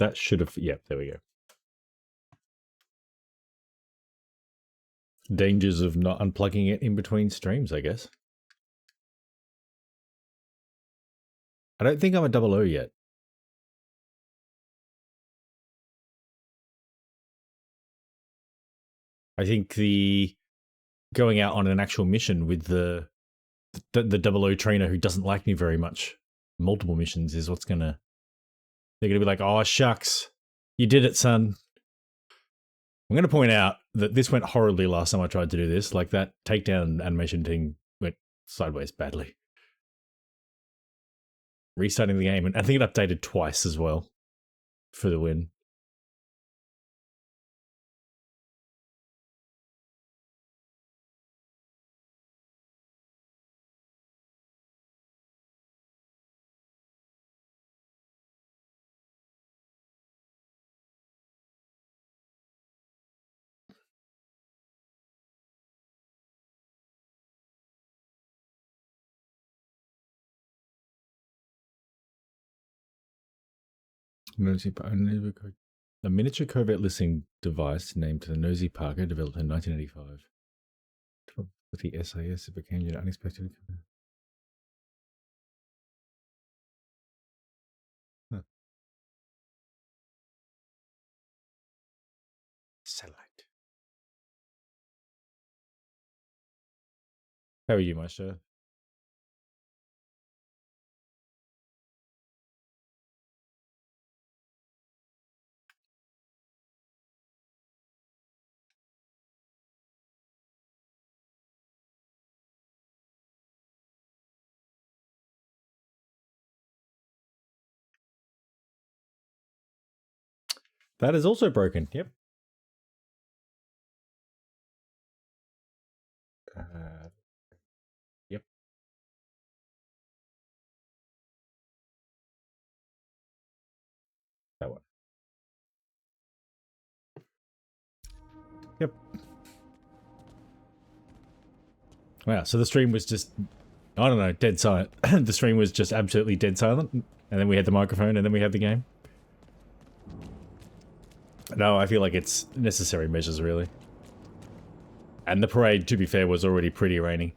that should have... Yeah, there we go. Dangers of not unplugging it in between streams, I guess. I don't think I'm a 00 yet. I think the going out on an actual mission with the 00 trainer who doesn't like me very much, multiple missions, is what's gonna... They're gonna be like, oh, shucks, you did it, son. I'm gonna point out that this went horribly last time I tried to do this. Like, that takedown animation thing went sideways badly. Restarting the game, and I think it updated twice as well for the win. A miniature covert listening device named the Nosy Parker, developed in 1985. With the SAS, it became an unexpected... Huh. Satellite. How are you, Maestro? That is also broken. Yep. Yep. That one. Yep. Wow. So the stream was just, I don't know, dead silent. The stream was just absolutely dead silent, and then we had the microphone, and then we had the game. No, I feel like it's necessary measures, really. And the parade, to be fair, was already pretty rainy.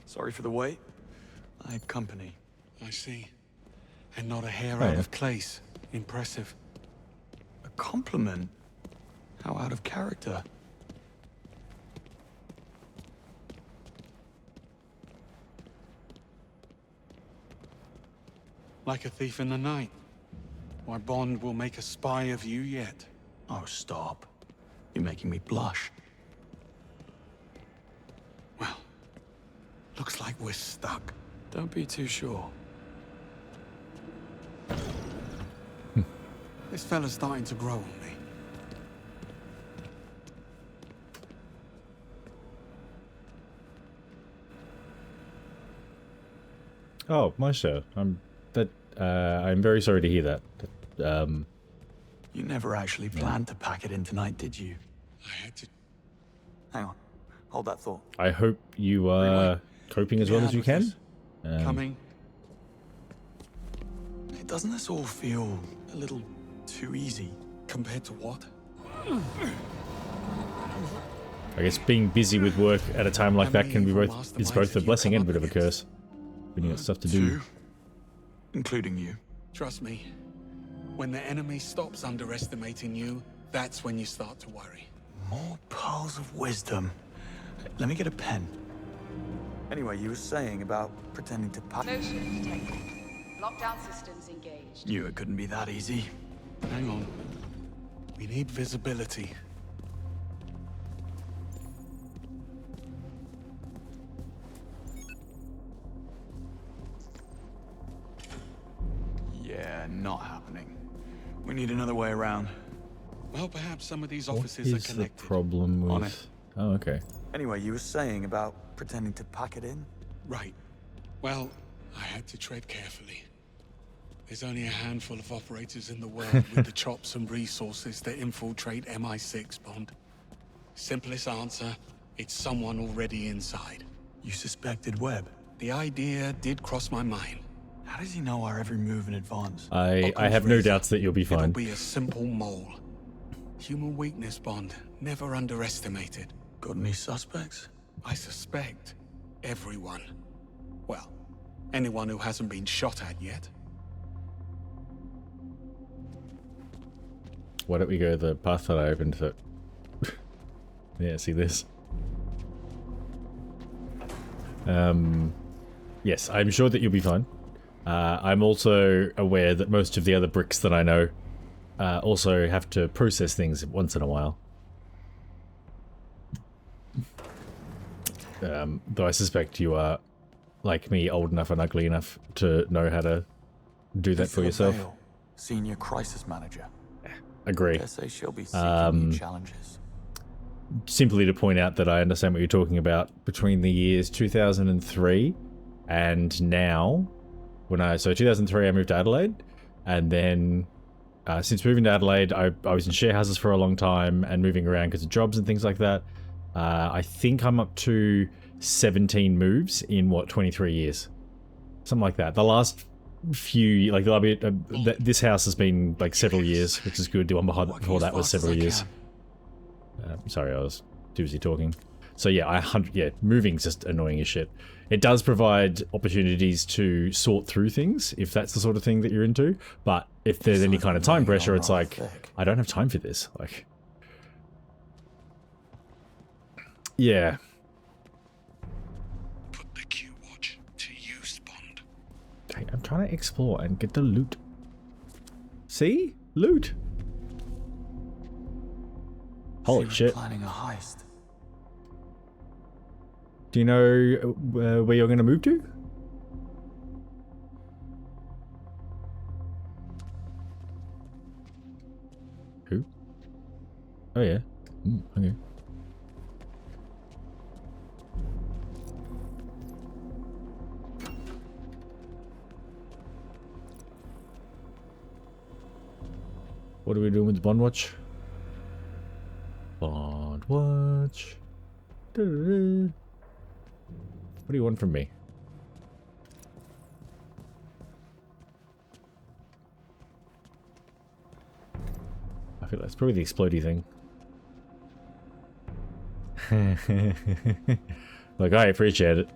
Sorry for the wait. I had company. I see. And not a hair out of place. Impressive. A compliment? How out of character. Like a thief in the night. My bond will make a spy of you yet. Oh, stop. You're making me blush. Well, looks like we're stuck. Don't be too sure. This fella's starting to grow on me. Oh, my show. I'm very sorry to hear that. You never actually planned to pack it in tonight, did you? I had to... Hang on. Hold that thought. I hope you are coping as well as you can. Coming. Doesn't this all feel a little too easy? Compared to what? I guess being busy with work at a time like that can be both a blessing and a bit of a curse. When you got stuff to do. Two, including you. Trust me. When the enemy stops underestimating you, that's when you start to worry. More pearls of wisdom. Let me get a pen. Anyway, you were saying about pretending to pack. No shift detected. Lockdown systems engaged. Knew it couldn't be that easy. Hang on. We need visibility. Yeah, not happening. We need another way around. Well, perhaps some of these What offices are is the connected. problem On with... it. Oh, okay. Anyway, you were saying about pretending to pack it in? Right. Well, I had to tread carefully. There's only a handful of operators in the world with the chops and resources that infiltrate MI6, Bond. Simplest answer, it's someone already inside. You suspected Webb? The idea did cross my mind. How does he know our every move in advance? I have no doubts that you'll be It'll fine. be a simple mole. Human weakness, Bond. Never underestimated. Got any suspects? I suspect everyone. Well, anyone who hasn't been shot at yet. Why don't we go the path that I opened for... Yeah, see this? Yes, I'm sure that you'll be fine. I'm also aware that most of the other bricks that I know also have to process things once in a while. Though I suspect you are, like me, old enough and ugly enough to know how to do that for yourself. Vale, Senior Crisis Manager. Agree. Dare say she'll be seeking new challenges. Simply to point out that I understand what you're talking about. Between the years 2003 and now, so 2003 I moved to Adelaide, and then since moving to Adelaide, I was in share houses for a long time and moving around because of jobs and things like that. I think I'm up to 17 moves in, 23 years? Something like that. The last few, like, this house has been, like, several years, which is good. The one before that was several years. Sorry, I was too busy talking. So yeah, moving's just annoying as shit. It does provide opportunities to sort through things, if that's the sort of thing that you're into, but if there's any kind of time pressure, it's like, I don't have time for this. Like, yeah. Put the Q watch to use, Bond. Hey, I'm trying to explore and get the loot. See? Loot. Holy shit. Planning a heist. Do you know where you're going to move to? Who? Oh yeah. Okay. What are we doing with the Bond watch? Bond watch. Da-da-da. What do you want from me? I feel that's probably the explodey thing. Look, I appreciate it.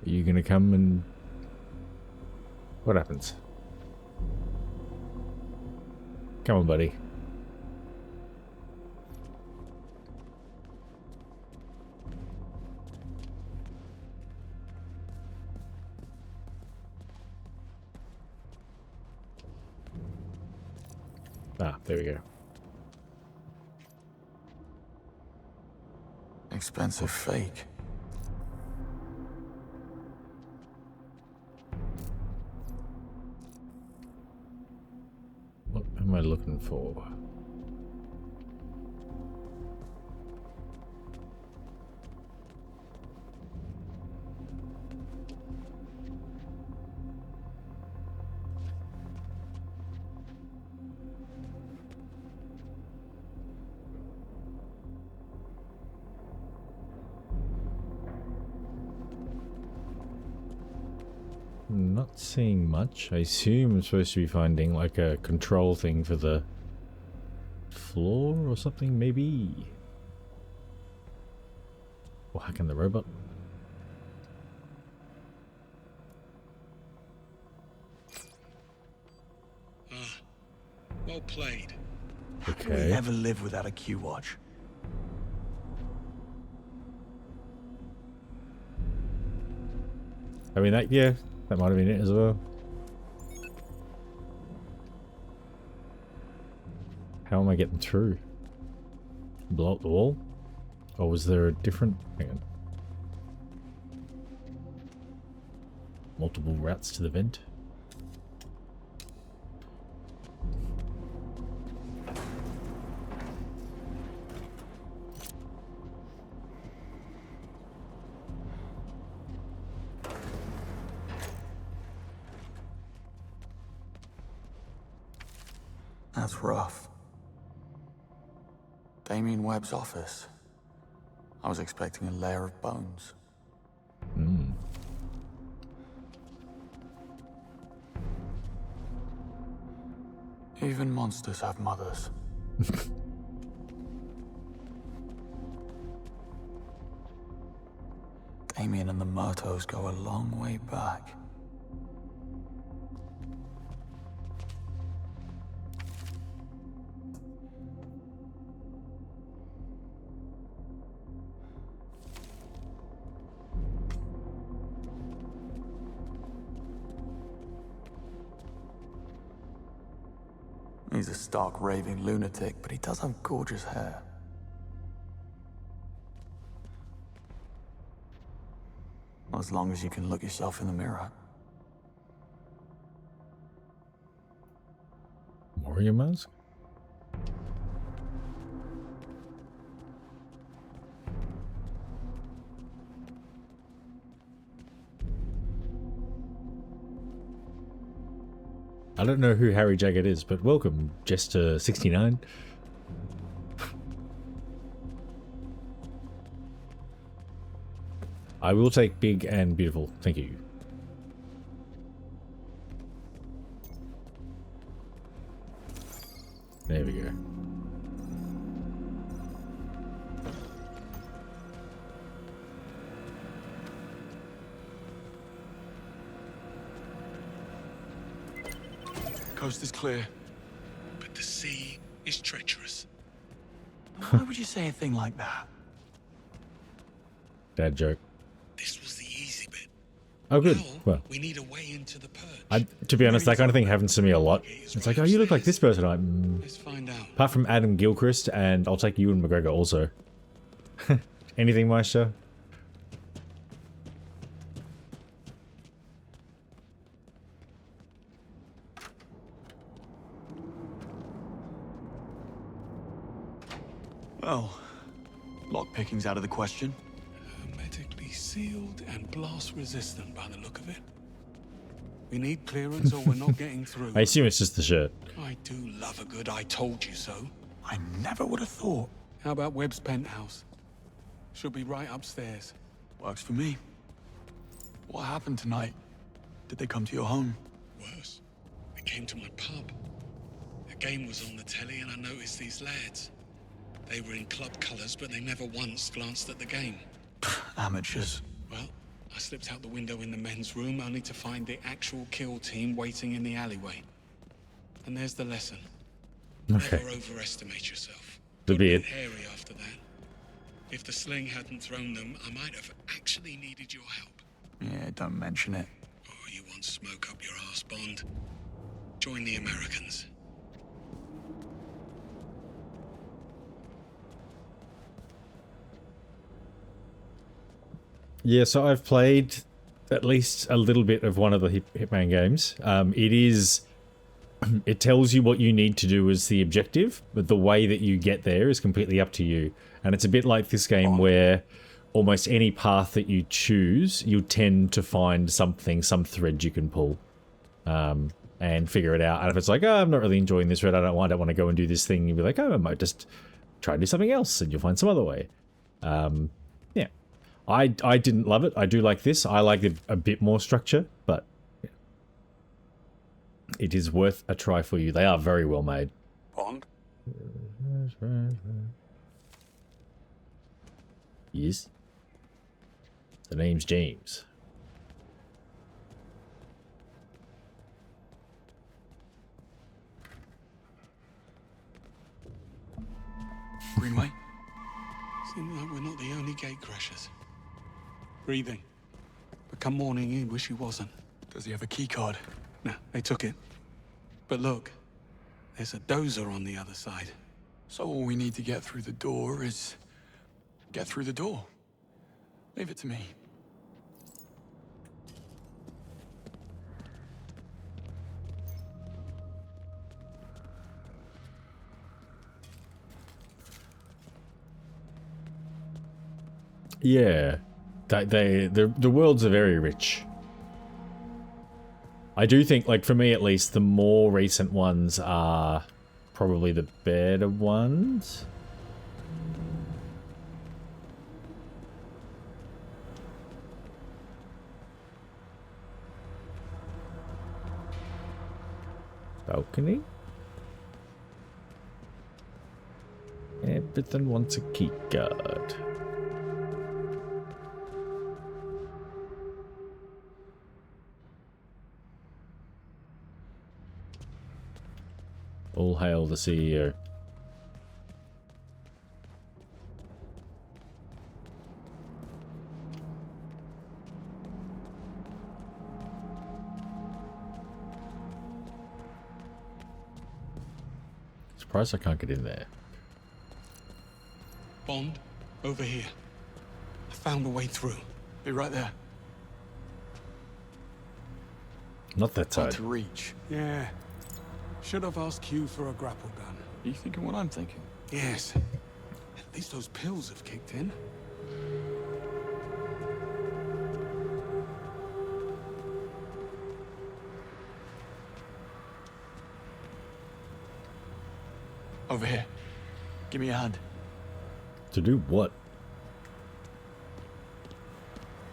Are you gonna come and... What happens? Come on, buddy. Ah, there we go. Expensive fake. What am I looking for? Not seeing much. I assume I'm supposed to be finding like a control thing for the floor or something, maybe? Or hacking the robot? Well played. Will we Okay. ever live without a Q watch? I mean, that, yeah, that might have been it as well. How am I getting through? Blow up the wall? Or was there a different... Hang on. multiple routes to the vent. That's rough. Damien Webb's office. I was expecting a layer of bones. Even monsters have mothers. Damien and the Murtos go a long way back. He's a stark raving lunatic, but he does have gorgeous hair. As long as you can look yourself in the mirror. Warrior mask? I don't know who Harry Jagged is, but welcome, Jester69. I will take big and beautiful. Thank you. There we go. Coast is clear. But the sea is treacherous. Why would you say a thing like that? Dad joke. This was the easy bit. Oh, good. Now, Well, we need a way into the purge. to be honest, that kind of thing happens to me a lot. It's like, oh, you look like this person. Let's find out. Apart from Adam Gilchrist, and I'll take Ewan McGregor also. Anything, Meister? Well, lockpicking's out of the question. Hermetically sealed and blast resistant by the look of it. We need clearance or we're not getting through. I assume it's just the shirt. I do love a good I told you so. I never would have thought. How about Webb's penthouse? Should be right upstairs. Works for me. What happened tonight? Did they come to your home? Worse, they came to my pub. A game was on the telly and I noticed these lads. They were in club colours, but they never once glanced at the game. Amateurs. Well, I slipped out the window in the men's room only to find the actual kill team waiting in the alleyway. And there's the lesson. Okay. Never overestimate yourself. The Got a beard. bit hairy after that. If the sling hadn't thrown them, I might have actually needed your help. Yeah, don't mention it. Oh, you want smoke up your arse, Bond? Join the Americans. Yeah, so I've played at least a little bit of one of the Hitman games. It tells you what you need to do as the objective, but the way that you get there is completely up to you. And it's a bit like this game where almost any path that you choose, you tend to find something, some thread you can pull, and figure it out. And if it's like, oh, I'm not really enjoying this thread, I don't want to go and do this thing, you'll be like, oh, I might just try and do something else, and you'll find some other way. Yeah. I didn't love it. I do like this. I like it a bit more structure, but yeah. It is worth a try for you. They are very well made. Bond? Yes. The name's James. Greenway? Seems like we're not the only gate crashers. Breathing. But come morning, he wish he wasn't. Does he have a key card? No, they took it. But look, there's a dozer on the other side. So all we need to get through the door is... get through the door. Leave it to me. Yeah, the worlds are very rich. I do think, like, for me at least, the more recent ones are probably the better ones. Balcony? Everything wants a key card. All hail the CEO. Surprised I can't get in there. Bond, over here. I found a way through. Be right there. Not that Hard side. to reach. Yeah. Should have asked Hugh for a grapple gun. Are you thinking what I'm thinking? Yes. At least those pills have kicked in. Over here. Give me a hand. To do what?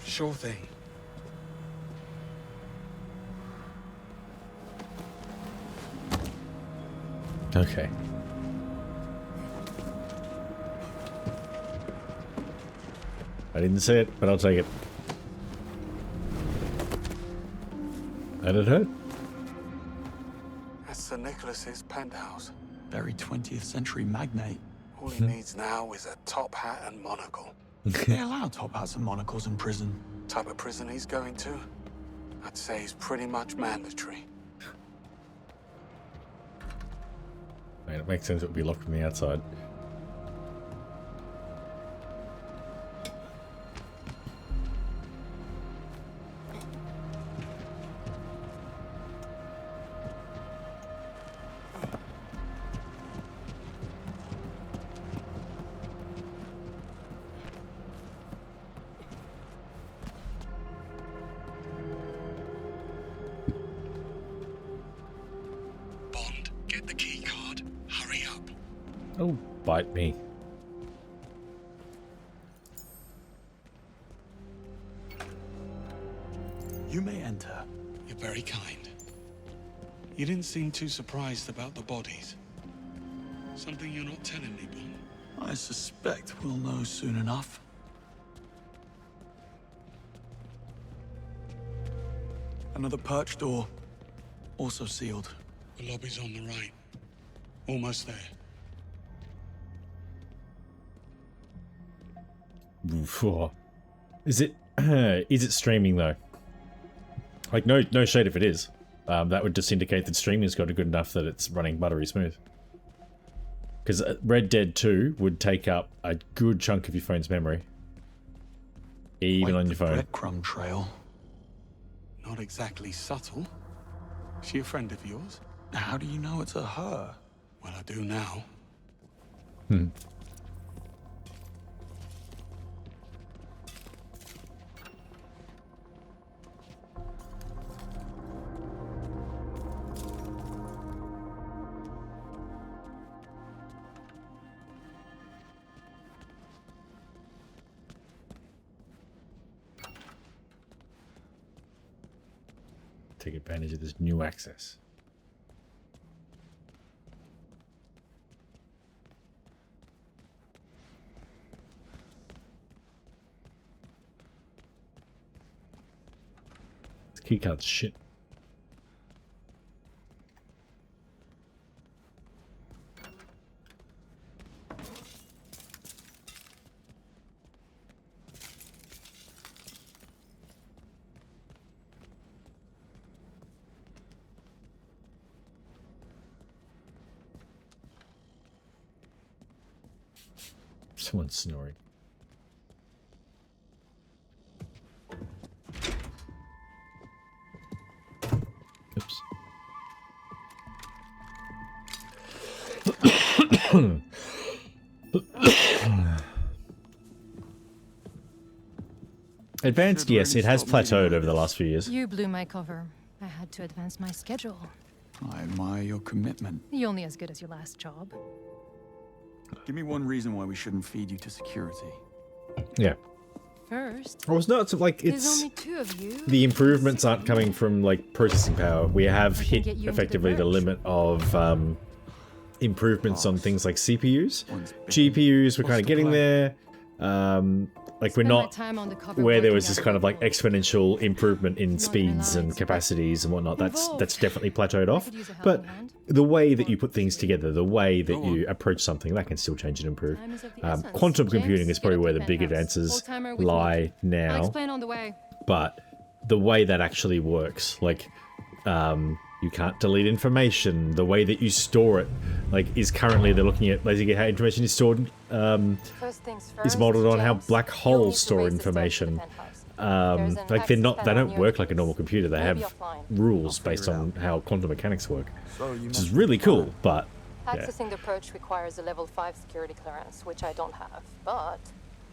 Sure thing. Okay. I didn't say it, but I'll take it. That it hurt? That's Sir Nicholas's penthouse. Very 20th century magnate. All he needs now is a top hat and monocle. They allow top hats and monocles in prison. Type of prison he's going to, I'd say is pretty much mandatory. I mean, it makes sense it would be locked from the outside. Bond, get the key card. Hurry up. Oh, bite me. You may enter. You're very kind. You didn't seem too surprised about the bodies. Something you're not telling me, Bond. I suspect we'll know soon enough. Another perch door. Also sealed. The lobby's on the right. Almost there. Is it is it streaming though? Like no shade if it is. That would just indicate that streaming's got it good enough that it's running buttery smooth. Because Red Dead 2 would take up a good chunk of your phone's memory. Even Like on the your phone. breadcrumb trail. Not exactly subtle. She a friend of yours? How do you know it's a her? Well, I do now. Take advantage of this new access. This keycard's shit. Someone's snoring. Oops. Advanced, Should yes, really it has stop moving plateaued like over the this. last few years. You blew my cover. I had to advance my schedule. I admire your commitment. You're only as good as your last job. Give me one reason why we shouldn't feed you to security. Yeah. First, Well, it's not like there's it's only 2 of you. the improvements aren't coming from like processing power. We have I can hit get you into the effectively the merch. limit of improvements on things like CPUs. One's big. GPUs, we're What's kind of the getting plan? there. Like we're Spend my not time on the cover where there working was this out kind of like weapons. exponential improvement in Not speeds and allowance, but capacities and whatnot. That's involved. definitely plateaued I off. could use a helping But hand. the way that you put things together, the way that Go you on. approach something, that can still change and improve. Time is of the essence. Quantum James, computing is get probably up where to the big penthouse. advances Old-timer with me. lie I'll now. explain on the way. But the way that actually works, like you can't delete information, the way that you store it, like is currently they're looking at basically how information is stored First things first, is modeled on how James, black you'll need holes to store raise the stairs to the information. penthouse. There's an Like they access panel don't near work the like a normal keys. computer. They Maybe have offline. rules I'll based figure it on how quantum mechanics work, So you which must is be really the cool. plan. But yeah. Accessing the approach requires a level 5 security clearance, which I don't have. But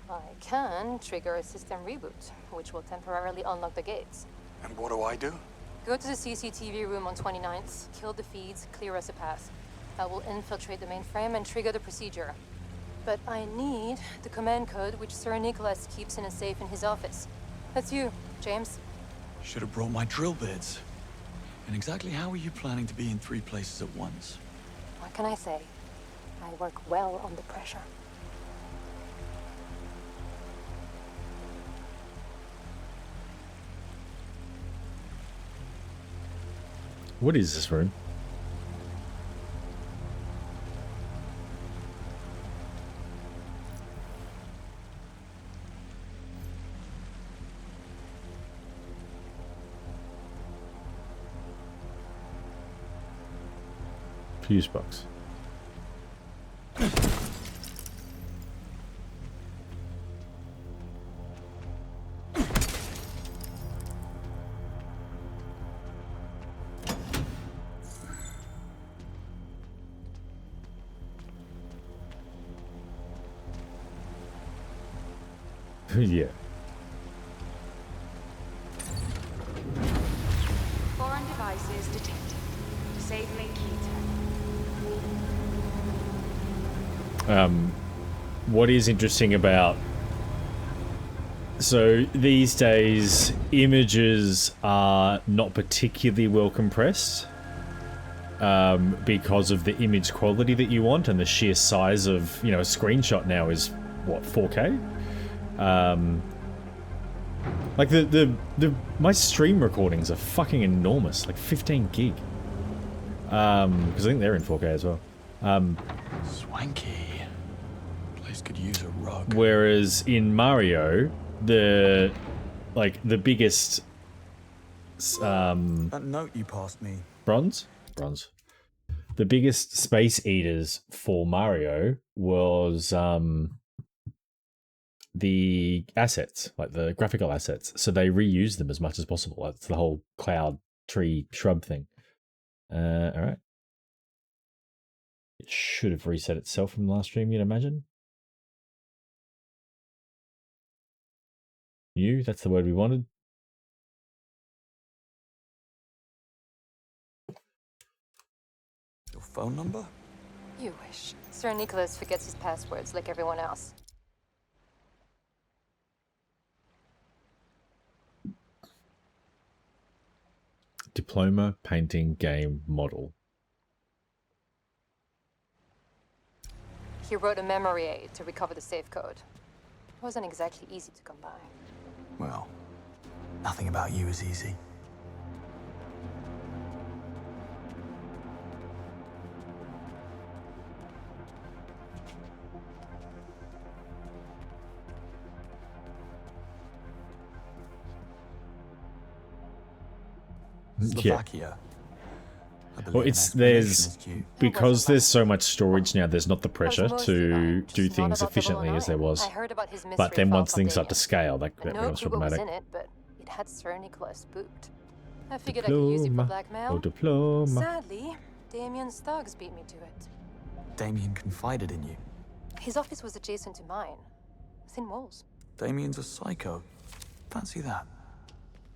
I can trigger a system reboot, which will temporarily unlock the gates. And what do I do? Go to the CCTV room on 29th, kill the feeds, clear us a path. I will infiltrate the mainframe and trigger the procedure. But I need the command code which Sir Nicholas keeps in a safe in his office. That's you, James. Should have brought my drill bits. And exactly how are you planning to be in 3 places at once? What can I say? I work well under pressure. What is this room? Fuse box. Yeah. Foreign devices detected. Disabling key terminal. What is interesting about... So, these days, images are not particularly well compressed because of the image quality that you want and the sheer size of, you know, a screenshot now is, what, 4K? Like, my stream recordings are fucking enormous, like 15 gig. Because I think they're in 4K as well. Swanky. Place could use a rug. Whereas in Mario, the biggest That note you passed me. bronze. The biggest space eaters for Mario was the assets, like the graphical assets. So they reuse them as much as possible. That's the whole cloud tree shrub thing. All right. It should have reset itself from the last stream, you'd imagine. You, that's the word we wanted. Your phone number? You wish. Sir Nicholas forgets his passwords like everyone else. Diploma painting game model. He wrote a memory aid to recover the safe code. It wasn't exactly easy to come by. Well, nothing about you is easy. Slovakia. I believe Well, an it's explanation there's is due. because there's so much storage now. There's not the pressure I was mostly to right, do just not things about efficiently as there 009. was. I heard about his But mystery then file once things start to Deli. scale, that No becomes clue what was problematic. in it, but it had Sir Nicholas spooked. I figured I could use it for Diploma. blackmail. Oh, diploma. Sadly, Damien's thugs beat me to it. Damien confided in you. His office was adjacent to mine. Thin walls. Damien's a psycho. Fancy that.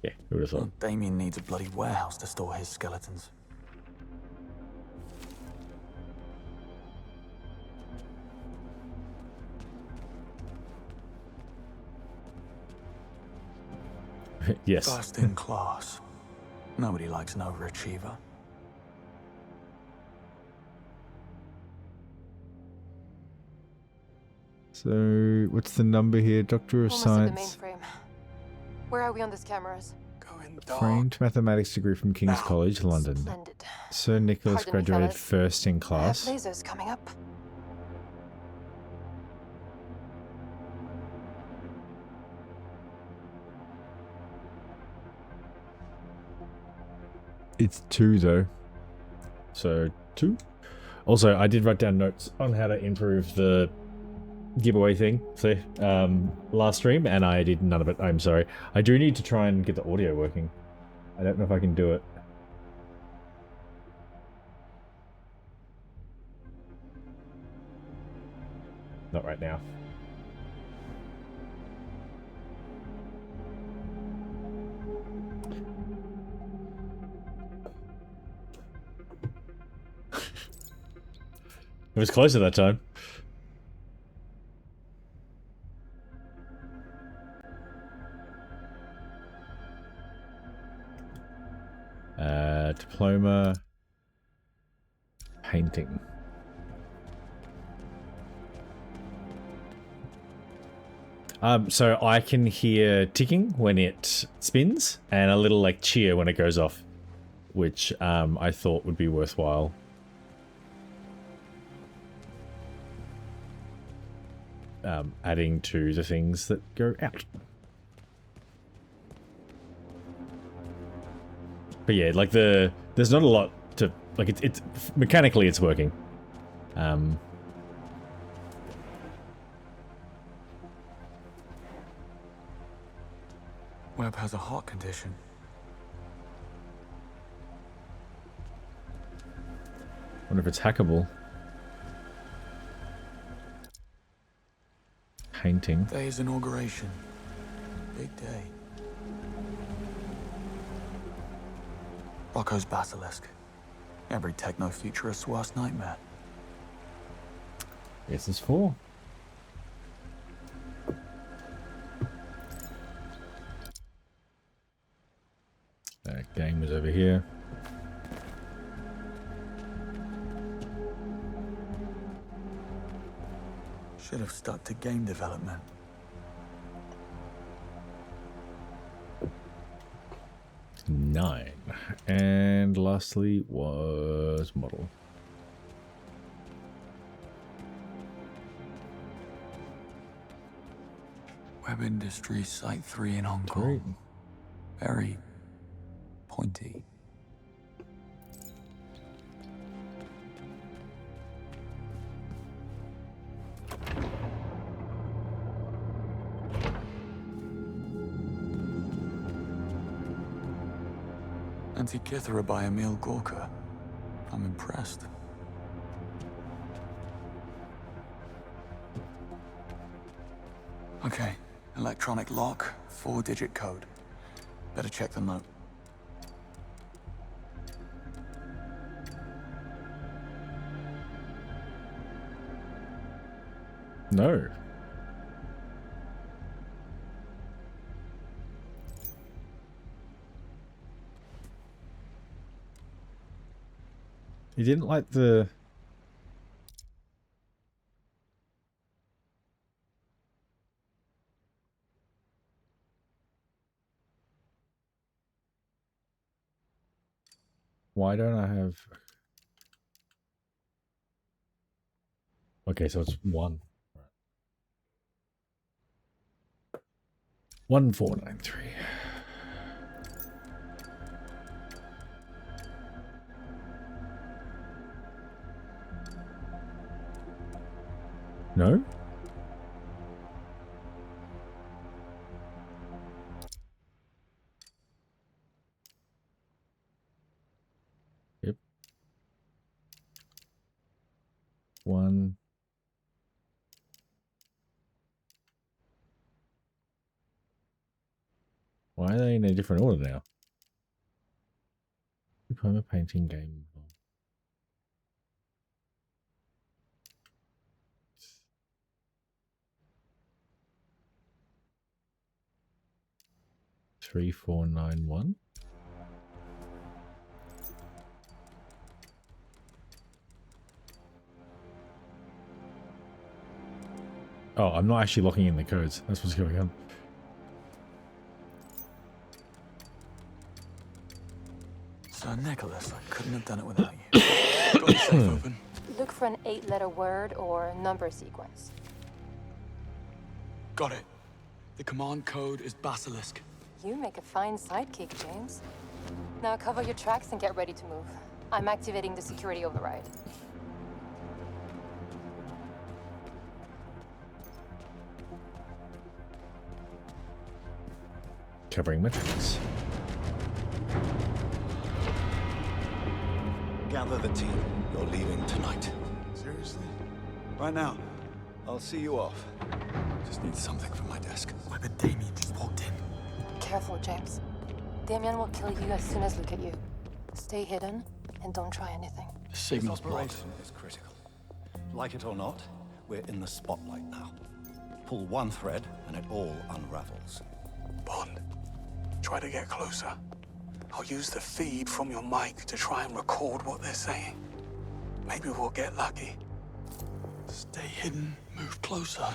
Yeah, who would have thought? Well, Damien needs a bloody warehouse to store his skeletons. Yes. First in class. Nobody likes an overachiever. So, what's the number here? Doctor of Almost at the Science, mainframe. Where are we on these cameras? Going dark. framed mathematics degree from King's Now. College, London. Splendid. Sir Nicholas Pardon me, graduated fellas. first in I have class. lasers coming up. It's 2 though. So 2. Also, I did write down notes on how to improve the giveaway thing for last stream, and I did none of it. I'm sorry. I do need to try and get the audio working. I don't know if I can do it. Not right now. It was closer that time. Diploma. Painting. So I can hear ticking when it spins, and a little like cheer when it goes off, which I thought would be worthwhile. Adding to the things that go out. But yeah, like there's not a lot to like. It's mechanically it's working. Webb has a heart condition. Wonder if it's hackable. Painting. Day's inauguration. Big day. Rocco's basilisk. Every techno-futurist's worst nightmare. This is 4. Game was over here. Should have stuck to game development. Nine. And lastly was model. Web Industries Site 3 in Hong Kong. Great. Very pointy. Antikythera by Emil Gorka. I'm impressed. Okay, electronic lock, 4-digit code. Better check the note. No. You didn't like the... Why don't I have... Okay, so it's 1. 1493. No? Yep. 1. Why are they in a different order now? Diploma painting game. Three, 4, 9, 1. Oh, I'm not actually locking in the codes. That's what's going on. Sir Nicholas, I couldn't have done it without you. Got the safe open. Look for an 8-letter word or number sequence. Got it. The command code is Basilisk. You make a fine sidekick, James. Now cover your tracks and get ready to move. I'm activating the security override. Covering metrics. Gather the team. You're leaving tonight. Seriously? Right now? I'll see you off. Just need something from my desk. Why, but Damien just walked in. Careful, James. Damien will kill you as soon as look at you. Stay hidden and don't try anything. This Signal's blocked. operation is critical. Like it or not, we're in the spotlight now. Pull one thread and it all unravels. Bond, try to get closer. I'll use the feed from your mic to try and record what they're saying. Maybe we'll get lucky. Stay hidden, move closer.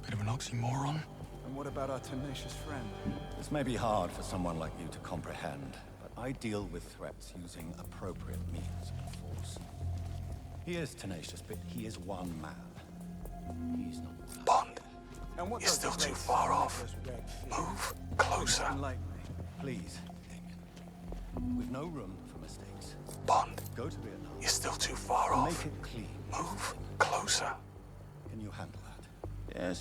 Bit of an oxymoron. And what about our tenacious friend? This may be hard for someone like you to comprehend, but I deal with threats using appropriate means of force. He is tenacious, but he is one man. He's not with us. Bond, And what you're does still the too race far of off. Nicholas Webb feel? Move closer. Enlighten me. Please, Damien. We've no room for mistakes. Bond, Go to Vietnam. you're still too far and off. Make it clean. Move closer. Can you handle that?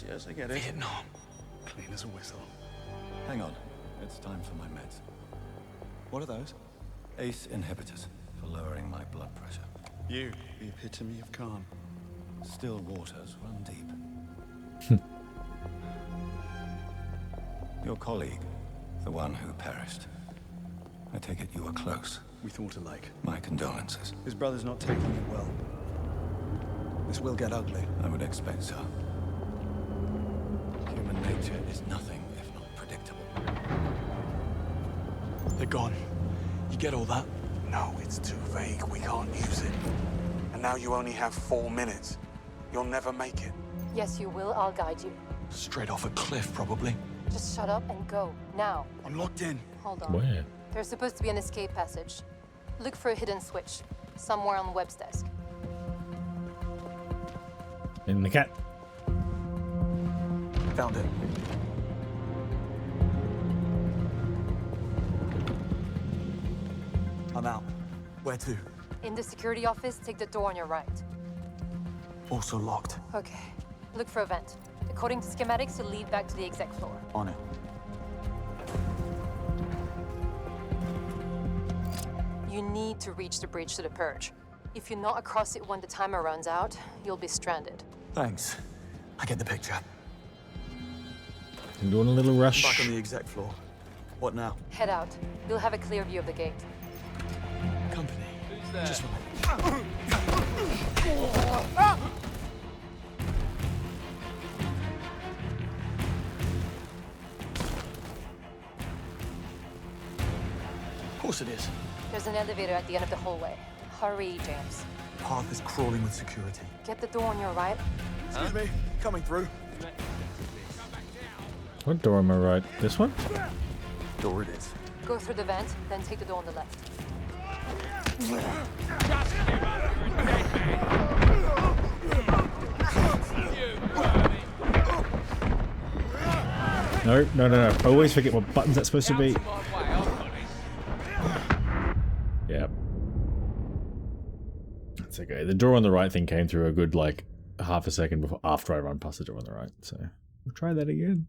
Yes, I get it. Vietnam. Clean as a whistle. Hang on. It's time for my meds. What are those? ACE inhibitors for lowering my blood pressure. You, the epitome of calm. Still waters run deep. Your colleague, the one who perished. I take it you were close. We thought alike. My condolences. His brother's not taking it well. This will get ugly. I would expect so. Human nature is nothing if not predictable. They're gone. You get all that? No, it's too vague. We can't use it. And now you only have 4 minutes. You'll never make it. Yes, you will. I'll guide you. Straight off a cliff, probably. Just shut up and go. Now. I'm locked in. Hold on. Where? There's supposed to be an escape passage. Look for a hidden switch. Somewhere on Webb's desk. In the cat. Found it. I'm out. Where to? In the security office, take the door on your right. Also locked. Okay. Look for a vent. According to schematics, you'll lead back to the exec floor. On it. You need to reach the bridge to the purge. If you're not across it when the timer runs out, you'll be stranded. Thanks. I get the picture. I'm doing a little rush. Back on the exec floor. What now? Head out. You'll have a clear view of the gate. Company. Just Of course it is. There's an elevator at the end of the hallway. Hurry, James. path is crawling with security. Get the door on your right. Excuse me. Coming through. What door am I right? This one? Door it is. Go through the vent, then take the door on the left. No. I always forget what buttons that's supposed to be. Yeah. That's okay. The door on the right thing came through a good, like, half a second before after I run past the door on the right. So we'll try that again.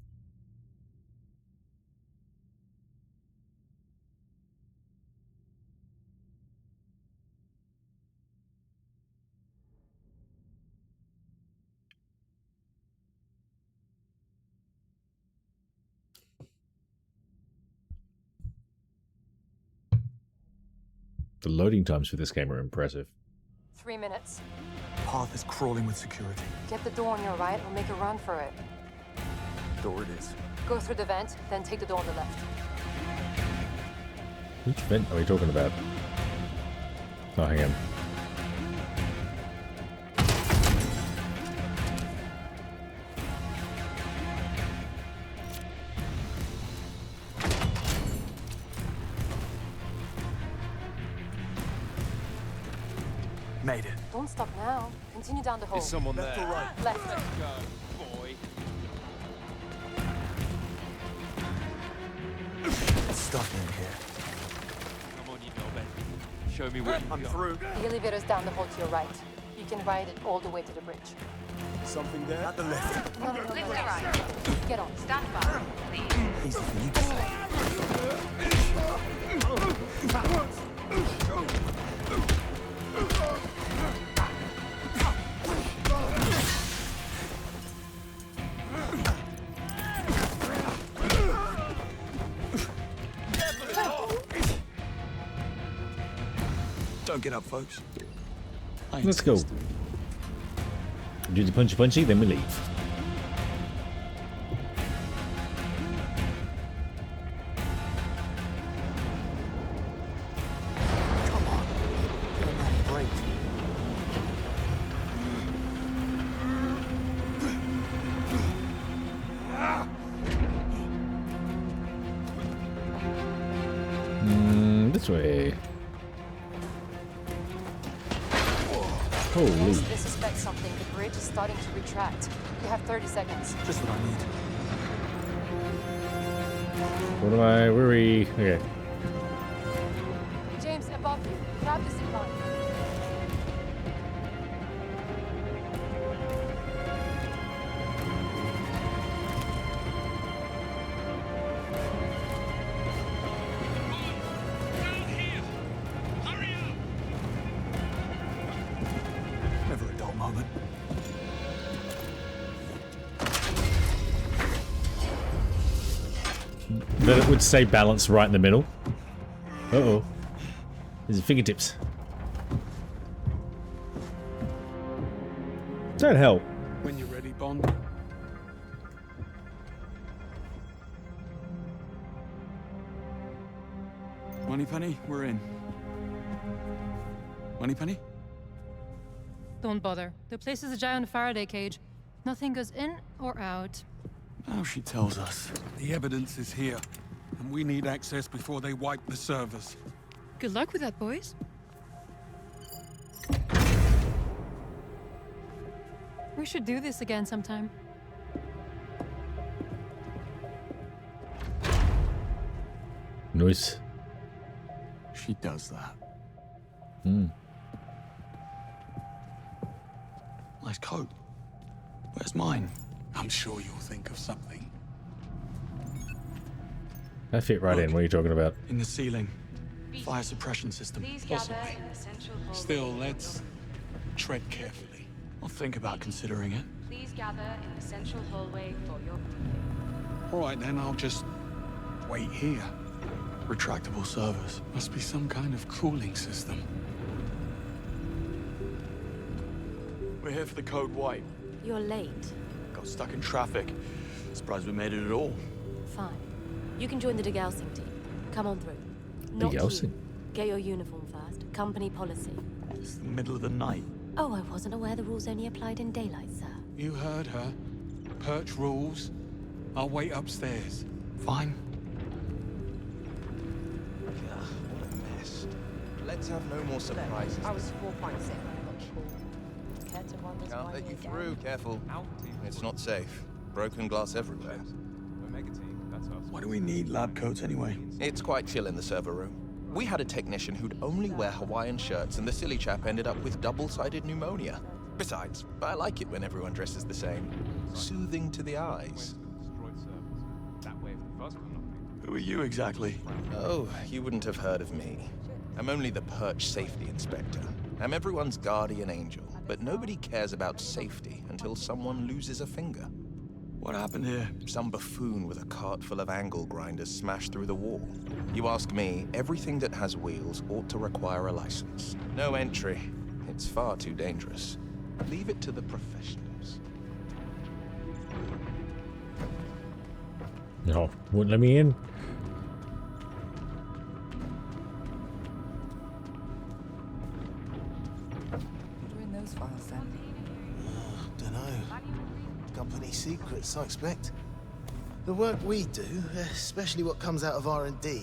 The loading times for this game are impressive. 3 minutes. Path is crawling with security. Get the door on your right or make a run for it. Door it is. Go through the vent, then take the door on the left. Which vent are we talking about? Oh, hang on. Made it. Don't stop now. Continue down the hall. Someone Left there. or right? Left. Go, boy. It's stuck in here. Come on, you know better. Show me what I'm you got. through. The elevator's down the hall to your right. You can ride it all the way to the bridge. Something there? At the left. No. Get on. Stand by, please. Easy for you to say. Don't get up, folks. Let's go. Do the punchy, then we leave. Come on. Get a man a break. This way. Holy. Yes, they suspect something. The bridge is starting to retract. You have 30 seconds. Just what I need. What am I? Where are we? Okay. James, above you. Grab the zip line. Never a dull moment. Then it would say balance right in the middle. Uh-oh. There's fingertips. Don't help. When you're ready, Bond. Moneypenny, we're in. Moneypenny? Don't bother. The place is a giant Faraday cage. Nothing goes in or out. Now she tells us. The evidence is here, and we need access before they wipe the servers. Good luck with that, boys. We should do this again sometime. Nice. She does that. Nice coat. Where's mine? I'm sure you'll think of something. That fit right in. What are you talking about? In the ceiling. Fire suppression system. Please gather Possibly. in the central hallway. Still, let's tread carefully. I'll think about considering it. Please gather in the central hallway for your... All right, then I'll just wait here. Retractable servers. Must be some kind of cooling system. We're here for the code white. You're late. Got stuck in traffic. Surprised we made it at all. Fine. You can join the degaussing team. Come on through. Not Degaussing? you. Get your uniform first. Company policy. It's the middle of the night. Oh, I wasn't aware the rules only applied in daylight, sir. You heard her. Perch rules. I'll wait upstairs. Fine. What a mess. Let's have no more surprises. I was 4.6 when I got called. Care to wonder Can't why let you again? through. Careful. It's not safe. Broken glass everywhere. Why do we need lab coats anyway? It's quite chill in the server room. We had a technician who'd only wear Hawaiian shirts, and the silly chap ended up with double-sided pneumonia. Besides, I like it when everyone dresses the same. Soothing to the eyes. Who are you exactly? Oh, you wouldn't have heard of me. I'm only the perch safety inspector. I'm everyone's guardian angel, but nobody cares about safety until someone loses a finger. What happened here? Some buffoon with a cart full of angle grinders smashed through the wall. You ask me, everything that has wheels ought to require a license. No entry. It's far too dangerous. Leave it to the professionals. No, wouldn't let me in. What are in those files then? Dunno. Company secrets, I expect. The work we do, especially what comes out of R&D,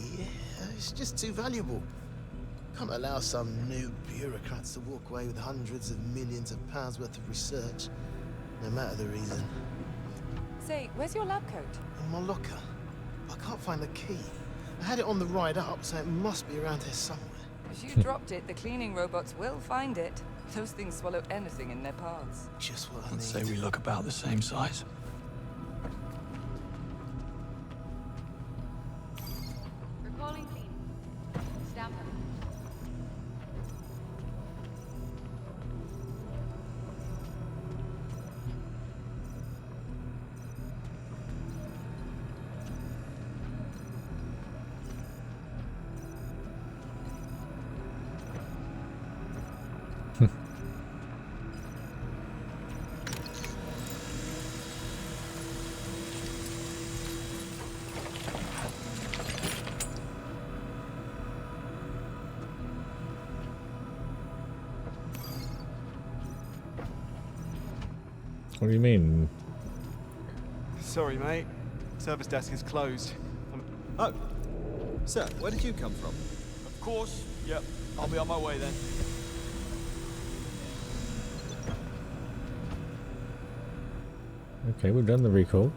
is just too valuable. Can't allow some new bureaucrats to walk away with hundreds of millions of pounds worth of research, no matter the reason. Say, where's your lab coat? In my locker. I can't find the key. I had it on the ride up, so it must be around here somewhere. If you dropped it, the cleaning robots will find it. Those things swallow anything in their paths. Just what I Let's need. say we look about the same size. Recalling clean. Stamp them. What do you mean? Sorry, mate. Service desk is closed. Oh, sir, where did you come from? Of course. Yep. I'll be on my way then. Okay, we've done the recall.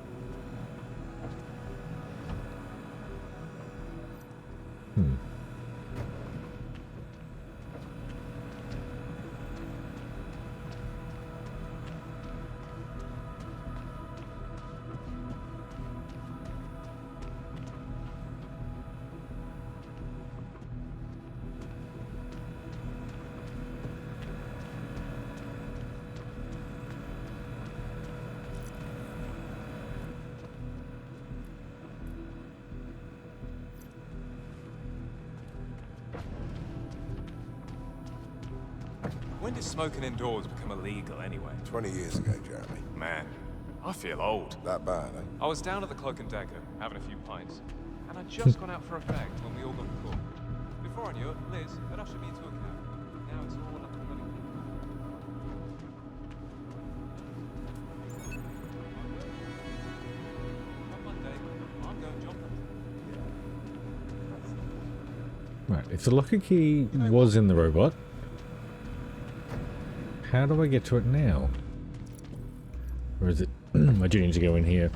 When did smoking indoors become illegal anyway? 20 years ago, Jeremy. Man, I feel old. That bad, eh? I was down at the Cloak and Dagger, having a few pints, and I'd just gone out for a fag when we all got caught. Before I knew it, Liz had ushered me into a cab. Now it's all up and running. On Monday, I'm going jumping. Right, if the locker key was in the robot, how do I get to it now? Or is it... I do need to go in here.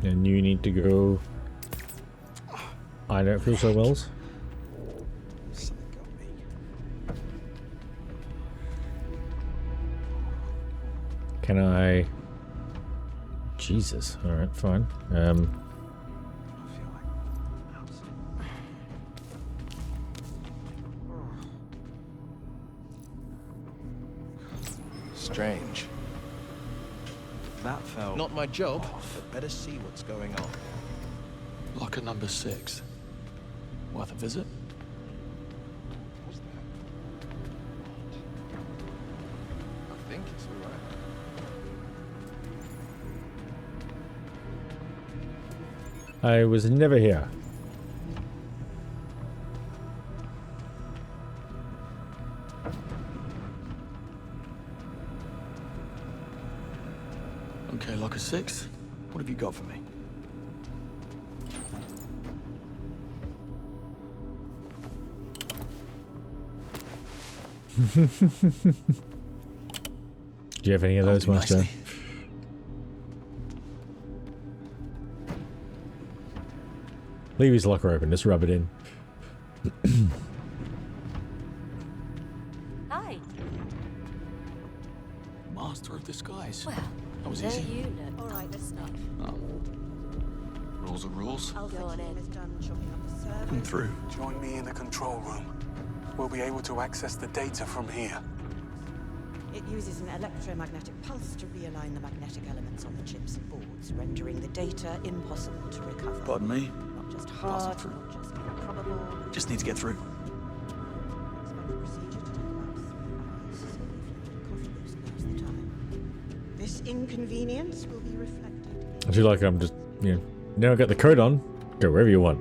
And you need to go... I don't feel so well. Can I... Jesus. Alright, fine. Strange. That felt... Not my job, but better see what's going on. Locker number 6. Worth a visit? What's that? I think it's all right. I was never here. Okay, locker 6. What have you got for me? Do you have any of those, Master? Nicely. Leave his locker open, just rub it in. Hi. Master of disguise. Well, that was there easy. you look. All right, let's start. Oh. Rules are rules. I'll go on in. Come through. Join me in the control room. We'll be able to access the data from here. It uses an electromagnetic pulse to realign the magnetic elements on the chips and boards, rendering the data impossible to recover. Pardon me? Not just hard, not just improbable. Just need to get through. Expect the procedure to take about 3 hours, so if you need coffee, now's the time. This inconvenience will be reflected. I feel like I'm just, now I got the coat on, go wherever you want.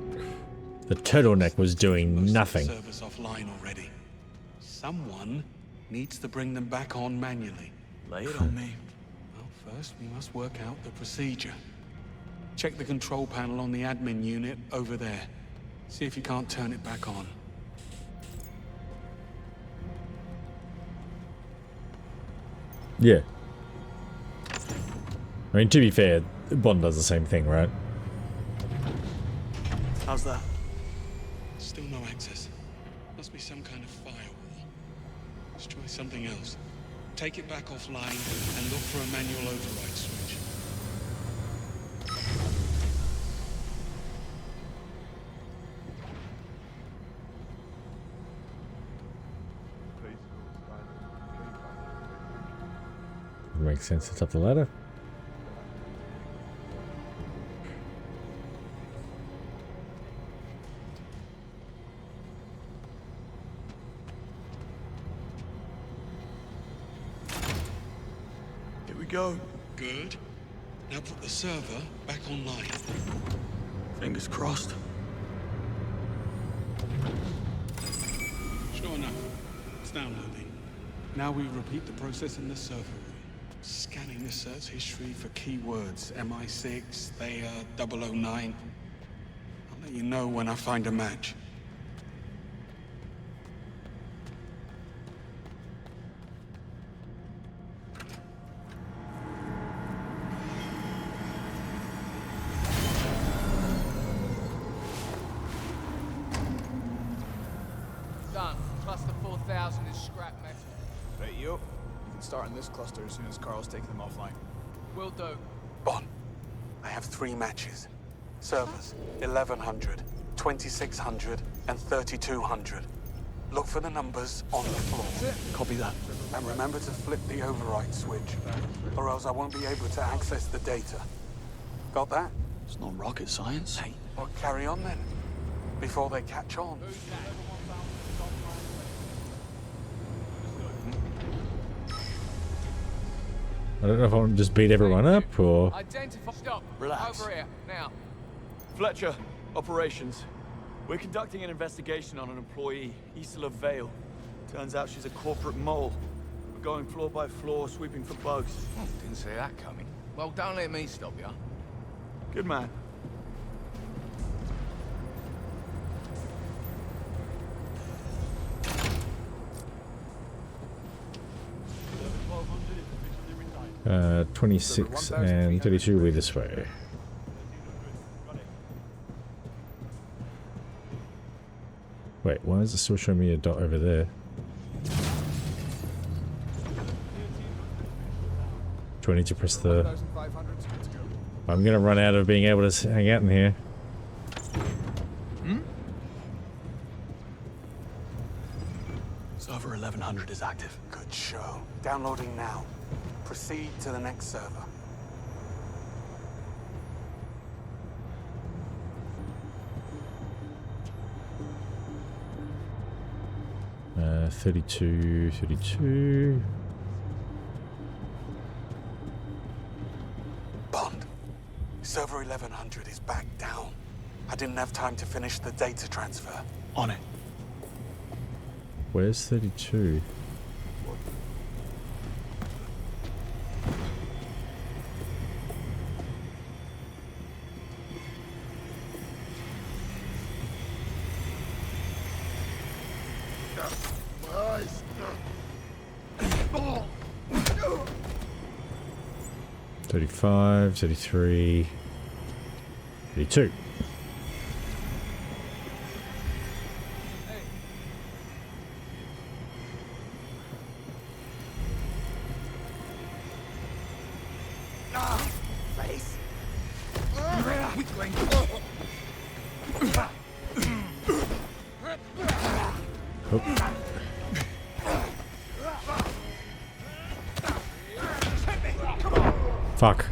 The turtleneck was doing nothing. Servers offline already. Someone needs to bring them back on manually. Lay it on me. Well, first we must work out the procedure. Check the control panel on the admin unit over there. See if you can't turn it back on. Yeah. I mean, to be fair, Bond does the same thing, right? How's that? Still no access. Must be some kind of firewall. Let's try something else. Take it back offline and look for a manual override switch. Makes sense. It's up the ladder. Here we go. Good. Now put the server back online. Fingers crossed. Sure enough, it's downloading. Now we repeat the process in the server room. Scanning the search history for keywords. MI6, Thayer, 009. I'll let you know when I find a match. Done. Cluster 4000 is scrap metal. Right, you can start in this cluster as soon as Carl's taking them offline. Will do. Bond, I have 3 matches. Servers, 1100, 2600, and 3200. Look for the numbers on the floor. Copy that. And remember to flip the override switch, or else I won't be able to access the data. Got that? It's not rocket science. Hey, well, carry on then, before they catch on. I don't know if I want to just beat everyone up or... Identify. Stop. Relax. Over here, now. Fletcher, operations. We're conducting an investigation on an employee, Isla Vale. Turns out she's a corporate mole. We're going floor by floor, sweeping for bugs. Didn't see that coming. Well, don't let me stop you. Good man. Uh, 26 and 32 will be this way. Wait, why is it still showing me a dot over there? Do I need to press the... I'm gonna run out of being able to hang out in here. Server 1100 is active. Good show. Downloading now. Proceed to the next server. 32, 32. Bond, server 1100 is back down. I didn't have time to finish the data transfer. On it. Where's 32? Nice. 35, 33, 32. Face. Fuck.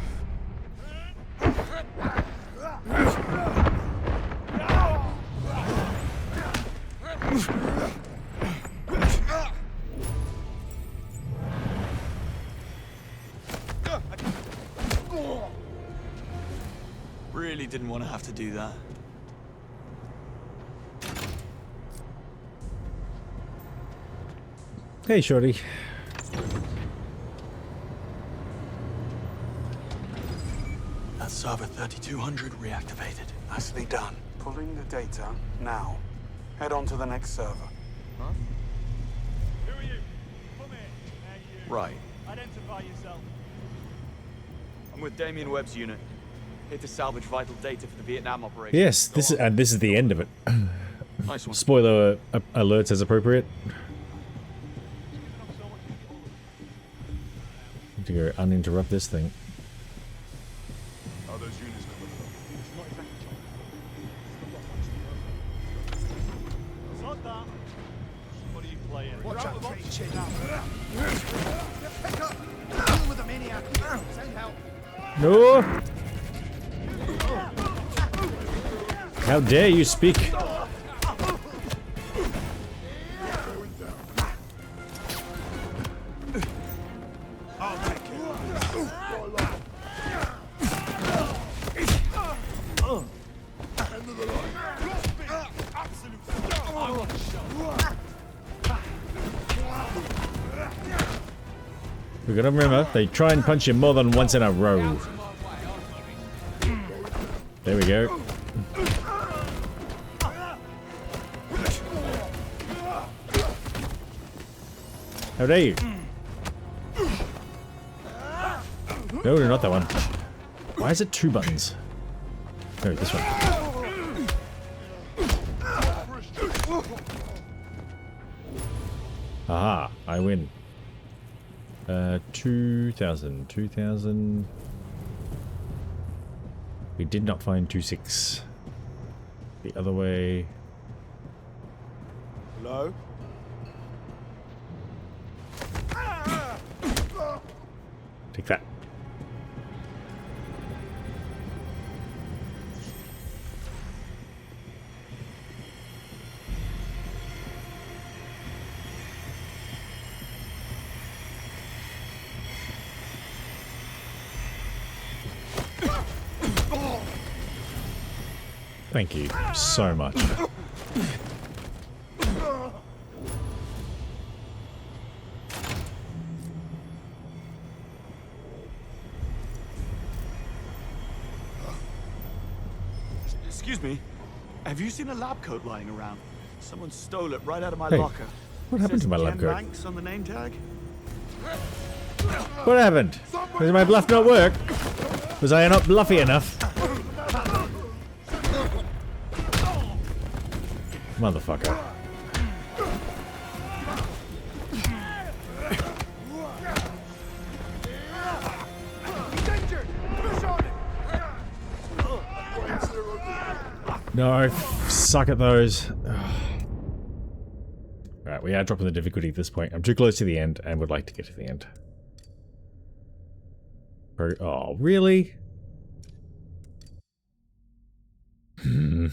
Really didn't want to have to do that. Hey, shorty. That's server 3200 reactivated. Nicely done. Pulling the data now. Head on to the next server. Huh? Who are you? Come here. You. Right. Identify yourself. I'm with Damien Webb's unit. Here to salvage vital data for the Vietnam operation. Yes, this is the end of it. Nice one. Spoiler alerts as appropriate. Need to go uninterrupt this thing. How those units coming along? It's not exactly It's not that. What are you playing? Watch out, chin. Pick up! Deal with the maniac. Send help. No! How dare you speak? We gotta remember, they try and punch you more than once in a row. There we go. How dare you? No, not that one. Why is it 2 buttons? No, this one. Aha, I win. 2,000. 2,000. We did not find 2,600. The other way. Hello? Take that. Thank you so much. Excuse me. Have you seen a lab coat lying around? Someone stole it right out of my Hey, locker. what happened to my lab Ken coat? Banks on the name tag? What happened? Did my bluff not work? Was I not bluffy enough? Motherfucker. No, suck at those. Right, we are dropping the difficulty at this point. I'm too close to the end and would like to get to the end. Oh, really? Hmm.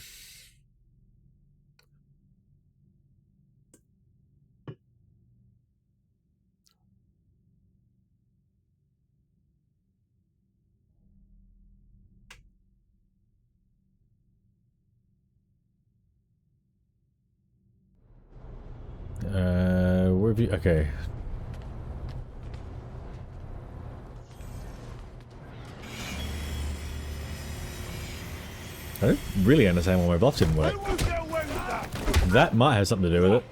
Where have you? Okay. I don't really understand why my bluff didn't work. That might have something to do with it.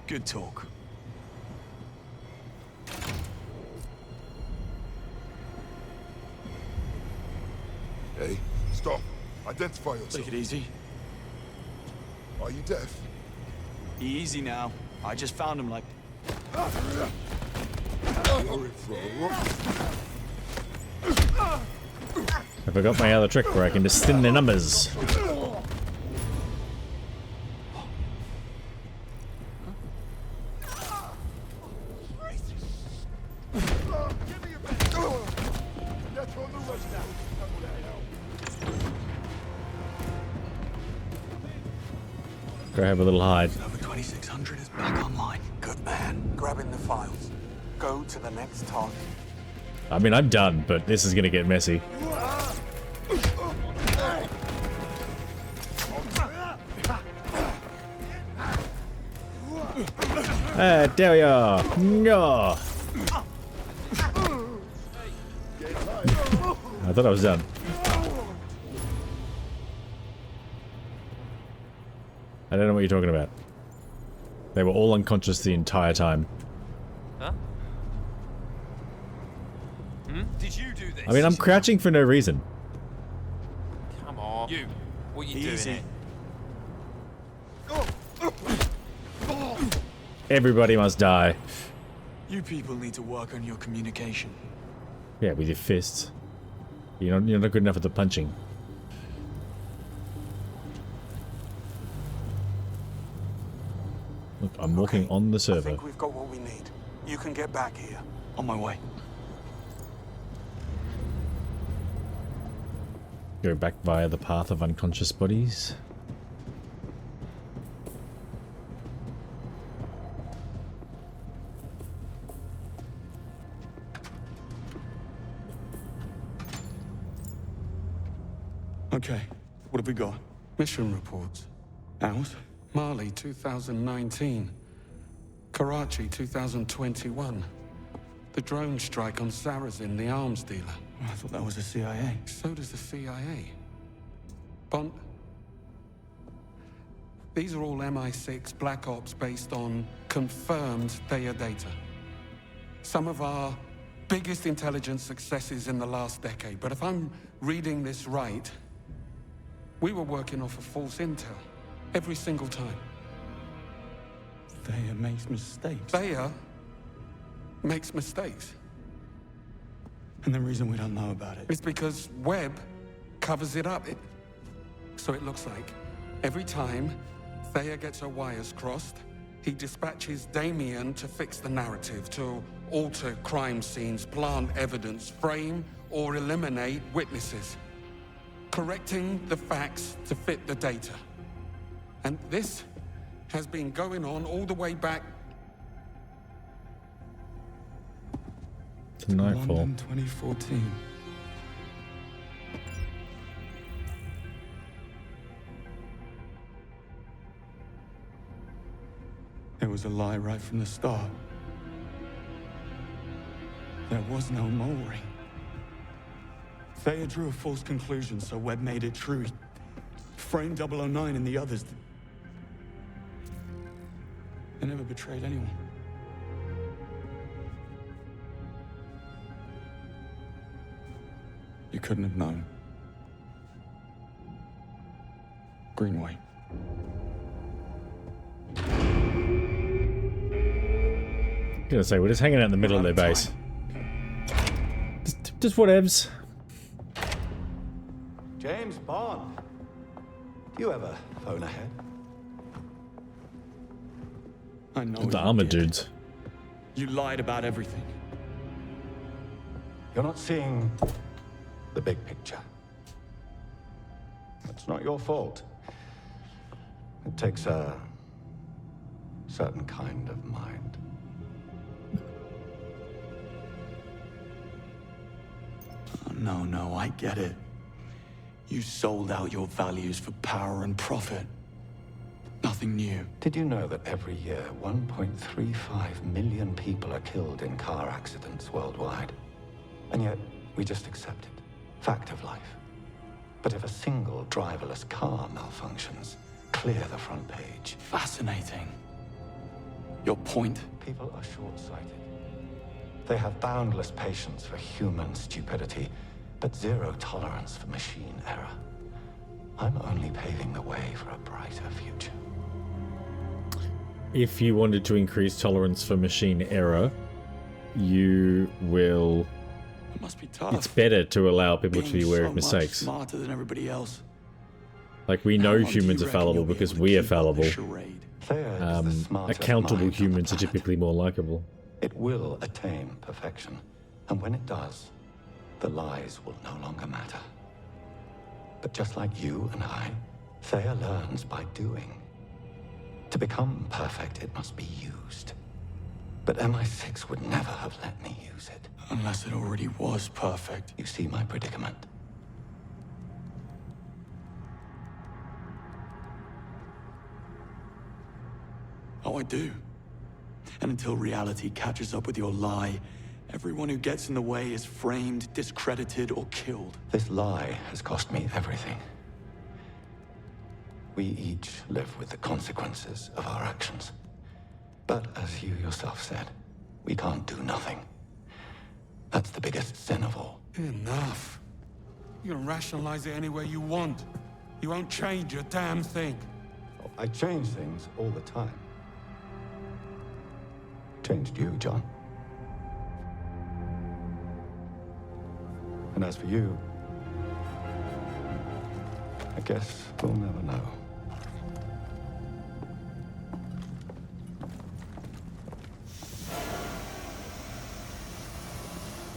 Good talk. Hey, stop. Identify yourself. Take it easy. Are you deaf? Easy now. I just found him like... You're in for a rock. I forgot my other trick where I can just thin the numbers. Go have a little hide. Over 2600 is back online. Good man. Grabbing the files. Go to the next target. I mean, I'm done, but this is gonna get messy. Dare ya! No! I thought I was done. I don't know what you're talking about. They were all unconscious the entire time. Huh? Did you do this? I mean, I'm crouching for no reason. Come on. You. What are you Easy. doing? Everybody must die. You people need to work on your communication. Yeah, with your fists. You're not good enough at the punching. Look, I'm walking on the I server. think we've got what we need. You can get back here. On my way. Go back via the path of unconscious bodies. Okay, what have we got? Mission reports. Ours? Mali 2019. Karachi 2021. The drone strike on Sarazin, the arms dealer. I thought that was the CIA. So does the CIA. Bond. These are all MI6 Black Ops based on confirmed Theia data. Some of our biggest intelligence successes in the last decade. But if I'm reading this right, we were working off of false intel. Every single time. Theia makes mistakes. Theia makes mistakes. And the reason we don't know about it It's because Webb covers it up. So it looks like every time Theia gets her wires crossed, he dispatches Damien to fix the narrative, to alter crime scenes, plant evidence, frame or eliminate witnesses, correcting the facts to fit the data. And this has been going on all the way back to Nightfall. London 2014. It was a lie right from the start. There was no mole ring. Theia drew a false conclusion, so Webb made it true. He framed 009 and the others. They never betrayed anyone. You couldn't have known. Greenway. I'm gonna say, we're just hanging out in the middle of their base. Just whatevs. James Bond. Do you ever phone ahead? I know The you armored did. dudes. You lied about everything. You're not seeing the big picture. It's not your fault. It takes a certain kind of mind. Oh, no, I get it. You sold out your values for power and profit. Nothing new. Did you know that every year 1.35 million people are killed in car accidents worldwide? And yet, we just accept it. Fact of life. But if a single driverless car malfunctions, clear the front page. Fascinating. Your point? People are short-sighted. They have boundless patience for human stupidity, but zero tolerance for machine error. I'm only paving the way for a brighter future. If you wanted to increase tolerance for machine error, you will... It must be tough. It's better to allow people to be aware of Being mistakes. so much smarter than everybody else. Like, we know How long do humans you are reckon fallible you'll be because able to we are keep up fallible. this charade? Theia is the smartest Accountable mind on the humans are planet. typically more likable. It will attain perfection. And when it does, the lies will no longer matter. But just like you and I, Theia learns by doing. To become perfect, it must be used. But MI6 would never have let me use it. Unless it already was perfect. You see my predicament? Oh, I do. And until reality catches up with your lie, everyone who gets in the way is framed, discredited, or killed. This lie has cost me everything. We each live with the consequences of our actions. But as you yourself said, we can't do nothing. That's the biggest sin of all. Enough. You can rationalize it any way you want. You won't change a damn thing. I change things all the time. Changed you, John. And as for you, I guess we'll never know.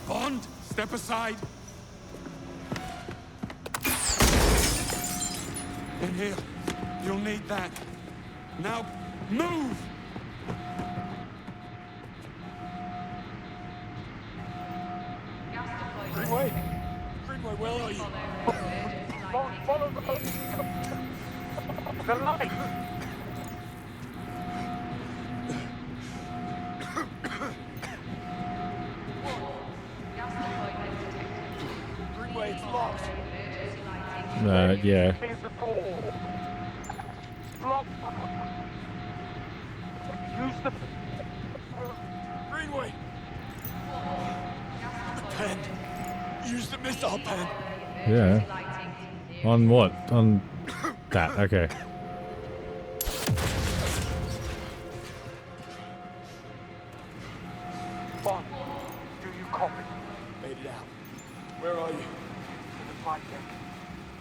Bond, step aside. In here. You'll need that. Now, move! Greenway! Greenway, where are you? Follow the light! Greenway, it's locked. Yeah. Block. Use the Greenway. The pen. Use the missile pen. Yeah. On what? On that. Okay. Bond, do you copy? Made it out. Where are you? In the flight deck.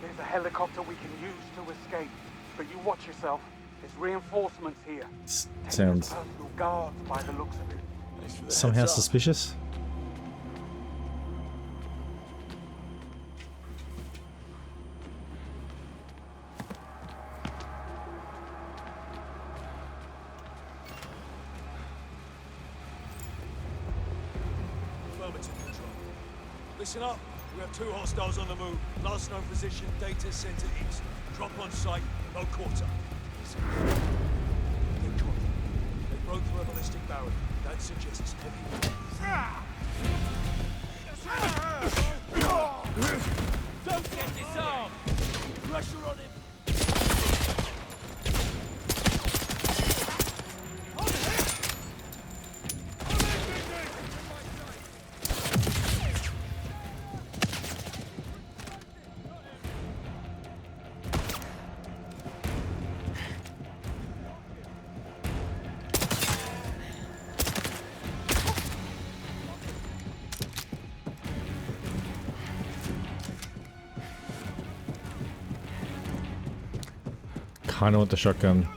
There's a helicopter we can use to escape. But you watch yourself. There's reinforcements here. Sounds Personal guards by the looks of it. somehow suspicious. Affirmative, Control. Listen up. We have 2 hostiles on the move. Last known position, data center east. Drop on site, no quarter. They broke through a ballistic barrier. That suggests heavy. Don't get disarmed! Pressure on him! Kinda want the shotgun.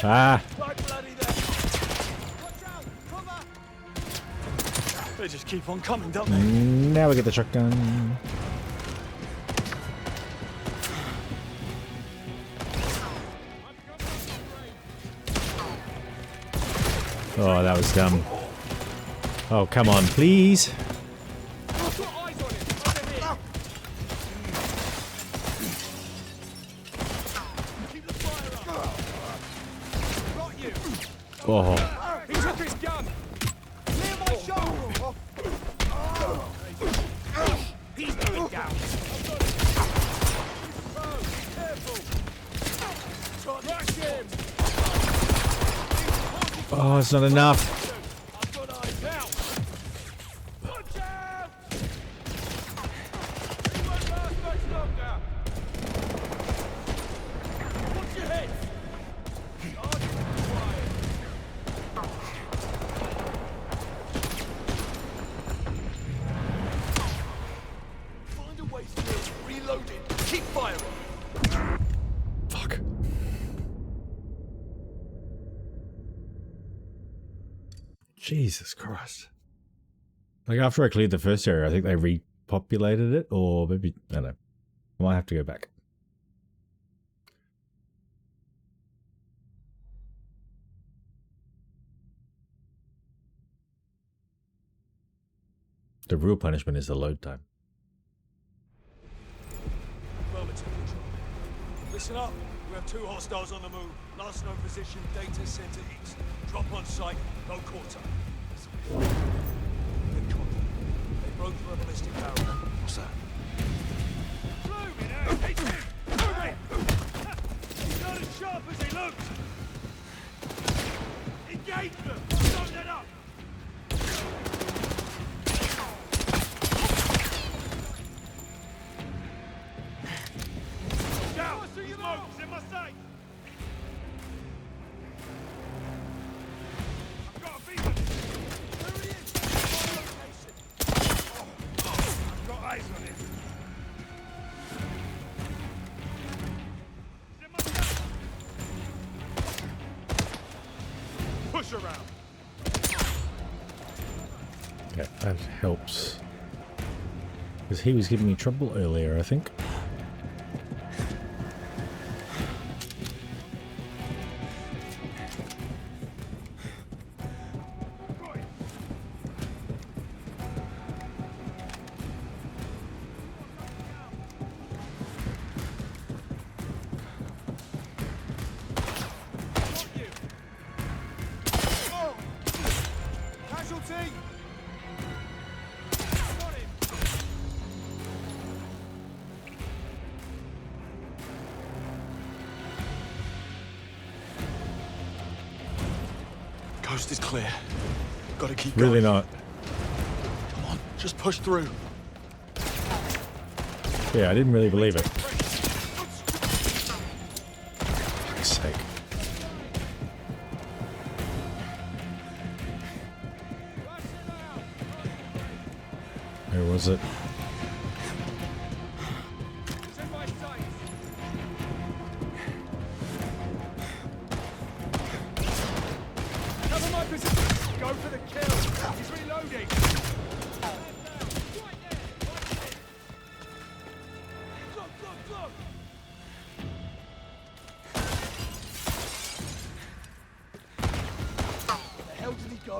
Ah! They just keep on coming, don't they? Now we get the shotgun. Oh, that was dumb. Oh, come on, please. Oh. He took his gun! Clear my shoulder! He's going down! Oh, it's not enough. Jesus Christ. Like, after I cleared the first area, I think they repopulated it, or maybe, I don't know. I might have to go back. The real punishment is the load time. Affirmative, Control. Listen up. We have 2 hostiles on the move. Last known position, data center east. Drop on site, no quarter. Good copy. They broke the rebellistic barrier. What's that? Blooming hell! It's him! Move it! He's not as sharp as he looks! Engage them! Don't let up! Down! Smoke's in my sight! I've got a beacon! There he is! I've got eyes on him! He's in my sight! Push around! Yeah, that helps. Because he was giving me trouble earlier, I think. Casualty! Coast is clear. Gotta keep Really going. not. Come on, just push through. Yeah, I didn't really believe it. For fuck's sake. Where was it? Cover my position. Go for the kill. He's reloading. Look, look, look. Where the hell did he go?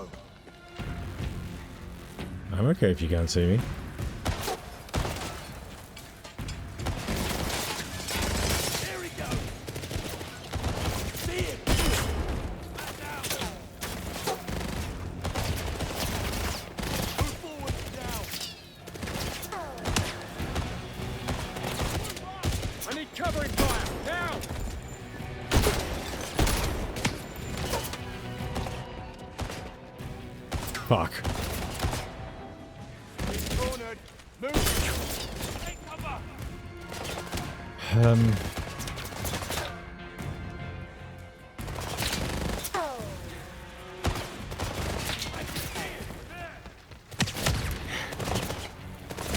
I'm okay if you can't see me. There he goes. See him. Man down. Move forward and down. I need covering fire. Now. Fuck. He's cornered. Move. Take cover.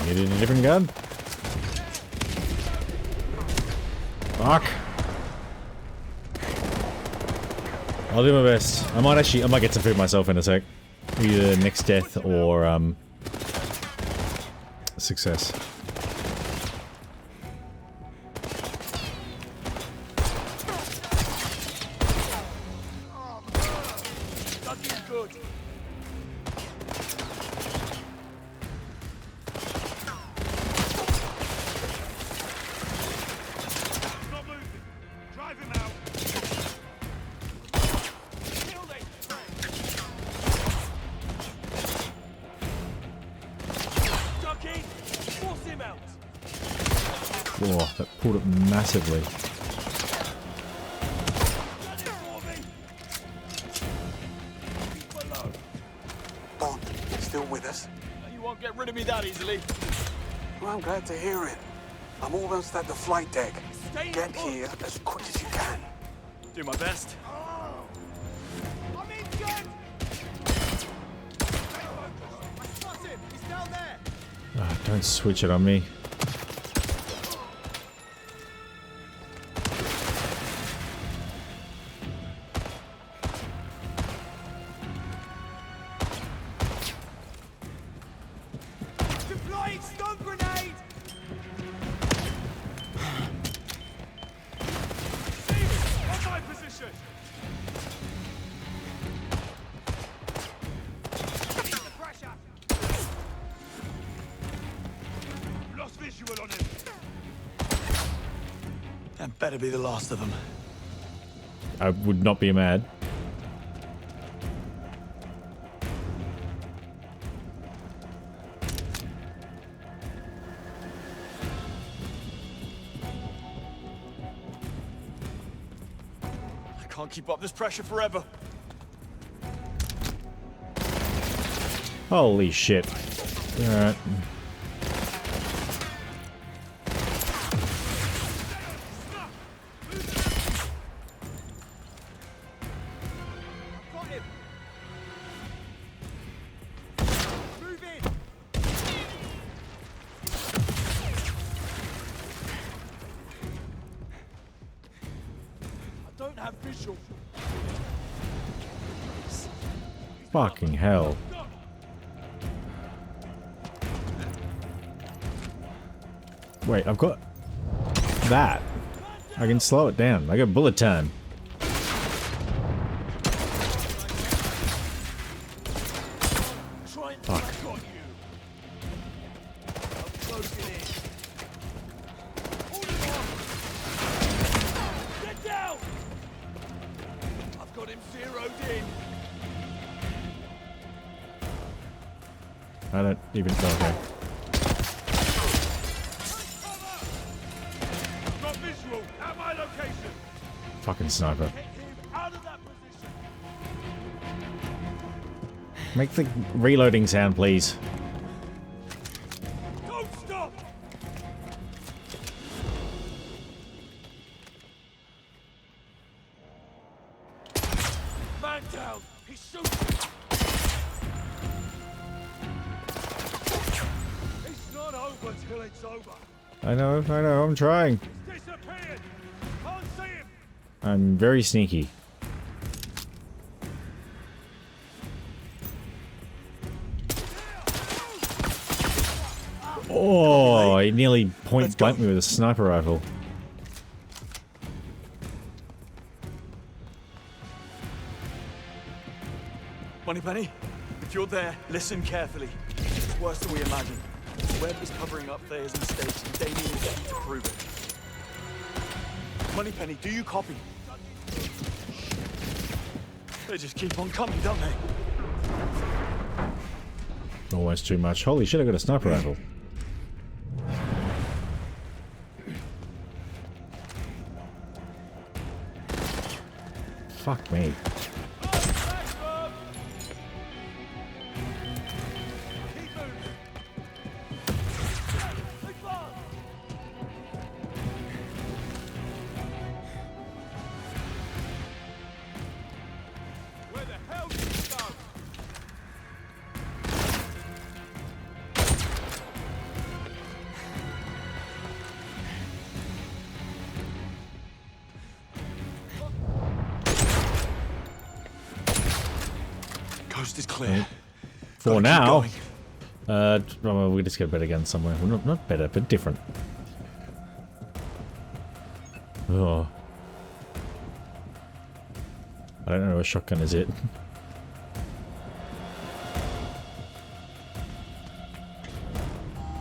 Needed a different gun? Fuck. I'll do my best. I might get some food myself in a sec. Either next death or success. Nothing good. He's not moving. Drive him out. Kill them. Ducky, force him out. Whoa, that pulled it massively. Bond, still with us? You won't get rid of me that easily. Well, I'm glad to hear it. I'm almost at the flight deck. Stay Get put. here as quick as you can. Do my best. I'm injured. I spot him. He's down there. Ah, don't switch it on me. Deploying stun grenade. On my position. The pressure. visual on him. That better be the last of them. I would not be mad. I can't keep up this pressure forever. Holy shit. Alright. Fucking hell. Wait, I've got that. I can slow it down. I got bullet time. Fuck. Get down! I've got him zeroed in. I don't even know. Okay. Got visual at my location. Fucking sniper. Get him out of that position. Make the reloading sound, please. Don't stop! Man down! He's shooting! It's not over till it's over. I know, I'm trying. He's disappeared! Can't see him! I'm very sneaky. Oh, he nearly point blanked me with a sniper rifle. Moneypenny, if you're there, listen carefully. It's worse than we imagined. Webb is covering up Thea's mistakes, and Damien is key to prove it. Moneypenny, do you copy? They just keep on coming, don't they? Almost too much. Holy shit, I got a sniper rifle. Fuck me. Where the hell did he go? Coast is clear. For now. Well, we just get a better gun somewhere. Well, not better, but different. Oh. I don't know, a shotgun is it?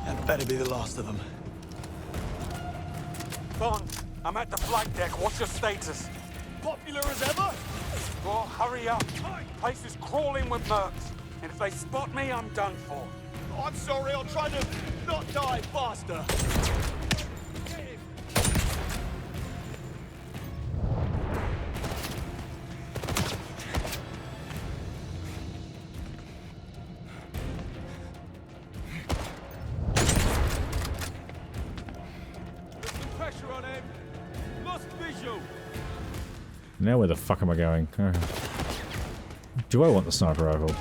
That better be the last of them. Bond, I'm at the flight deck. What's your status? Popular as ever? Well, hurry up. Place is crawling with mercs. And if they spot me, I'm done for. Oh, I'm sorry, I'll try to not die faster. Put some pressure on him. Lost visual. Now where the fuck am I going? Do I want the sniper rifle?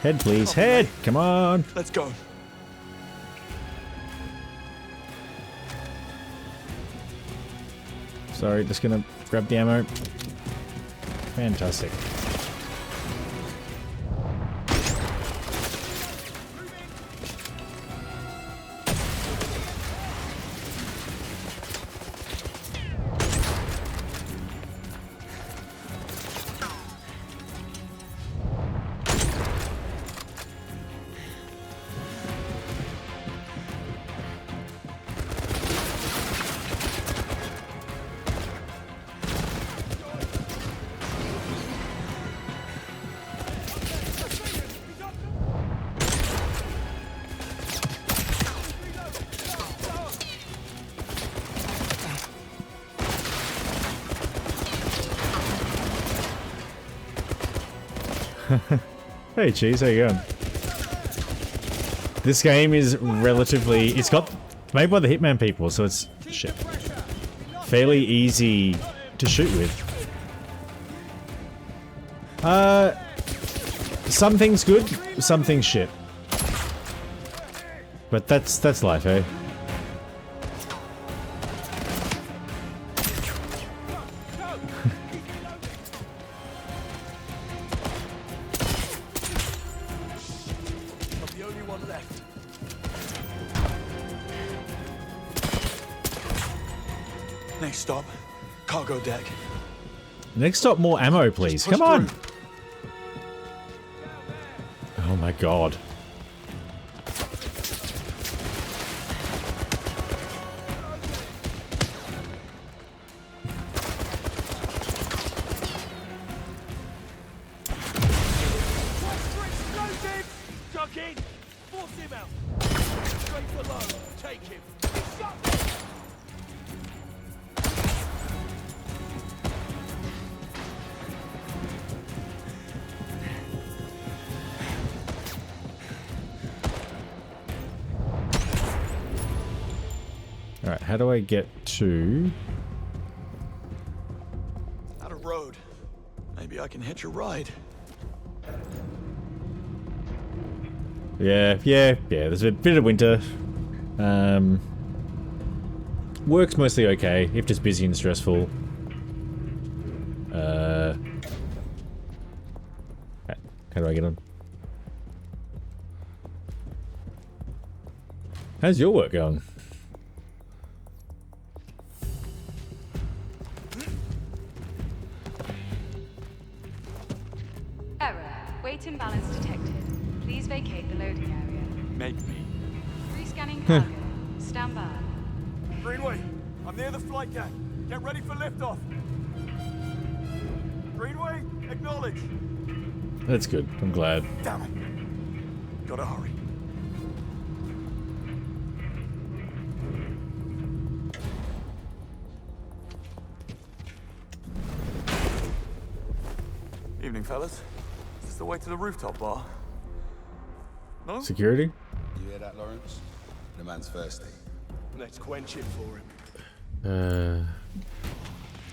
Head, please. Head! Come on! Let's go. Sorry, just gonna grab the ammo. Fantastic. Hey Cheese, how you going? This game is relatively... It's made by the Hitman people, so it's shit, fairly easy to shoot with. Some things good, some things shit. But that's life, eh? I'm the only one left. Next stop, cargo deck. Next stop, more ammo, please. Come on! Oh my god. Duck in! Force him out! Straight for low. Take him. Alright, how do I get to... Out of road. Maybe I can hitch a ride. Yeah, there's a bit of winter. Work's mostly okay, if just busy and stressful. How do I get on? How's your work going? Error. Weight imbalance detected. Please vacate the loading area. Make me. Rescanning cargo. Stand by. Greenway, I'm near the flight deck. Get ready for liftoff. Greenway, acknowledge. That's good, I'm glad. Damn it. Gotta hurry. Evening, fellas. Is this the way to the rooftop bar? No? Security? You hear that, Lawrence? The man's thirsty. Let's quench it for him.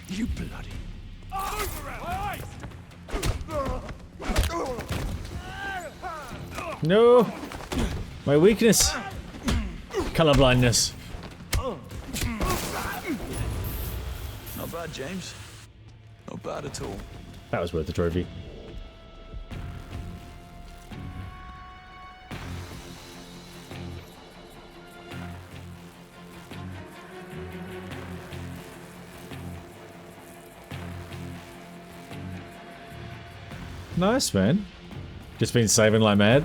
You bloody... Over out! No! My weakness! Colorblindness. Not bad, James. Not bad at all. That was worth the trophy. Nice, man. Just been saving like mad.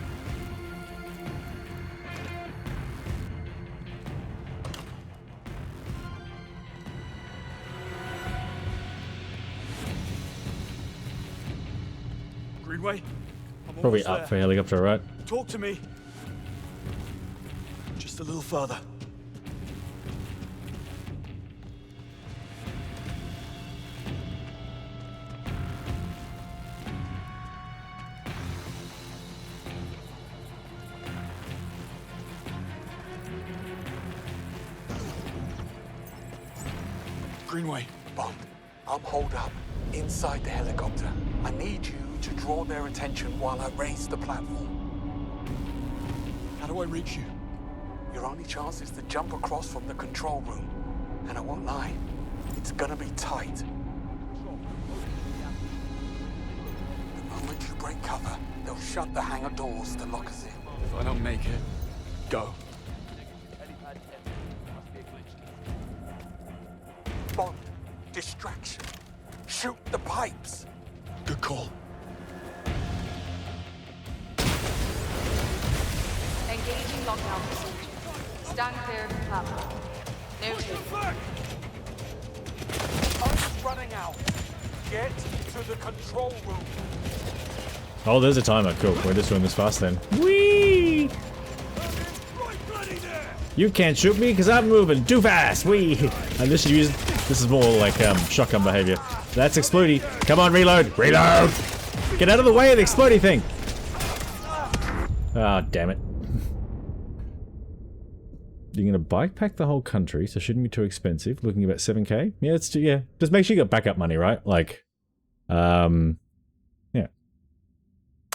Greenway, I'm Probably almost up there. for helicopter, right? Talk to me. Just a little further. Greenway. Bond, I'm holed up inside the helicopter. I need you to draw their attention while I raise the platform. How do I reach you? Your only chance is to jump across from the control room. And I won't lie, it's gonna be tight. The moment you break cover, they'll shut the hangar doors to lock us in. If I don't make it, go. Bond, distraction. Shoot the pipes. Good call. Engaging lockdown procedure. Stand clear of the platform. Noted. Time's running out. Get to the control room. Oh, there's a timer. Cool. We're just doing this fast then. Whee! You can't shoot me because I'm moving too fast. Whee! And this is more like shotgun behavior. That's exploding. Come on, reload. Reload! Get out of the way of the exploding thing! Ah, damn it. You're gonna bike pack the whole country, so shouldn't be too expensive. Looking about 7k? Yeah, it's yeah. Just make sure you got backup money, right? Like, yeah.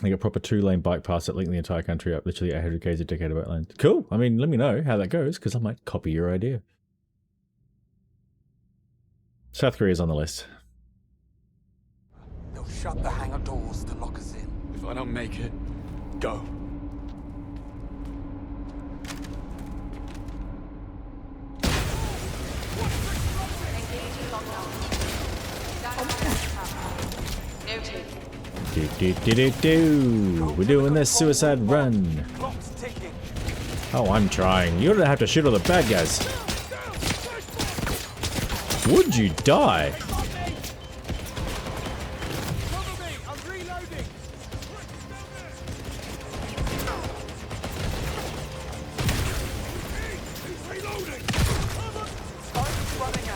I got proper 2-lane bike paths that link the entire country up. Literally 800k's a decade of bike lanes. Cool. I mean, let me know how that goes, because I might copy your idea. South Korea's on the list. They'll shut the hangar doors to lock us in. If I don't make it, go. Engaging lockdown. Stand clear. Noted. We're doing this suicide run. Oh, I'm trying. You don't have to shoot all the bad guys. Would you die?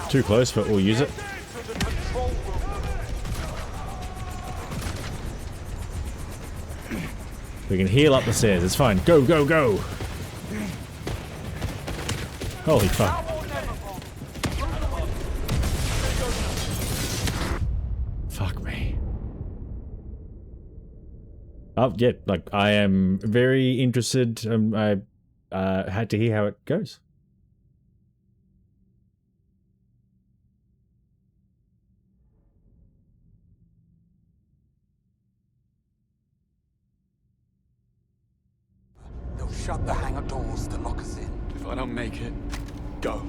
Too close, but we'll use it. We can heal up the stairs, it's fine. Go, go, go! Holy fuck. Fuck me. Oh, yeah, like, I am very interested. I had to hear how it goes. Shut the hangar doors to lock us in. If I don't make it, go.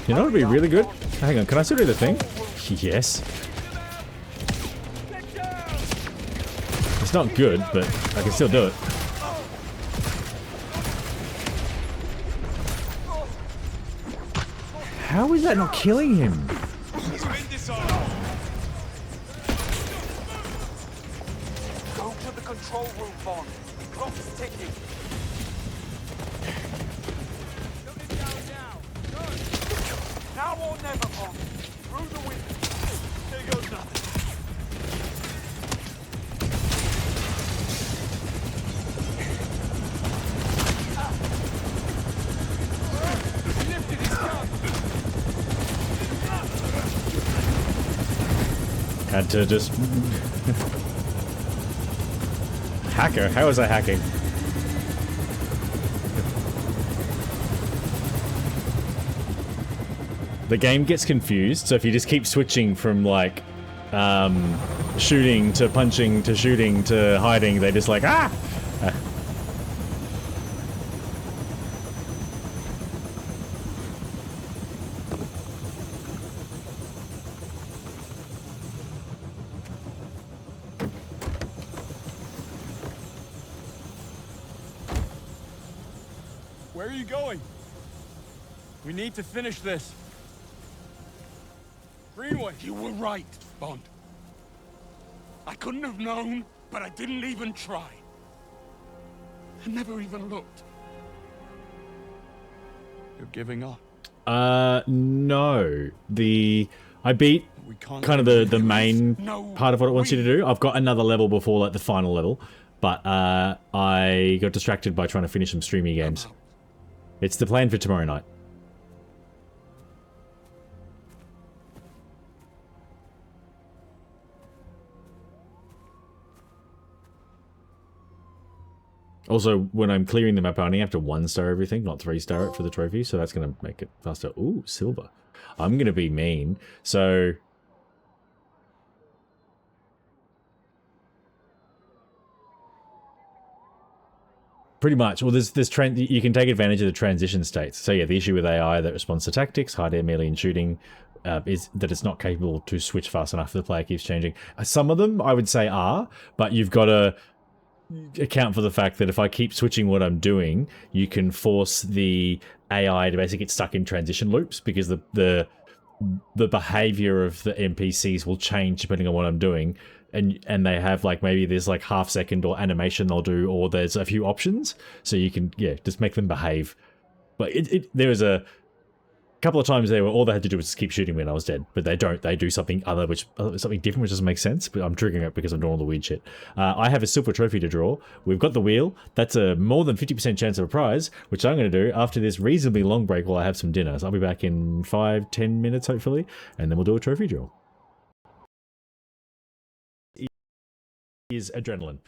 You know what would be really good? Hang on, can I still do the thing? Yes. It's not good, but I can still do it. How is that not killing him? Go to the control room, Bond. Clock is ticking. Now or never, Bond. Through the window. There goes nothing. Had to just... Hacker? How was I hacking? The game gets confused, so if you just keep switching from, like, shooting to punching to shooting to hiding, they just like, ah! Where are you going? We need to finish this. Greenway. You were right, Bond. I couldn't have known, but I didn't even try. I never even looked. You're giving up? No. I beat kind of the main part of what it wants you to do. I've got another level before, like, the final level, but I got distracted by trying to finish some streamy games. It's the plan for tomorrow night. Also, when I'm clearing the map, I only have to 1-star everything, not 3-star it for the trophy, so that's going to make it faster. Ooh, silver. I'm going to be mean. So... Pretty much. Well, you can take advantage of the transition states. So yeah, the issue with AI that responds to tactics, hard air, melee, and shooting is that it's not capable to switch fast enough. The player keeps changing. Some of them, I would say, are, but you've got to account for the fact that if I keep switching what I'm doing, you can force the AI to basically get stuck in transition loops because the behavior of the NPCs will change depending on what I'm doing. And they have, like, maybe there's like half second or animation they'll do, or there's a few options, so you can, yeah, just make them behave But there was a couple of times there where all they had to do was just keep shooting me and I was dead. But they don't. They do something other, something different, which doesn't make sense. But I'm triggering it because I'm doing all the weird shit. I have a silver trophy to draw. We've got the wheel. That's a more than 50% chance of a prize, which I'm going to do after this reasonably long break while I have some dinner. So I'll be back in 5-10 minutes, hopefully. And then we'll do a trophy draw. Is adrenaline.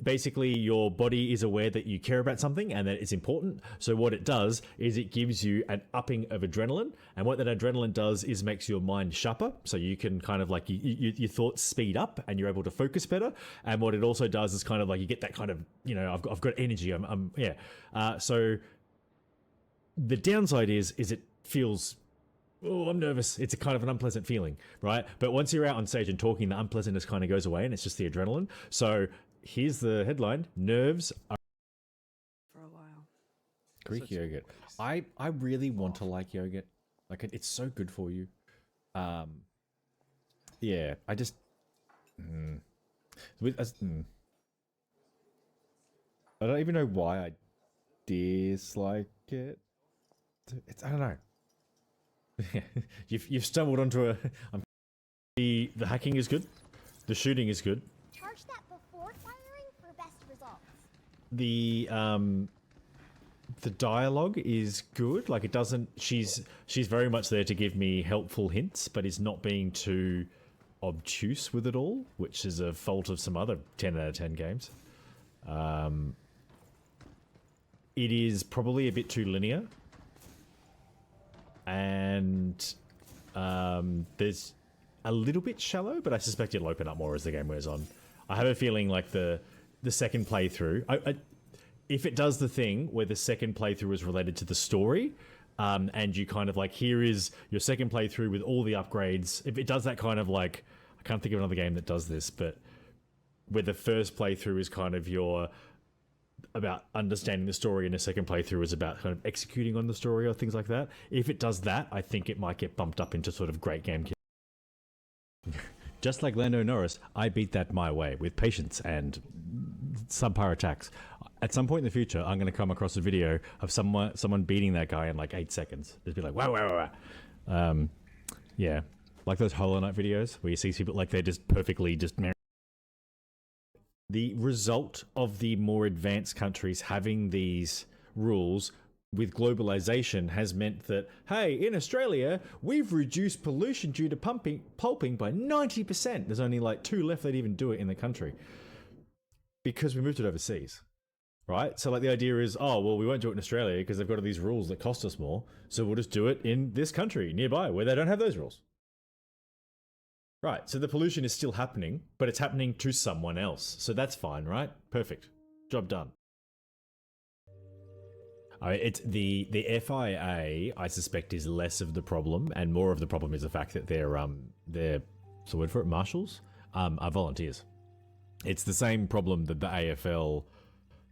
Basically, your body is aware that you care about something and that it's important. So what it does is it gives you an upping of adrenaline. And what that adrenaline does is makes your mind sharper. So you can kind of like, your thoughts speed up and you're able to focus better. And what it also does is kind of like, you get that kind of, you know, I've got energy. So the downside is it feels, oh, I'm nervous. It's a kind of an unpleasant feeling, right? But once you're out on stage and talking, the unpleasantness kind of goes away and it's just the adrenaline. So here's the headline: nerves are for a while. Greek yogurt. I really want to like yogurt. Like it's so good for you. Yeah, I just I don't even know why I dislike it. I don't know. you've stumbled onto a. The hacking is good. The shooting is good. Charge that before firing for best results. The dialogue is good. Like it doesn't. She's very much there to give me helpful hints, but is not being too obtuse with it all, which is a fault of some other 10 out of 10 games. It is probably a bit too linear. And there's a little bit shallow, but I suspect it'll open up more as the game wears on. I have a feeling like the second playthrough, if it does the thing where the second playthrough is related to the story, and you kind of like, here is your second playthrough with all the upgrades. If it does that kind of like, I can't think of another game that does this, but where the first playthrough is kind of about understanding the story and the second playthrough is about kind of executing on the story or things like that. If it does that, I think it might get bumped up into sort of great game. Just like Lando Norris, I beat that my way with patience and subpar attacks. At some point in the future, I'm going to come across a video of someone beating that guy in like 8 seconds. Just be like, wow. Yeah, like those Hollow Knight videos where you see people like they're just perfectly just. The result of the more advanced countries having these rules with globalization has meant that, hey, in Australia, we've reduced pollution due to pulping by 90%. There's only like 2 left that even do it in the country. Because we moved it overseas, right? So like the idea is, oh, well, we won't do it in Australia because they've got all these rules that cost us more. So we'll just do it in this country nearby where they don't have those rules. Right, so the pollution is still happening, but it's happening to someone else. So that's fine, right? Perfect. Job done. It's the FIA, I suspect, is less of the problem, and more of the problem is the fact that they're what's the word for it? Marshals? Are volunteers. It's the same problem that the AFL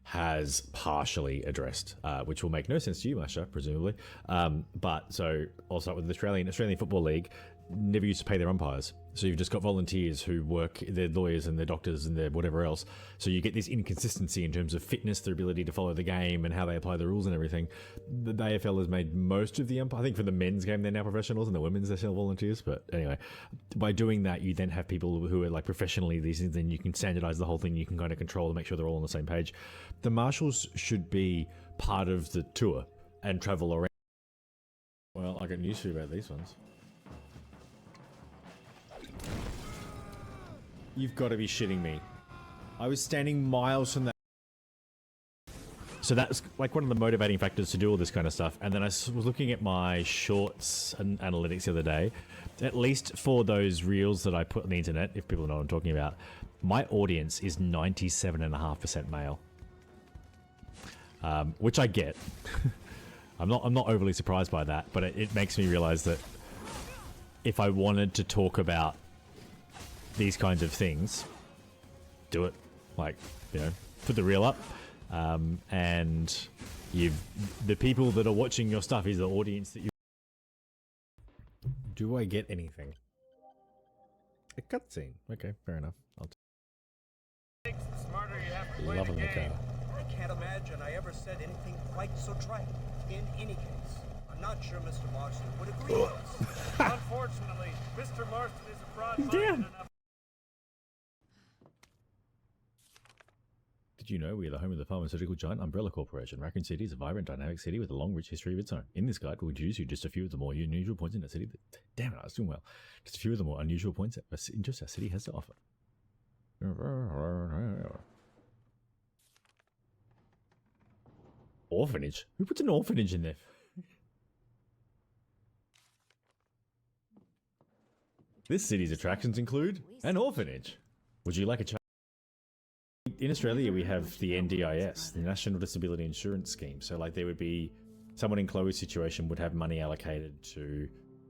has partially addressed, which will make no sense to you, Masha, presumably. But so I'll start with the Australian Football League. Never used to pay their umpires. So you've just got volunteers who work, they're lawyers and they're doctors and they're whatever else. So you get this inconsistency in terms of fitness, their ability to follow the game and how they apply the rules and everything. The AFL has made most of the I think for the men's game they're now professionals and the women's they're still volunteers. But anyway, by doing that you then have people who are like professionally these things, and you can standardize the whole thing, you can kind of control and make sure they're all on the same page. The marshals should be part of the tour and travel around. Well, I got news for you about these ones. You've got to be shitting me. I was standing miles from that. So that's like one of the motivating factors to do all this kind of stuff. And then I was looking at my shorts and analytics the other day. At least for those reels that I put on the internet, if people know what I'm talking about, my audience is 97.5% male. Which I get. I'm not overly surprised by that, but it makes me realize that if I wanted to talk about these kinds of things, do it. Like, you know, put the reel up, and the people that are watching your stuff is the audience that you. Do I get anything? A cutscene. Okay, fair enough. I'll loving the car. can't imagine I ever said anything quite so trite. In any case, I'm not sure Mr. Marston would agree with us. Unfortunately, Mr. Marston is a broad-minded enough. Did you know we are the home of the pharmaceutical giant Umbrella Corporation? Raccoon City is a vibrant, dynamic city with a long, rich history of its own. In this guide, we'll introduce you just a few of the more unusual points in our city. Damn it, I was doing well. Just a few of the more unusual points that our city has to offer. Orphanage? Who puts an orphanage in there? This city's attractions include an orphanage. Would you like a child? In Australia, we have the NDIS, the National Disability Insurance Scheme. So, like, there would be someone in Chloe's situation would have money allocated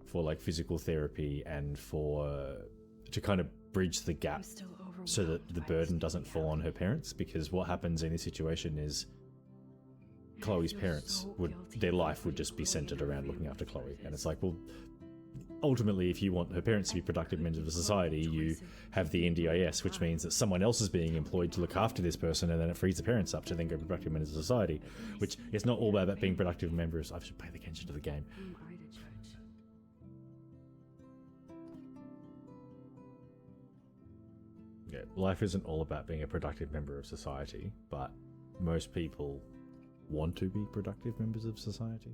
for like physical therapy and to kind of bridge the gap so that the burden doesn't fall on her parents. Because what happens in this situation is Chloe's parents their life would just be centered around looking after Chloe, and it's like, well, ultimately, if you want her parents to be productive members of society, you have the NDIS, which means that someone else is being employed to look after this person, and then it frees the parents up to then go be productive members of society, which is not all about being productive members. I should pay attention to the game. Yeah, life isn't all about being a productive member of society, but most people want to be productive members of society.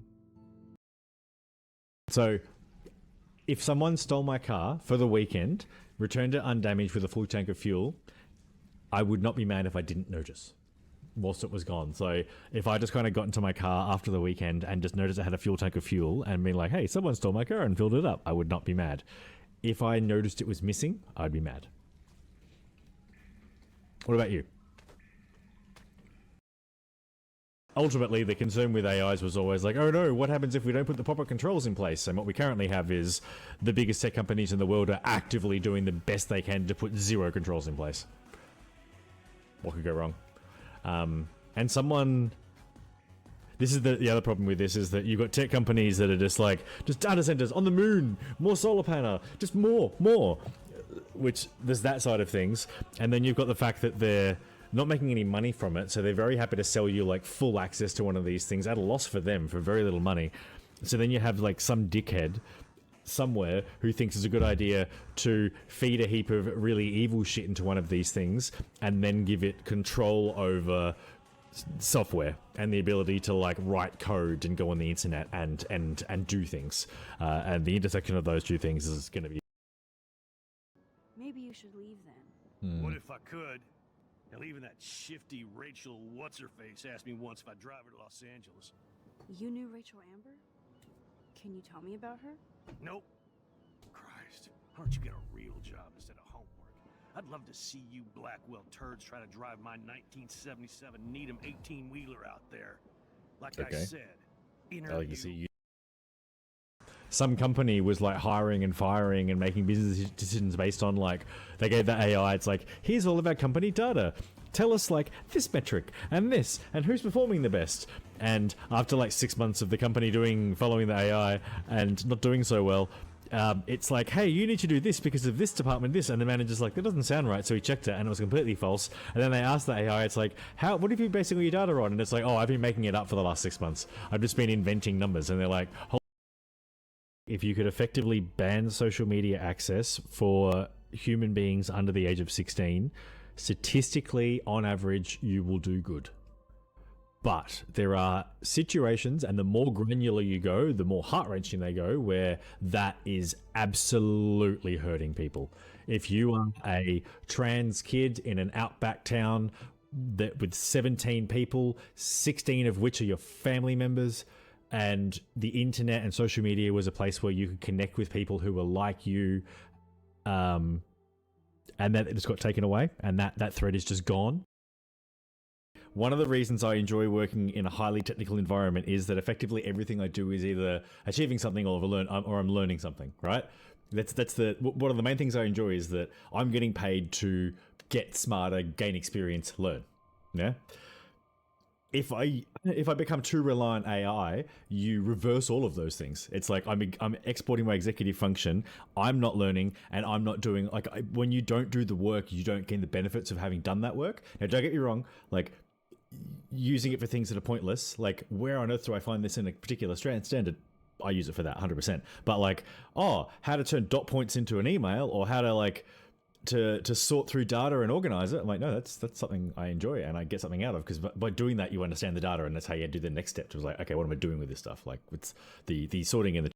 So, if someone stole my car for the weekend, returned it undamaged with a full tank of fuel, I would not be mad if I didn't notice whilst it was gone. So if I just kind of got into my car after the weekend and just noticed it had a full tank of fuel and been like, hey, someone stole my car and filled it up, I would not be mad. If I noticed it was missing, I'd be mad. What about you? Ultimately, the concern with AIs was always like, oh no, what happens if we don't put the proper controls in place? And what we currently have is the biggest tech companies in the world are actively doing the best they can to put zero controls in place. What could go wrong? And someone... This is the other problem with this, is that you've got tech companies that are just like, just data centers on the moon, more solar panel, just more. Which, there's that side of things. And then you've got the fact that they're not making any money from it, so they're very happy to sell you like full access to one of these things at a loss for them for very little money. So then you have like some dickhead somewhere who thinks it's a good idea to feed a heap of really evil shit into one of these things and then give it control over software and the ability to like write code and go on the internet and do things. And the intersection of those two things is going to be... Maybe you should leave then. What if I could? Hell, even that shifty Rachel What's-Her-Face asked me once if I'd drive her to Los Angeles. You knew Rachel Amber? Can you tell me about her? Nope. Christ, why don't you get a real job instead of homework? I'd love to see you Blackwell turds try to drive my 1977 Needham 18-wheeler out there. Like I said, I like to see you. Some company was like hiring and firing and making business decisions based on like, they gave the AI, it's like, here's all of our company data. Tell us like this metric and this and who's performing the best. And after like 6 months of the company following the AI and not doing so well, it's like, hey, you need to do this because of this department, this. And the manager's like, that doesn't sound right. So he checked it and it was completely false. And then they asked the AI, it's like, what have you basing all your data on? And it's like, oh, I've been making it up for the last 6 months. I've just been inventing numbers. And they're like, if you could effectively ban social media access for human beings under the age of 16, statistically, on average, you will do good. But there are situations, and the more granular you go, the more heart-wrenching they go, where that is absolutely hurting people. If you are a trans kid in an outback town with 17 people, 16 of which are your family members, and the internet and social media was a place where you could connect with people who were like you, and that it just got taken away, and that thread is just gone. One of the reasons I enjoy working in a highly technical environment is that effectively everything I do is either achieving something or I'm learning something, right? One of the main things I enjoy is that I'm getting paid to get smarter, gain experience, learn. Yeah. If I become too reliant on AI, you reverse all of those things. It's like I'm exporting my executive function. I'm not learning, and I'm not doing when you don't do the work, you don't gain the benefits of having done that work. Now, don't get me wrong. Like, using it for things that are pointless. Like, where on earth do I find this in a particular standard? I use it for that 100%. But like, oh, how to turn dot points into an email, or how to like to sort through data and organize it. I'm like, no, that's something I enjoy and I get something out of, because by doing that you understand the data, and that's how you do the next step. It was like, okay, what am I doing with this stuff? Like, it's the sorting and the.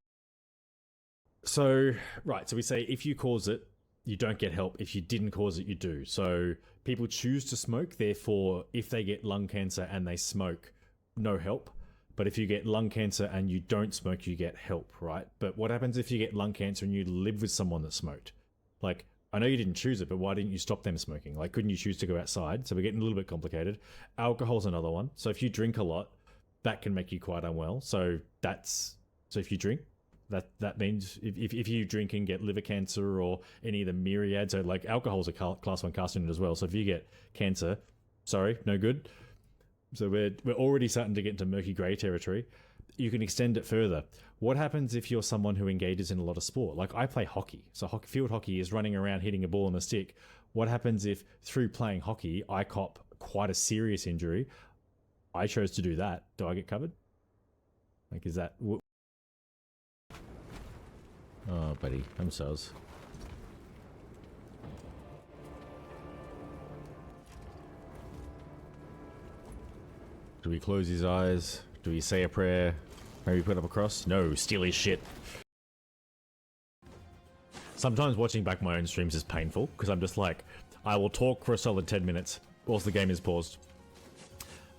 So right, so we say if you cause it, you don't get help. If you didn't cause it, you do. So people choose to smoke. Therefore, if they get lung cancer and they smoke, no help. But if you get lung cancer and you don't smoke, you get help, right? But what happens if you get lung cancer and you live with someone that smoked? Like, I know you didn't choose it, but why didn't you stop them smoking? Like, couldn't you choose to go outside? So we're getting a little bit complicated. Alcohol's another one. So if you drink a lot, that can make you quite unwell. So if you drink, that means if you drink and get liver cancer or any of the myriad, so like alcohol's a class 1 carcinogen as well. So if you get cancer, sorry, no good. So we're already starting to get into murky grey territory. You can extend it further. What happens if you're someone who engages in a lot of sport? Like, I play hockey. So field hockey is running around hitting a ball on a stick. What happens if through playing hockey, I cop quite a serious injury? I chose to do that. Do I get covered? Like, is that... Oh, buddy. I'm sorry. Do we close his eyes? Do we say a prayer? Maybe put up a cross? No, steal his shit. Sometimes watching back my own streams is painful, because I'm just like, I will talk for a solid 10 minutes whilst the game is paused.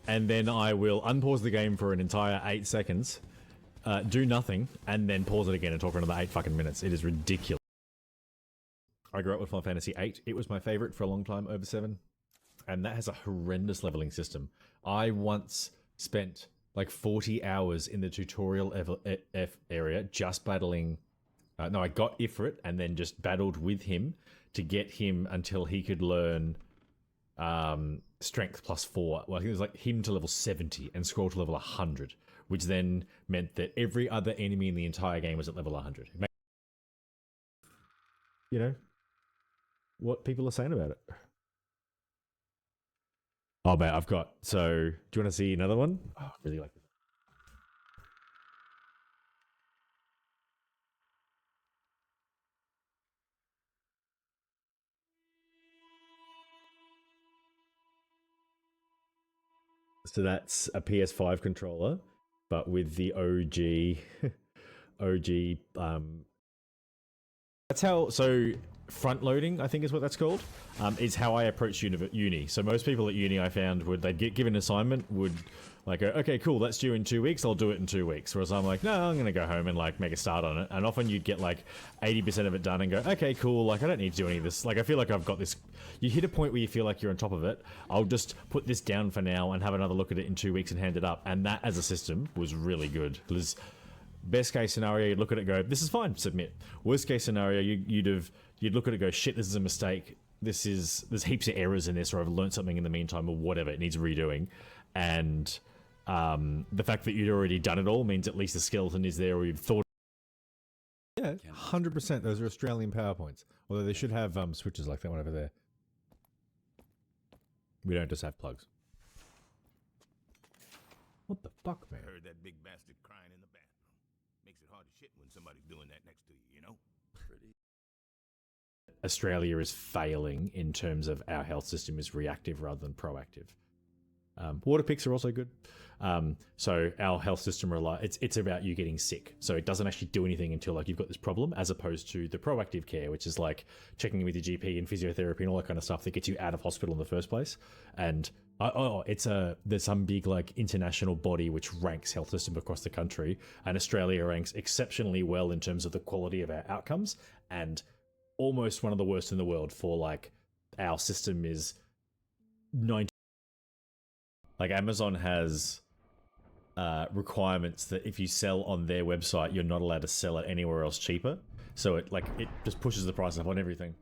And then I will unpause the game for an entire 8 seconds, do nothing, and then pause it again and talk for another 8 fucking minutes. It is ridiculous. I grew up with Final Fantasy VIII. It was my favorite for a long time, over 7. And that has a horrendous leveling system. I once spent like 40 hours in the tutorial area just battling... no, I got Ifrit and then just battled with him to get him until he could learn strength +4. Well, I think it was like him to level 70 and scroll to level 100, which then meant that every other enemy in the entire game was at level 100. You know, what people are saying about it. Oh, mate, I've got... So, do you want to see another one? Oh, I really like this. So that's a PS5 controller, but with the OG, that's how, so front loading, I think is what that's called, is how I approach uni. So most people at uni I found they'd get given an assignment, would like go, okay, cool, that's due in 2 weeks, I'll do it in 2 weeks. Whereas I'm like, no, I'm going to go home and like make a start on it. And often you'd get like 80% of it done and go, okay, cool, like I don't need to do any of this. Like I feel like I've got this. You hit a point where you feel like you're on top of it. I'll just put this down for now and have another look at it in 2 weeks and hand it up. And that as a system was really good. It was best case scenario, you'd look at it and go, this is fine, submit. Worst case scenario, you'd look at it and go, shit, this is a mistake. There's heaps of errors in this, or I've learned something in the meantime, or whatever, it needs redoing. And the fact that you'd already done it all means at least the skeleton is there, or you've thought. Yeah, 100%. Those are Australian PowerPoints. Although they should have switches like that one over there. We don't just have plugs. What the fuck, man? I heard that big bastard crying in the bathroom. Makes it hard to shit when somebody's doing that next to you, you know? Australia is failing in terms of our health system is reactive rather than proactive. Water picks are also good. So our health system it's about you getting sick. So it doesn't actually do anything until like you've got this problem, as opposed to the proactive care, which is like checking in with your GP and physiotherapy and all that kind of stuff that gets you out of hospital in the first place. And there's some big like international body which ranks health system across the country, and Australia ranks exceptionally well in terms of the quality of our outcomes, and almost one of the worst in the world for like our system is 90. Like Amazon has requirements that if you sell on their website, you're not allowed to sell it anywhere else cheaper. So it just pushes the price up on everything.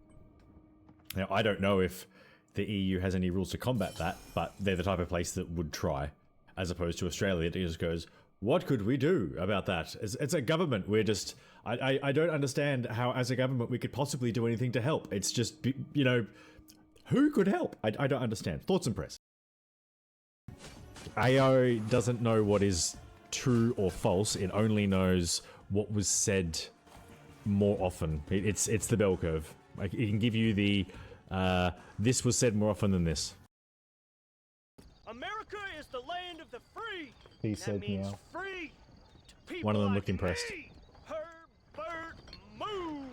Now, I don't know if the EU has any rules to combat that, but they're the type of place that would try, as opposed to Australia. It just goes, what could we do about that? It's a government. We're just... I don't understand how, as a government, we could possibly do anything to help. It's just, you know, who could help? I don't understand. Thoughts and press. AI doesn't know what is true or false. It only knows what was said more often. It's the bell curve. Like, it can give you the this was said more often than this. America is the land of the free. He That said means meow. free to people One of them like looked impressed. me. Herbert Moon.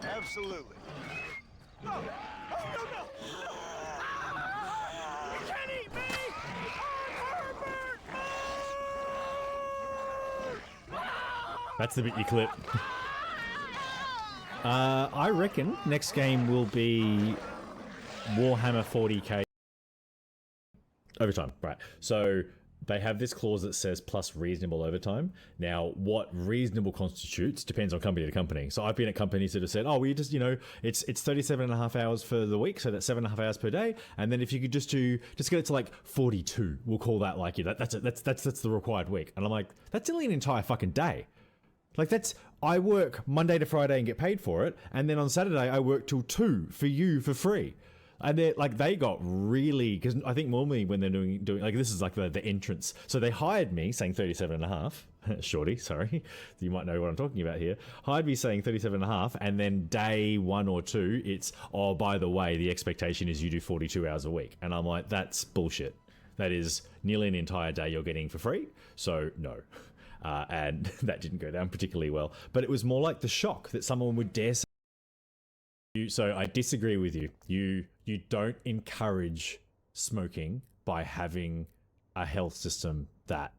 Absolutely. Oh, oh no, no. You can't eat me. I'm Herbert. That's the bit you clip. I reckon next game will be Warhammer 40k. Overtime, right. So they have this clause that says plus reasonable overtime. Now, what reasonable constitutes depends on company to company. So I've been at companies that have said, oh, we just, it's 37.5 hours for the week, so that's 7.5 hours per day. And then if you could just get it to like 42, we'll call that like, that's the required week. And I'm like, that's only an entire fucking day. Like I work Monday to Friday and get paid for it. And then on Saturday, I work till 2 for you for free. And they got really, because I think normally when they're doing like, this is like the entrance. So they hired me saying 37.5, shorty, sorry. You might know what I'm talking about here. Hired me saying 37.5, and then day 1 or 2, it's, oh, by the way, the expectation is you do 42 hours a week. And I'm like, that's bullshit. That is nearly an entire day you're getting for free. So no. And that didn't go down particularly well. But it was more like the shock that someone would dare say. So I disagree with you. You don't encourage smoking by having a health system that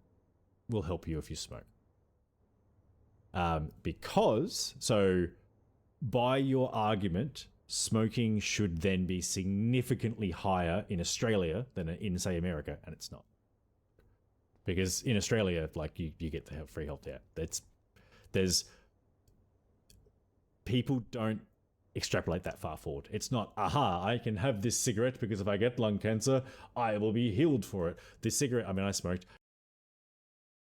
will help you if you smoke. Because, so by your argument, smoking should then be significantly higher in Australia than in, say, America, and it's not. Because in Australia, like, you get the free healthcare. There's people don't extrapolate that far forward. It's not, aha, I can have this cigarette because if I get lung cancer, I will be healed for it. This cigarette, I mean, I smoked.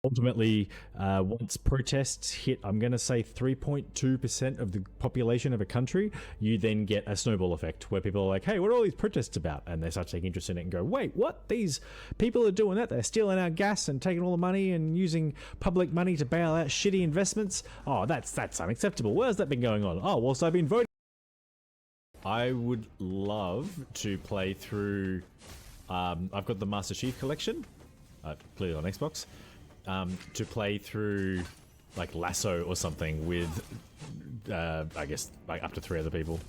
Ultimately, once protests hit, I'm going to say 3.2% of the population of a country, you then get a snowball effect where people are like, hey, what are all these protests about? And they start taking interest in it and go, wait, what? These people are doing that? They're stealing our gas and taking all the money and using public money to bail out shitty investments? Oh, that's unacceptable. Where's that been going on? Oh, whilst I've been voting. I would love to play through, I've got the Master Chief Collection, clearly on Xbox, to play through like Lasso or something with, I guess, like up to 3 other people.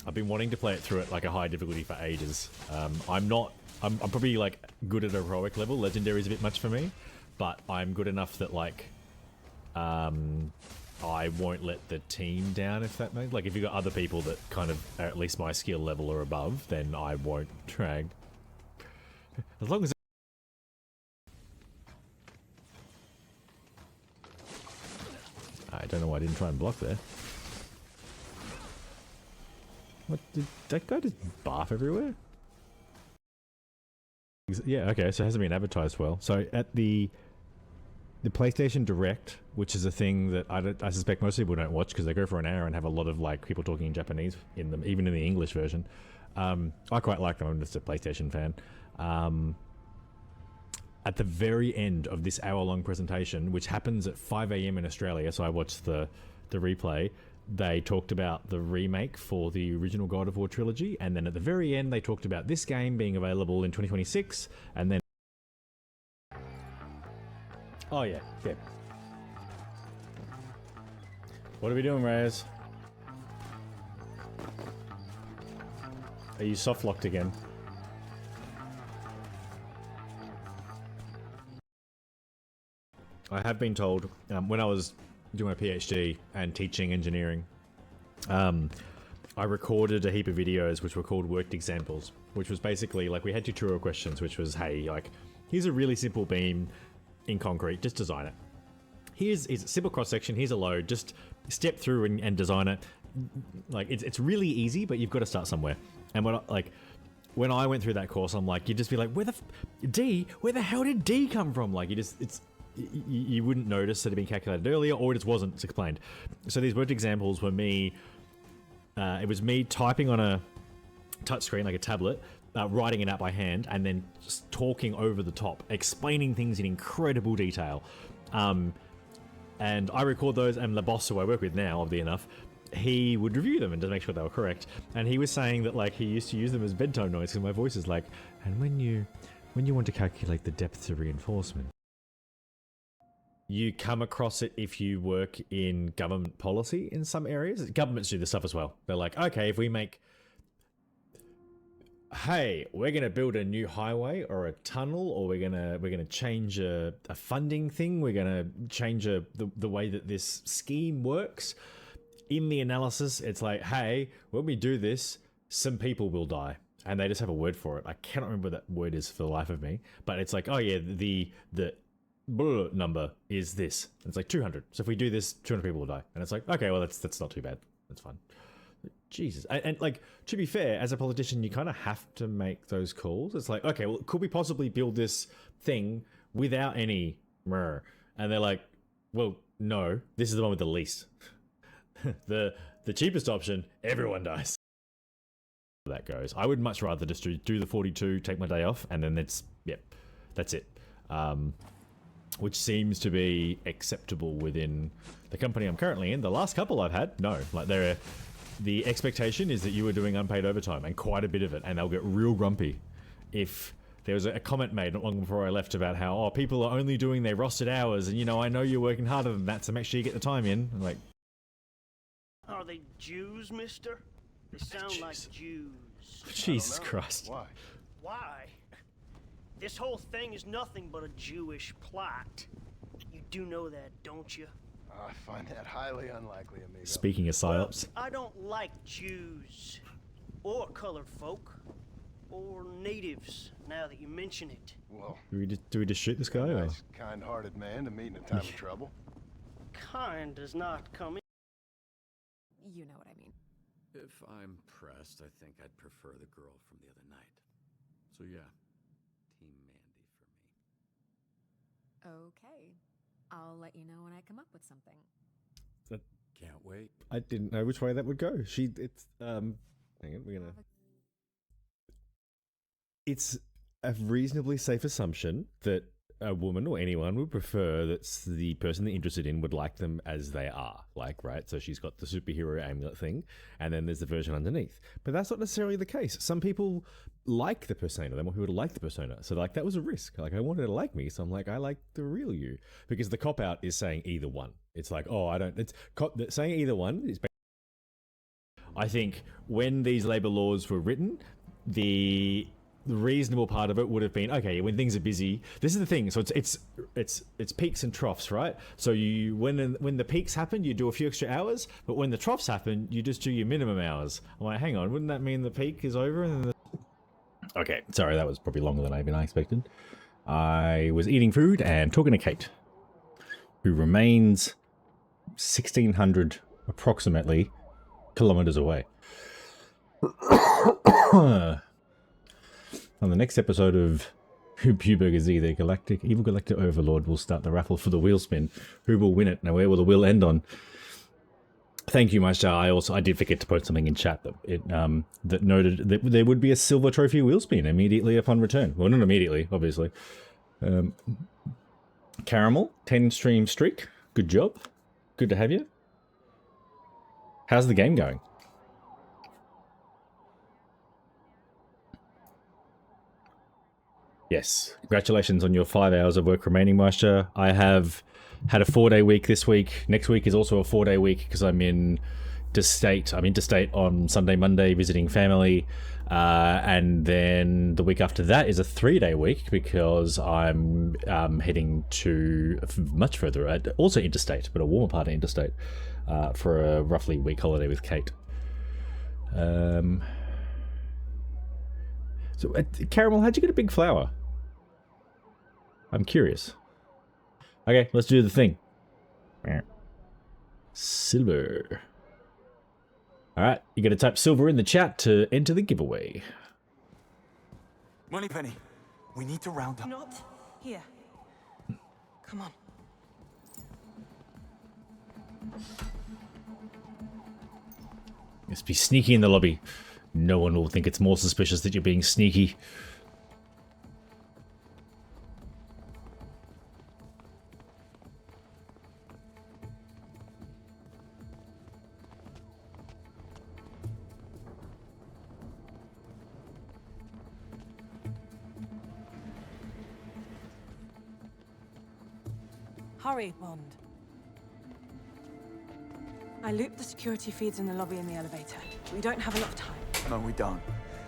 I've been wanting to play it through at like a high difficulty for ages. I'm probably like good at a heroic level. Legendary is a bit much for me, but I'm good enough that like, I won't let the team down, if that makes, like, if you've got other people that kind of are at least my skill level or above, then I won't drag. As long as I don't know why I didn't try and block there. What, did that guy just barf everywhere? Yeah, okay, so it hasn't been advertised well. So at the PlayStation Direct, which is a thing that I suspect most people don't watch because they go for an hour and have a lot of like people talking in Japanese in them, even in the English version. I quite like them. I'm just a PlayStation fan. At the very end of this hour-long presentation, which happens at 5 AM in Australia, so I watched the replay, they talked about the remake for the original God of War trilogy, and then at the very end they talked about this game being available in 2026, and then oh yeah. What are we doing, Reyes? Are you soft locked again? I have been told when I was doing my PhD and teaching engineering, I recorded a heap of videos which were called worked examples, which was basically like we had tutorial questions, which was, hey, like, here's a really simple beam in concrete, just design it. Here's a simple cross section, here's a load, just step through and design it. Like, it's really easy, but you've got to start somewhere. And when I went through that course, I'm like, you'd just be like, where the hell did D come from? Like, you wouldn't notice that it had been calculated earlier, or it just wasn't explained. So these worked examples were me, it was me typing on a touchscreen, like a tablet, writing it out by hand, and then just talking over the top, explaining things in incredible detail. And I record those, and the boss who I work with now, oddly enough, he would review them and just make sure they were correct. And he was saying that like he used to use them as bedtime noise because my voice is like, and when you want to calculate the depth of reinforcement, you come across it if you work in government policy in some areas. Governments do this stuff as well. They're like, okay, if we make, hey, we're gonna build a new highway or a tunnel, or we're gonna change a funding thing. We're gonna change the way that this scheme works. In the analysis, it's like, hey, when we do this, some people will die, and they just have a word for it. I cannot remember what that word is for the life of me, but it's like, oh yeah, the number is this. And it's like 200. So if we do this, 200 people will die, and it's like, okay, well that's not too bad. That's fine. Jesus. And like, to be fair, as a politician, you kind of have to make those calls. It's like, okay, well, could we possibly build this thing without any murr? And they're like, well, no, this is the one with the least. the cheapest option, everyone dies. That goes. I would much rather just do the 42, take my day off, and then that's it. Which seems to be acceptable within the company I'm currently in. The last couple I've had, no, like the expectation is that you are doing unpaid overtime, and quite a bit of it, and they'll get real grumpy if there was a comment made not long before I left about how, oh, people are only doing their rostered hours, and you know, I know you're working harder than that, so make sure you get the time in. I'm like, are they Jews, mister? They sound like Jews. Jesus Christ. Why? Why? This whole thing is nothing but a Jewish plot. You do know that, don't you? I find that highly unlikely, amigo. Speaking of psyops. Well, I don't like Jews, or colored folk, or natives, now that you mention it. Well, do we just shoot this guy? Nice, kind-hearted man to meet in a time of trouble. Kind does not come in. You know what I mean. If I'm pressed, I think I'd prefer the girl from the other night. So yeah, Team Mandy for me. Okay. I'll let you know when I come up with something. Can't wait. I didn't know which way that would go. Hang on, it's a reasonably safe assumption that a woman or anyone would prefer that the person they're interested in would like them as they are, like, right? So she's got the superhero amulet thing, and then there's the version underneath. But that's not necessarily the case. Some people like the persona. They want people to like the persona. So like, that was a risk. Like, I wanted her to like me, so I'm like, I like the real you. Because the cop-out is saying either one. It's like, oh, I don't... saying either one is... I think when these labor laws were written, the reasonable part of it would have been, okay, when things are busy, this is the thing. So it's peaks and troughs, right? So you when the peaks happen, you do a few extra hours, but when the troughs happen, you just do your minimum hours. I'm like, hang on, wouldn't that mean the peak is over? And then okay, sorry, that was probably longer than I expected. I was eating food and talking to Kate, who remains 1,600 approximately kilometers away. On the next episode of Hugh Burger Z, the evil galactic overlord will start the raffle for the wheel spin. Who will win it? Now, where will the wheel end on? Thank you, Master. I did forget to post something in chat that noted that there would be a silver trophy wheel spin immediately upon return. Well, not immediately, obviously. Caramel, 10 stream streak. Good job. Good to have you. How's the game going? Yes. Congratulations on your 5 hours of work remaining, Master. I have had a 4-day week this week. Next week is also a 4-day week because I'm interstate. I'm interstate on Sunday, Monday, visiting family. And then the week after that is a 3-day week because I'm heading to much further, also interstate, but a warmer part of interstate, for a roughly week holiday with Kate. So, Caramel, how'd you get a big flower? I'm curious. Okay, let's do the thing. Silver. Alright, you gotta type silver in the chat to enter the giveaway. Moneypenny, we need to round up. Not here. Come on. Let's be sneaky in the lobby. No one will think it's more suspicious that you're being sneaky. Hurry, Bond. I looped the security feeds in the lobby and the elevator. We don't have enough time. No, we don't.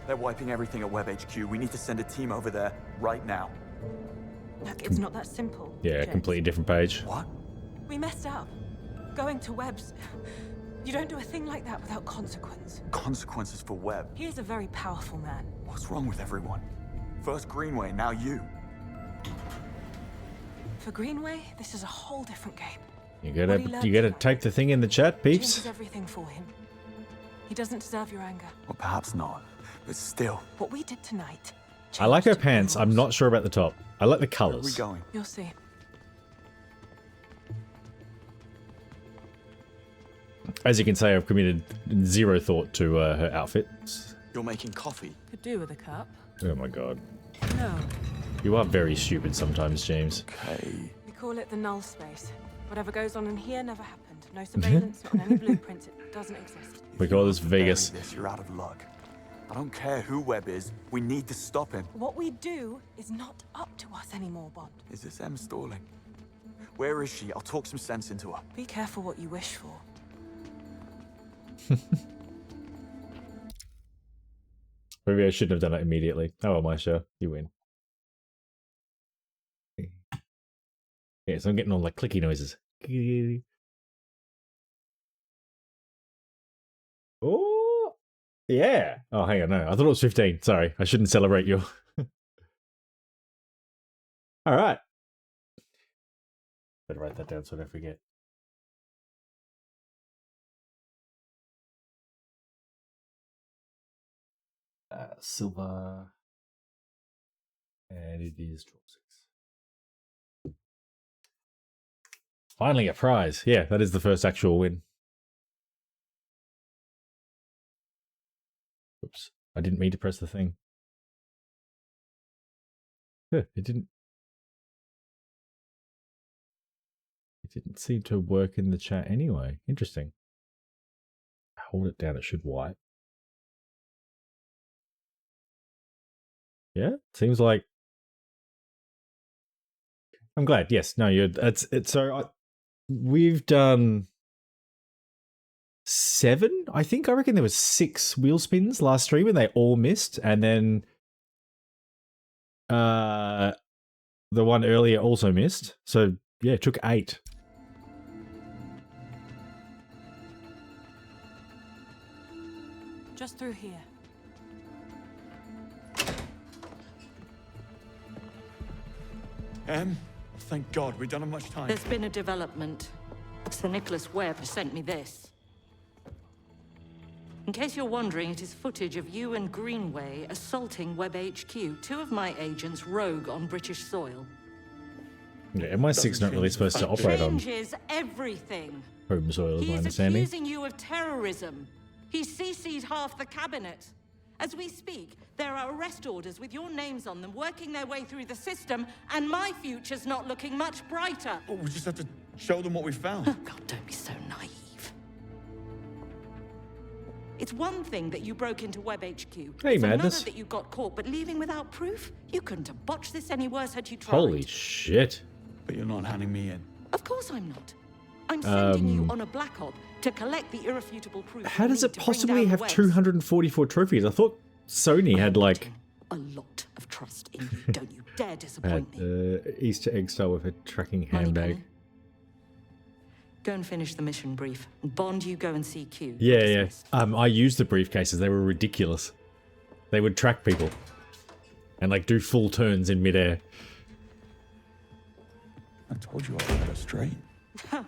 They're wiping everything at Web HQ. We need to send a team over there right now. Look, it's not that simple. Yeah, James. completely different page. What? We messed up. Going to Webb's. You don't do a thing like that without consequence. Consequences for Webb. He is a very powerful man. What's wrong with everyone? First Greenway, now you. For Greenway, this is a whole different game. You gotta type the thing in the chat, peeps. Changes everything for him. He doesn't deserve your anger. Well, perhaps not, but still. What we did tonight. I like her pants. I'm not sure about the top. I like the colors. Where are we going? You'll see. As you can say, I've committed zero thought to her outfits. You're making coffee. Could do with a cup. Oh my god. No. You are very stupid sometimes, James. Okay. We call it the null space. Whatever goes on in here never happened. No surveillance, not on any blueprints. It doesn't exist. We call this Vegas. This, you're out of luck. I don't care who Webb is. We need to stop him. What we do is not up to us anymore, Bond. Is this Em stalling? Where is she? I'll talk some sense into her. Be careful what you wish for. Maybe I shouldn't have done it immediately. Oh, well, my show. You win. Yeah, so I'm getting all like clicky noises. Oh, yeah. Oh, hang on. No, I thought it was 15. Sorry. I shouldn't celebrate you. All right. Better write that down so I don't forget. Silver. And it is draw 6. Finally a prize. Yeah, that is the first actual win. Oops. I didn't mean to press the thing. It didn't seem to work in the chat anyway. Interesting. Hold it down, it should wipe. Yeah, seems like I'm glad. Yes, no, it's so we've done 7, I think. I reckon there was 6 wheel spins last stream and they all missed, and then the one earlier also missed. So yeah, it took 8. Just through here. Em, thank God, we don't have much time. There's been a development. Sir Nicholas Webb sent me this. In case you're wondering, it is footage of you and Greenway assaulting Webb HQ, 2 of my agents rogue on British soil. Yeah, MI6 not really supposed to operate on changes everything. home soil, is my He's understanding. accusing you of terrorism. He CC'd half the cabinet. As we speak, there are arrest orders with your names on them working their way through the system, and my future's not looking much brighter. Oh, we just have to show them what we found. Oh, God, don't be so naive. It's one thing that you broke into Web HQ. Hey, it's madness. another that you got caught, but leaving without proof? You couldn't have botched this any worse had you tried. Holy shit. But you're not handing me in. Of course I'm not. I'm sending you on a black op to collect the irrefutable proof. How you does need it to bring possibly down have Webb's. 244 trophies? I thought Sony had like A lot of trust in you. Don't you dare disappoint me. Easter egg style with a tracking handbag. Go and finish the mission brief. Bond, you go and see Q. Yeah. I used the briefcases. They were ridiculous. They would track people and like do full turns in midair. I told you I had her straight. And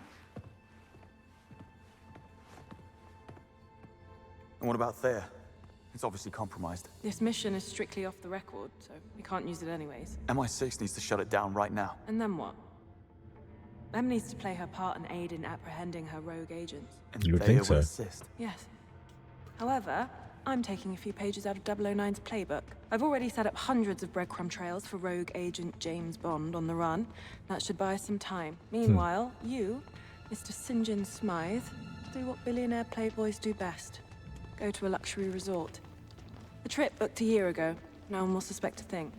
what about Thea? It's obviously compromised. This mission is strictly off the record, so we can't use it anyways. MI6 needs to shut it down right now. And then what? Em needs to play her part and aid in apprehending her rogue agents. And You would Thea think so. will assist. Yes. However, I'm taking a few pages out of 009's playbook. I've already set up hundreds of breadcrumb trails for rogue agent James Bond on the run. That should buy us some time. Meanwhile, you, Mr. St. John Smythe, do what billionaire playboys do best. Go to a luxury resort. The trip booked a year ago. No one will suspect a thing.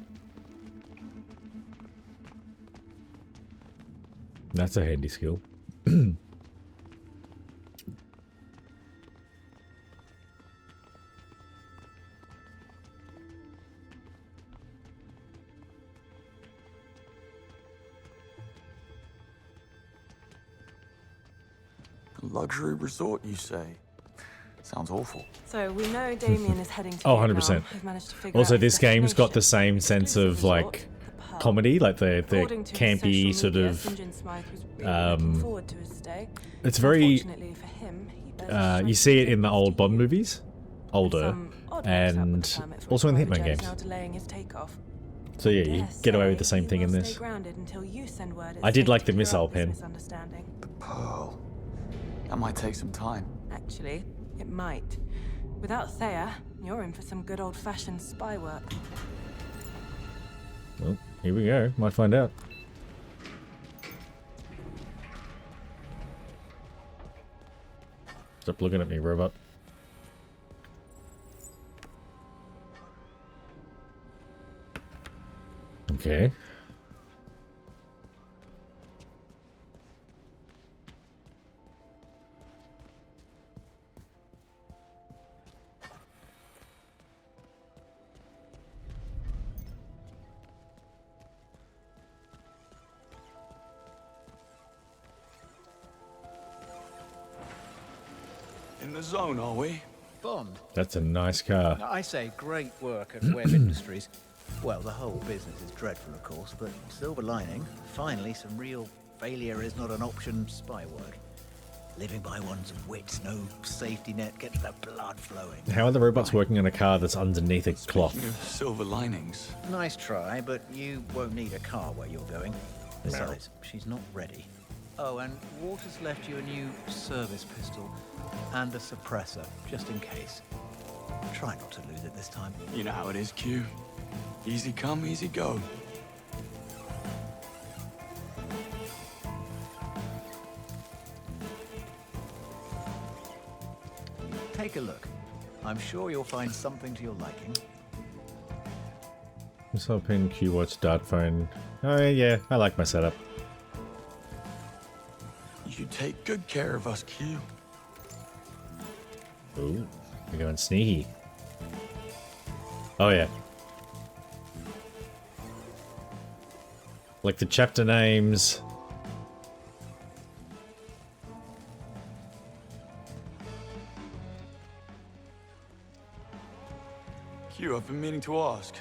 That's a handy skill. Luxury resort, you say? Sounds awful. So we know Damien is heading to Oh, Vietnam. 100%. We've managed to figure Also, out his this game's got the destination. same sense of like Pub. comedy, like the According to his campy social sort media, of. St. John Smythe was really looking forward to his stay. It's very. Unfortunately for him, he bears You see it in the old Bond movies, older, some odd mix-up with and the permit for also in the private Hitman jet is games. now delaying his takeoff. So yeah, you Dare get away with the say same he thing in will this. stay grounded until you send word it's I did safe like to the clear missile up this pen. misunderstanding. Pearl. That might take some time. Actually, it might. Without Thea, you're in for some good old-fashioned spy work. Well, here we go. Might find out. Stop looking at me, robot. Okay. In the zone, are we? Bond. That's a nice car. I say great work at Webb Industries. Well, the whole business is dreadful, of course, but silver lining, finally some real failure is not an option spy work. Living by one's wits, no safety net, gets the blood flowing. How are the robots working on a car that's underneath a cloth? Speaking of silver linings. Nice try, but you won't need a car where you're going. Besides, she's not ready. Oh, and Walter's left you a new service pistol and a suppressor, just in case. Try not to lose it this time. You know how it is, Q. Easy come, easy go. Take a look. I'm sure you'll find something to your liking. Missile pin, Q watch, dart phone. Oh yeah, I like my setup. You take good care of us, Q. Ooh, we're going sneaky. Oh yeah. Like the chapter names. Q, I've been meaning to ask.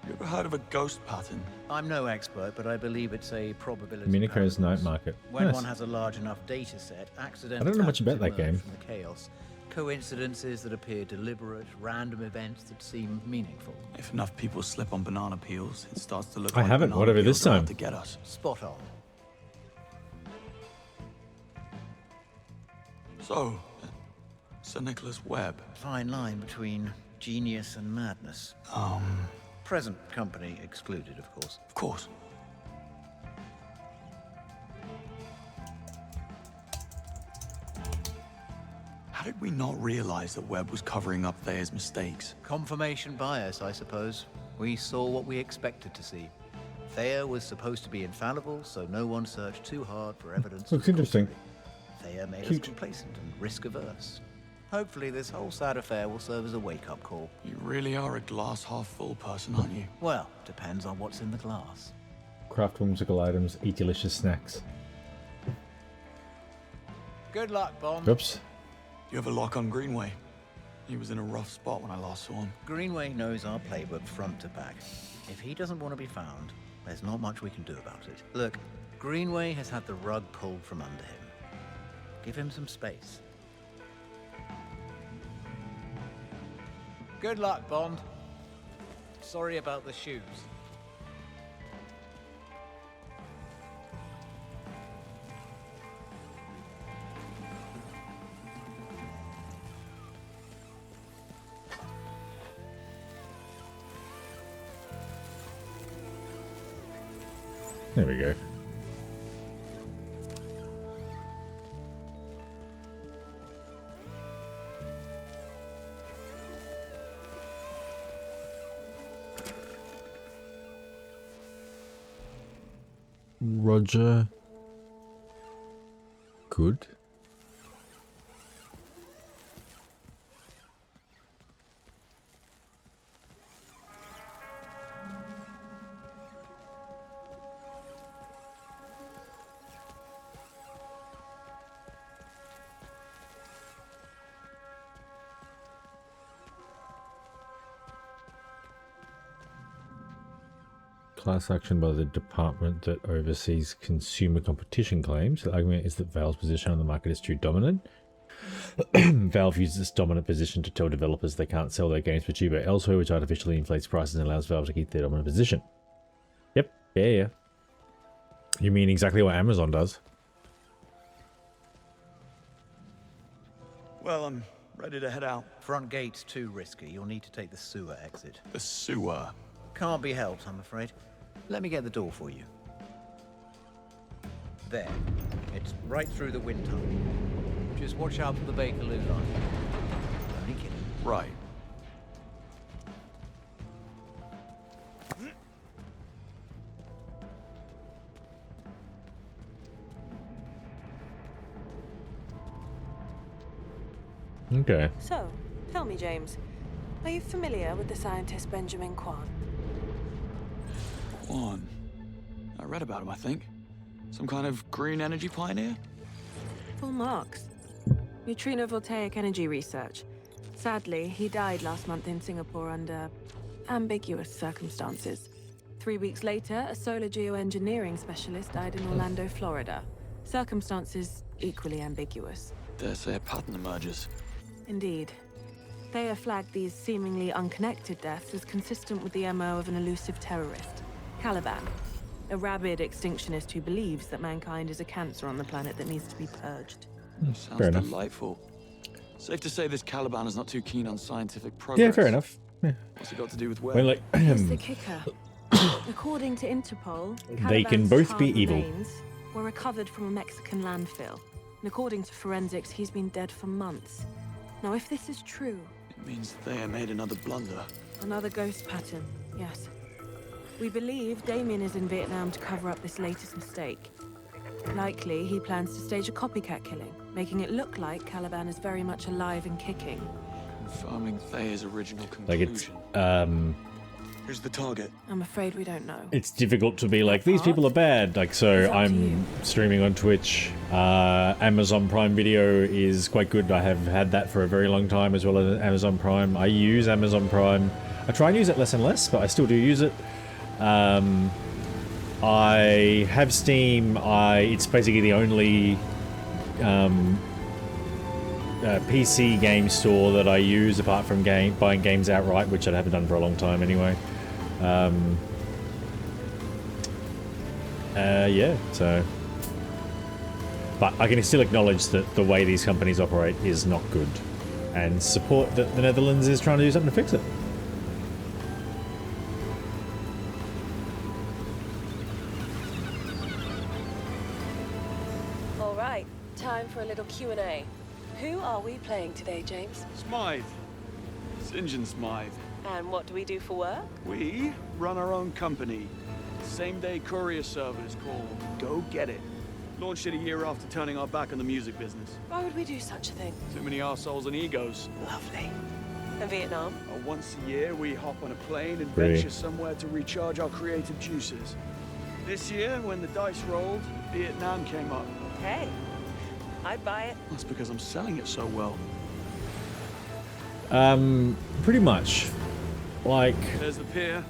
You ever heard of a ghost pattern? I'm no expert, but I believe it's a probability. Minico's paradox. night market. When Nice. one has a large enough data set, accidents I don't know much about that emerge game. from the chaos. Coincidences that appear deliberate, random events that seem meaningful. If enough people slip on banana peels, it starts to look I like haven't, banana whatever peels this are out time. to get us. Spot on. So, Sir Nicholas Webb. Fine line between genius and madness. Present company excluded, of course. Of course. How did we not realize that Webb was covering up Thea's mistakes? Confirmation bias, I suppose. We saw what we expected to see. Thea was supposed to be infallible, so no one searched too hard for evidence. Looks interesting. Thea made us Cute. complacent and risk-averse. Hopefully this whole sad affair will serve as a wake-up call. You really are a glass-half-full person, aren't you? Well, depends on what's in the glass. Craft whimsical items, eat delicious snacks. Good luck, Bond. Oops. You have a lock on Greenway? He was in a rough spot when I last saw him. Greenway knows our playbook front to back. If he doesn't want to be found, there's not much we can do about it. Look, Greenway has had the rug pulled from under him. Give him some space. Good luck, Bond. Sorry about the shoes. There we go. Roger. Good. Class action by the department that oversees consumer competition claims. The argument is that Valve's position on the market is too dominant. Valve uses this dominant position to tell developers they can't sell their games for cheaper elsewhere, which artificially inflates prices and allows Valve to keep their dominant position. Yep, yeah. You mean exactly what Amazon does? Well, I'm ready to head out. Front gate's too risky. You'll need to take the sewer exit. The sewer? Can't be helped, I'm afraid. Let me get the door for you. There. It's right through the wind tunnel. Just watch out for the Bakerloo line. Only kidding. Right. Okay. So, tell me, James, are you familiar with the scientist Benjamin Quan? Quan? I read about him, I think. Some kind of green energy pioneer? Full marks. Neutrino voltaic energy research. Sadly, he died last month in Singapore under ambiguous circumstances. 3 weeks later, a solar geoengineering specialist died in Orlando, Florida. Circumstances equally ambiguous. Dare say a pattern emerges. Indeed. Thea flagged these seemingly unconnected deaths as consistent with the MO of an elusive terrorist, Caliban, a rabid extinctionist who believes that mankind is a cancer on the planet that needs to be purged. Sounds delightful. Safe to say this Caliban is not too keen on scientific progress. Yeah, fair enough. Yeah. What's it got to do with where? When, like, Here's the kicker. According to Interpol, they can Caliban's both charred be evil. remains were recovered from a Mexican landfill. And according to forensics, he's been dead for months. Now, if this is true... It means Thea made another blunder. Another ghost pattern, yes. We believe Damien is in Vietnam to cover up this latest mistake. Likely, he plans to stage a copycat killing, making it look like Caliban is very much alive and kicking. Confirming Thea's original Like conclusion. it's Who's the target? I'm afraid we don't know. it's difficult to be like, these people are bad. Like, so I'm streaming on Twitch. Amazon Prime Video is quite good. I have had that for a very long time, as well as Amazon Prime. I use Amazon Prime. I try and use it less and less, but I still do use it. I have Steam. It's basically the only PC game store that I use, apart from buying games outright, which I haven't done for a long time anyway. Yeah, so... But I can still acknowledge that the way these companies operate is not good, and support that the Netherlands is trying to do something to fix it. All right, time for a little Q&A. Who are we playing today, James? Smythe. St. John Smythe. And what do we do for work? We run our own company. Same-day courier service called Go Get It. Launched it a year after turning our back on the music business. Why would we do such a thing? Too many arseholes and egos. Lovely. And Vietnam? Once a year, we hop on a plane and Great. venture somewhere to recharge our creative juices. This year, when the dice rolled, Vietnam came up. Hey, I'd buy it. That's because I'm selling it so well. Pretty much. Like, There's the pier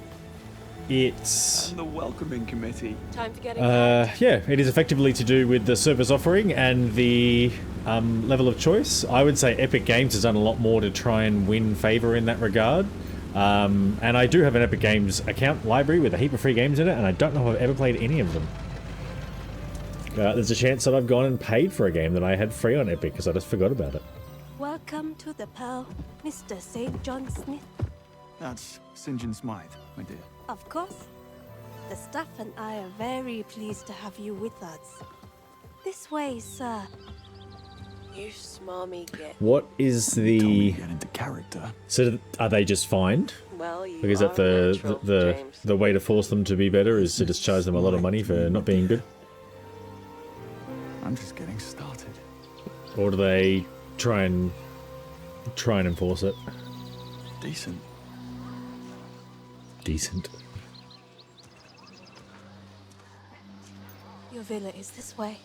it's... and the welcoming committee. Time to get it. Yeah, it is effectively to do with the service offering and the level of choice. I would say Epic Games has done a lot more to try and win favor in that regard. And I do have an Epic Games account library with a heap of free games in it, and I don't know if I've ever played any of them. There's a chance that I've gone and paid for a game that I had free on Epic because I just forgot about it. Welcome to the Pearl, Mr. St. John Smith. That's St. John Smythe, my dear. Of course. The staff and I are very pleased to have you with us. This way, sir. You smarmy git. What is the... Get into character. So are they just fined? Well, you Like, is that are natural, James. the way to force them to be better is to just charge them a lot of money for not being good? I'm just getting started. Or do they try and enforce it? Decent. Decent. Your villa is this way.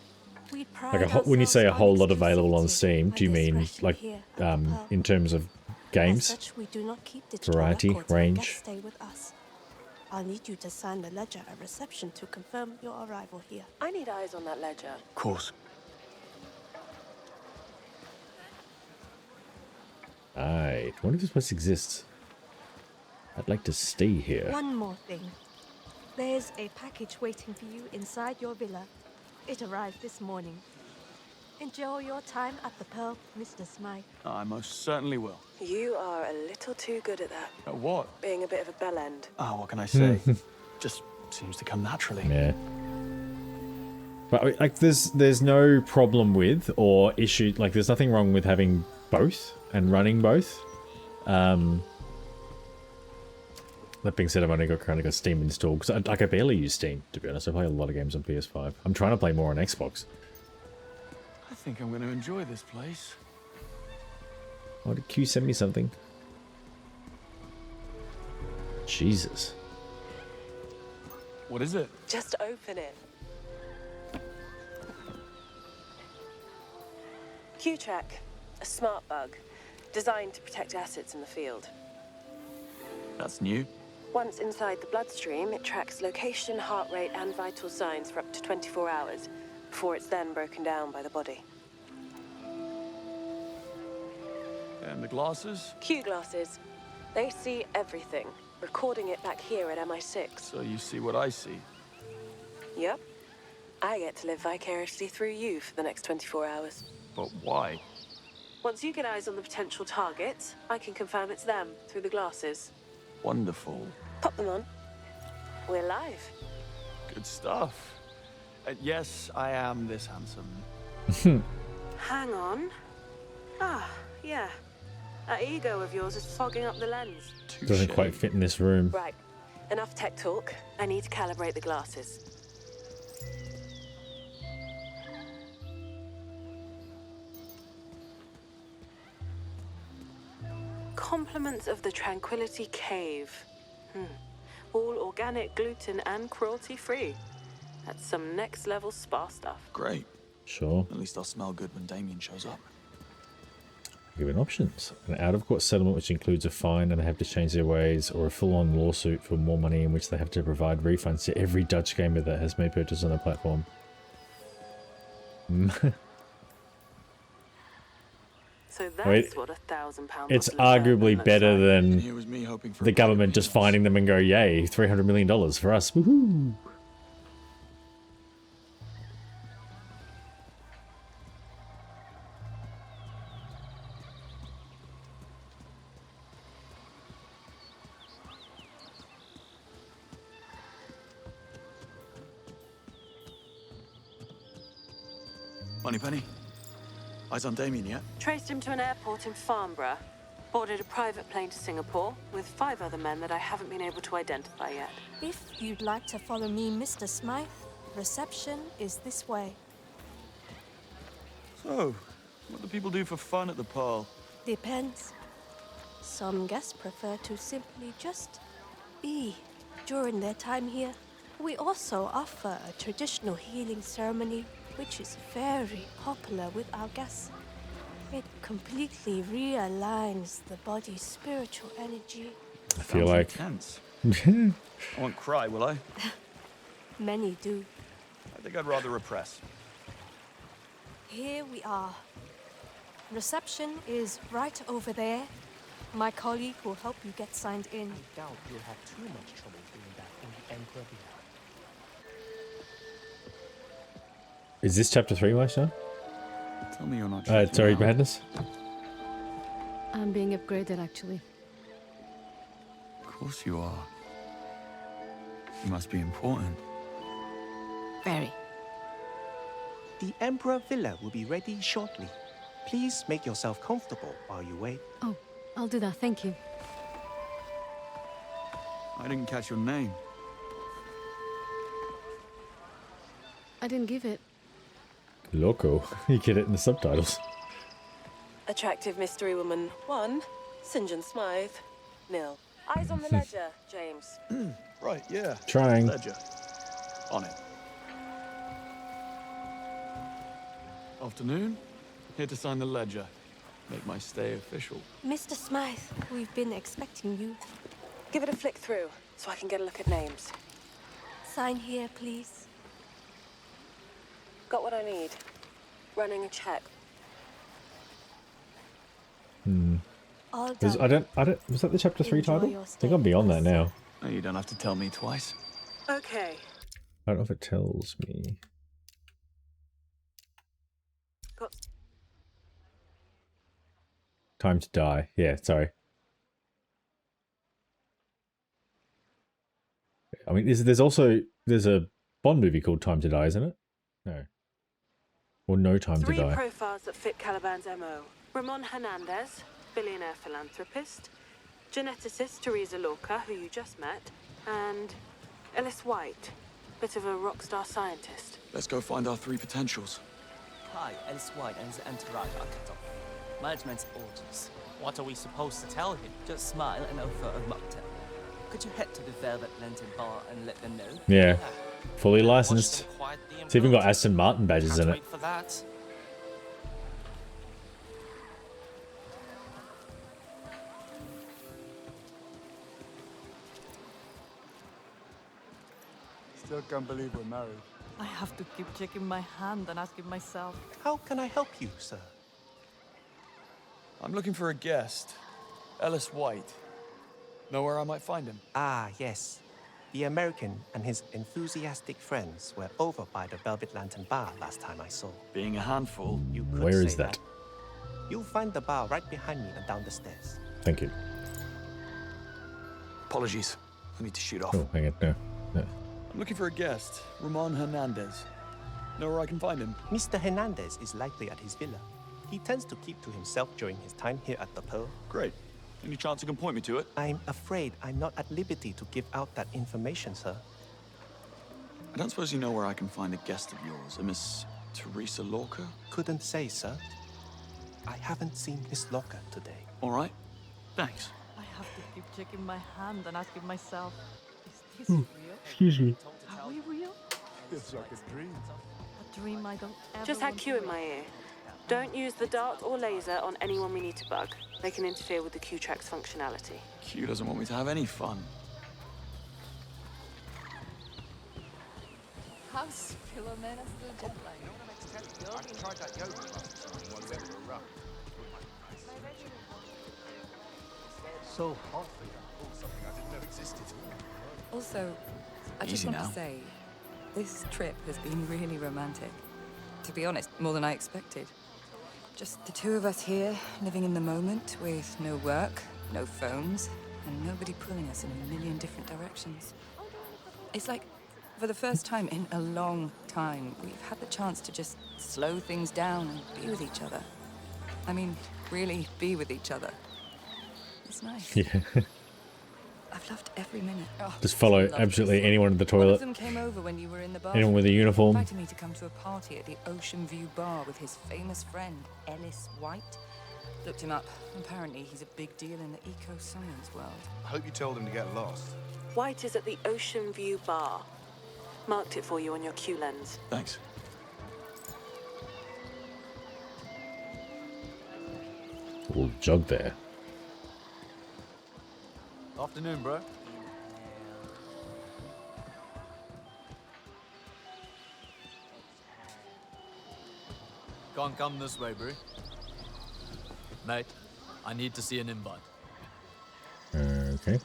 We pride Like when you say a ourselves whole on lot available on exclusivity Steam, by do you mean discretion like here at the Pearl. in terms of As games? such, we do not keep digital Variety, records when range? guests stay with us. I'll need you to sign the ledger at reception to confirm your arrival here. I need eyes on that ledger. Of course. I wonder if this place exists. I'd like to stay here. One more thing. There's a package waiting for you inside your villa. It arrived this morning. Enjoy your time at the Pearl, Mr. Smythe. I most certainly will. You are a little too good at that. At what? Being a bit of a bellend. Oh, what can I say? Just seems to come naturally. Yeah. But like, there's no problem with or issue. Like, there's nothing wrong with having both and running both. That being said, I've only kind of got Steam installed because I barely use Steam, to be honest. I play a lot of games on PS5. I'm trying to play more on Xbox. I think I'm going to enjoy this place. Why did Q send me something? Jesus. What is it? Just open it. Q-Track, a smart bug, designed to protect assets in the field. That's new. Once inside the bloodstream, it tracks location, heart rate, and vital signs for up to 24 hours, before it's then broken down by the body. And the glasses? Q glasses. They see everything, recording it back here at MI6. So you see what I see? Yep. I get to live vicariously through you for the next 24 hours. But why? Once you get eyes on the potential targets, I can confirm it's them through the glasses. Wonderful. Pop them on. We're live. Good stuff. Yes, I am this handsome. Hang on. Ah, yeah. That ego of yours is fogging up the lens. Doesn't quite fit in this room. Right. Enough tech talk. I need to calibrate the glasses. Compliments of the Tranquility Cave. All organic, gluten, and cruelty-free. That's some next-level spa stuff. Great. Sure. At least I'll smell good when Damien shows up. Given options. An out-of-court settlement which includes a fine and they have to change their ways, or a full-on lawsuit for more money in which they have to provide refunds to every Dutch gamer that has made purchases on the platform. So that's what £1,000 It's bottle of arguably bourbon better looks than Here was me hoping for the government just finding them and go, yay, $300 million for us. Woohoo! Moneypenny? Eyes on Damien yet? Traced him to an airport in Farnborough. Boarded a private plane to Singapore with 5 other men that I haven't been able to identify yet. If you'd like to follow me, Mr. Smythe, reception is this way. So, what do people do for fun at the Pearl? Depends. Some guests prefer to simply just be during their time here. We also offer a traditional healing ceremony, which is very popular with our guests. It completely realigns the body's spiritual energy. I feel like... Intense. I won't cry, will I? Many do. I think I'd rather repress. Here we are. Reception is right over there. My colleague will help you get signed in. I doubt you'll have too much trouble doing that in the Emperor behalf. Is this chapter 3, Maisha? Tell me you're not sorry, Madness. I'm being upgraded, actually. Of course you are. You must be important. Very. The Emperor Villa will be ready shortly. Please make yourself comfortable while you wait. Oh, I'll do that, thank you. I didn't catch your name. I didn't give it. Loco. You get it in the subtitles. Attractive mystery woman 1, St. John Smythe. 0. Eyes on the ledger, James. Right, yeah. Trying. Ledger. On it. Afternoon. Here to sign the ledger. Make my stay official. Mr. Smythe, we've been expecting you. Give it a flick through, so I can get a look at names. Sign here, please. Got what I need. Running a check. All Was, done. I don't. Was that the chapter 3 Enjoy title? your I think I'm beyond that now. No, you don't have to tell me twice. Okay. I don't know if it tells me. Got... Time to die. Yeah, sorry. I mean, there's a Bond movie called Time to Die, isn't it? No. Or No Time to 3 Die. profiles that fit Caliban's MO. Ramon Hernandez, billionaire philanthropist. Geneticist Teresa Lorca, who you just met. And Ellis White, bit of a rock star scientist. Let's go find our 3 potentials. Hi, Ellis White and his entourage are cut off. Management's orders. What are we supposed to tell him? Just smile and offer a mocktail. Could you head to the Velvet Lantern bar and let them know? Yeah. Fully licensed. It's even got Aston Martin badges in it. Wait for that. Still can't believe we're married. I have to keep checking my hand and asking myself. How can I help you, sir? I'm looking for a guest. Ellis White. Know where I might find him? Ah, yes. The American and his enthusiastic friends were over by the Velvet Lantern bar last time I saw. Being a handful. You could Where say is that? You'll find the bar right behind me and down the stairs. Thank you. Apologies. I need to shoot off. Oh, hang on. No. I'm looking for a guest. Ramon Hernandez. Know where I can find him? Mr. Hernandez is likely at his villa. He tends to keep to himself during his time here at the Pearl. Great. Any chance you can point me to it? I'm afraid I'm not at liberty to give out that information, sir. I don't suppose you know where I can find a guest of yours, a Miss Teresa Lorca? Couldn't say, sir. I haven't seen Miss Lorca today. All right. Thanks. I have to keep checking my hand and asking myself, is this real? Excuse me. Are we real? It's like a dream. A dream I don't ever Just had want Q to in my ear. Don't use the dart or laser on anyone we need to bug. They can interfere with the Q-Track's functionality. Q doesn't want me to have any fun. How's Philomena still jet lag? I tried that yoga last time while we went for a run. So hot for you. Oh, something I didn't know existed. Also, I just Easy want now. to say, this trip has been really romantic. To be honest, more than I expected. Just the 2 of us here, living in the moment, with no work, no phones, and nobody pulling us in a million different directions. It's like, for the first time in a long time, we've had the chance to just slow things down and be with each other. I mean, really be with each other. It's nice. Yeah. I've loved every minute. Oh, Just follow absolutely anyone in the One toilet. of them came over when you were in the bar. Anyone with a uniform. Invited me to come to a party at the Ocean View Bar with his famous friend, Ellis White. Looked him up. Apparently, he's a big deal in the eco-science world. I hope you told him to get lost. White is at the Ocean View Bar. Marked it for you on your Q lens. Thanks. Little jug there. Afternoon, bro. Can't come this way, bro. Mate, I need to see an invite. Okay.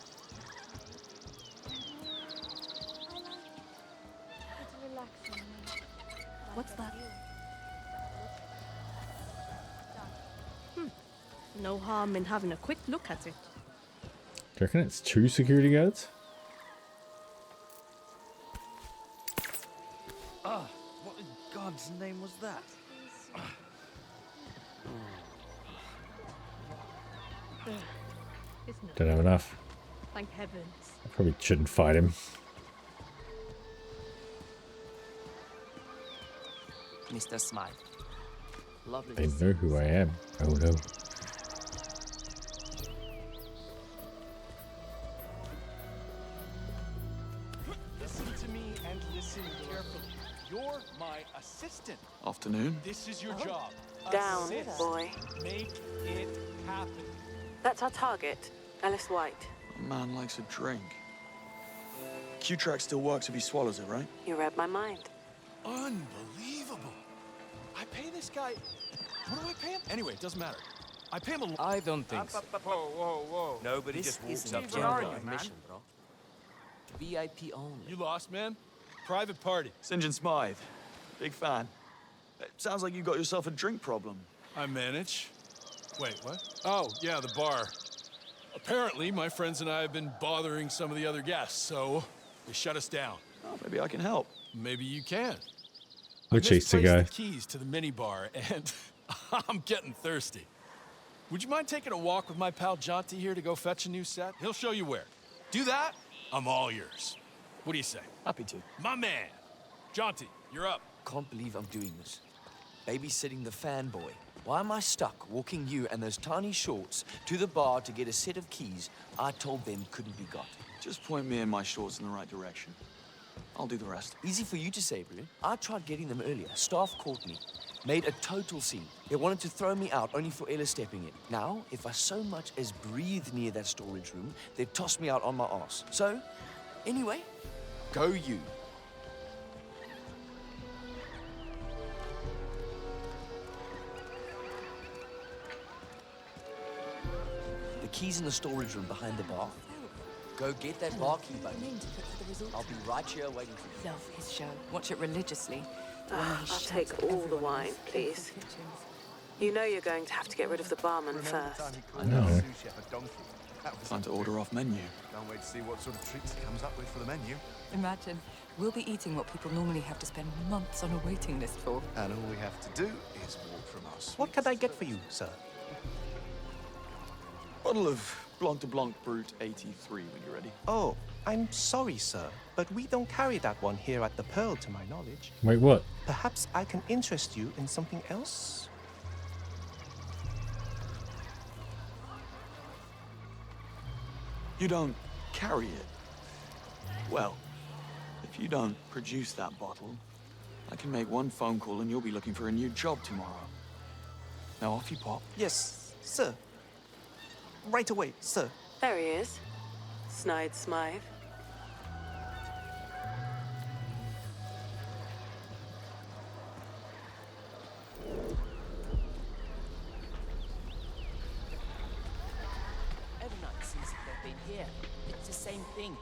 What's that? No harm in having a quick look at it. Do you reckon it's 2 security guards? dog's name was that? Don't have enough. Thank heavens. I probably shouldn't fight him. Mr. Smythe. Lovely. They know who I am. Oh no. Listen to me and listen carefully. You're my assistant. Afternoon. This is your job. Down, Assist. boy. Make it happen. That's our target, Ellis White. A man likes a drink. Q-Track still works if he swallows it, right? You read my mind. Unbelievable. I pay this guy. What do I pay him? Anyway, it doesn't matter. I pay him a. I don't think so. Whoa. Nobody This just walks isn't up a to general you. admission, bro. VIP only. You lost, man. Private party. St. John Smythe. Big fan. It sounds like you got yourself a drink problem. I manage. Wait, what? Oh, yeah, the bar. Apparently, my friends and I have been bothering some of the other guests, so they shut us down. Oh, maybe I can help. Maybe you can. Which I Easter misplaced guy? the keys to the minibar, and I'm getting thirsty. Would you mind taking a walk with my pal Jonty here to go fetch a new set? He'll show you where. Do that, I'm all yours. What do you say? Happy to. My man. Jonty, you're up. Can't believe I'm doing this. Babysitting the fanboy. Why am I stuck walking you and those tiny shorts to the bar to get a set of keys I told them couldn't be got? Just point me and my shorts in the right direction. I'll do the rest. Easy for you to say, Bruno. I tried getting them earlier. Staff caught me. Made a total scene. They wanted to throw me out only for Ella stepping in. Now, if I so much as breathe near that storage room, they'd toss me out on my ass. So, anyway, go you. The key's in the storage room behind the bar. Go get that bar key, buddy. I'll be right here waiting for you. Love his show. Watch it religiously. The one where he I'll shouts take at all the everyone wine, in the please. kitchen. You know you're going to have to get rid of the barman first. I know. Sous chef a donkey. Time to order off menu. Can't wait to see what sort of treats he comes up with for the menu. Imagine, we'll be eating what people normally have to spend months on a waiting list for. And all we have to do is walk from us. What can I get for you, sir? Bottle of Blanc de Blanc Brut 83 when you're ready. Oh, I'm sorry, sir, but we don't carry that one here at the Pearl, to my knowledge. Wait, what? Perhaps I can interest you in something else? You don't carry it. Well, if you don't produce that bottle, I can make one phone call and you'll be looking for a new job tomorrow. Now off you pop. Yes, sir. Right away, sir. There he is. Snide Smythe. Everyone seems they've been here. It's the same thing.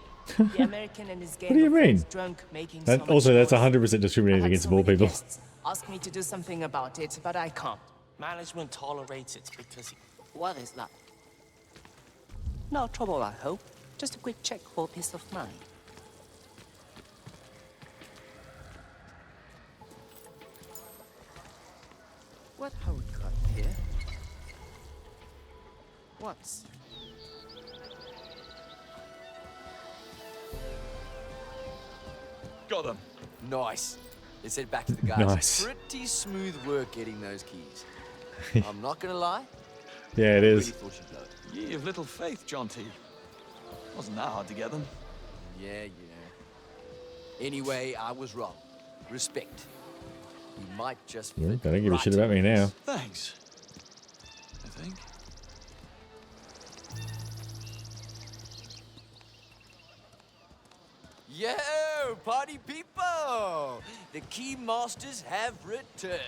The American and his gang What do you of mean? friends drunk, making That, so much also, that's noise. 100% discriminating I've had against so bald many people. guests ask me to do something about it, but I can't. Management tolerates it because... What is that? No trouble, I hope. Just a quick check for peace of mind. What have we got here? What's... Got them. Nice. Let's head back to the guys. Nice. Pretty smooth work getting those keys. I'm not gonna lie. Yeah, it is. Really thought you'd blow it. Ye of little faith, Jonty. Wasn't that hard to get them? Yeah. Anyway, I was wrong. Respect. We might just. You fit don't give a right shit about me now. Thanks. I think. Yo, party people! The key masters have returned.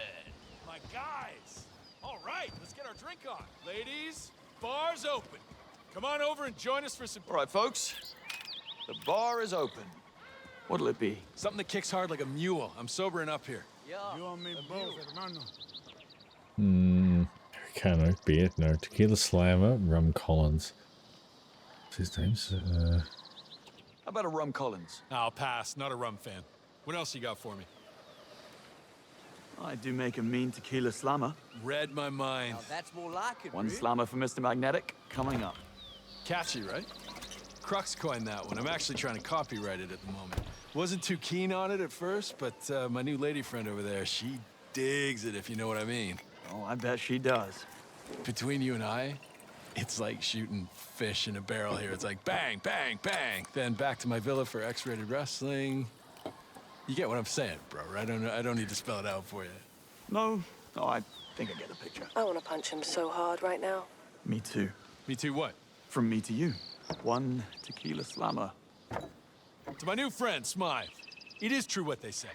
My guys! All right, let's get our drink on. Ladies, bar's open. Come on over and join us for some... All right, folks. The bar is open. What'll it be? Something that kicks hard like a mule. I'm sobering up here. Yeah. You and me both, hermano. Americano, beer, no. Tequila Slammer, Rum Collins. What's his name? How about a rum Collins? I'll pass. Not a rum fan. What else you got for me? I do make a mean tequila slammer. Read my mind. Now that's more like it, One Rick. slammer for Mr. Magnetic coming up. Catchy, right? Crux coined that one. I'm actually trying to copyright it at the moment. Wasn't too keen on it at first, but my new lady friend over there, she digs it, if you know what I mean. Oh, I bet she does. Between you and I, it's like shooting fish in a barrel here. It's like bang, bang, bang. Then back to my villa for X-rated wrestling. You get what I'm saying, bro, right? I don't need to spell it out for you. No, I think I get the picture. I want to punch him so hard right now. Me too. Me too what? From me to you. One tequila slammer. To my new friend, Smythe. It is true what they say.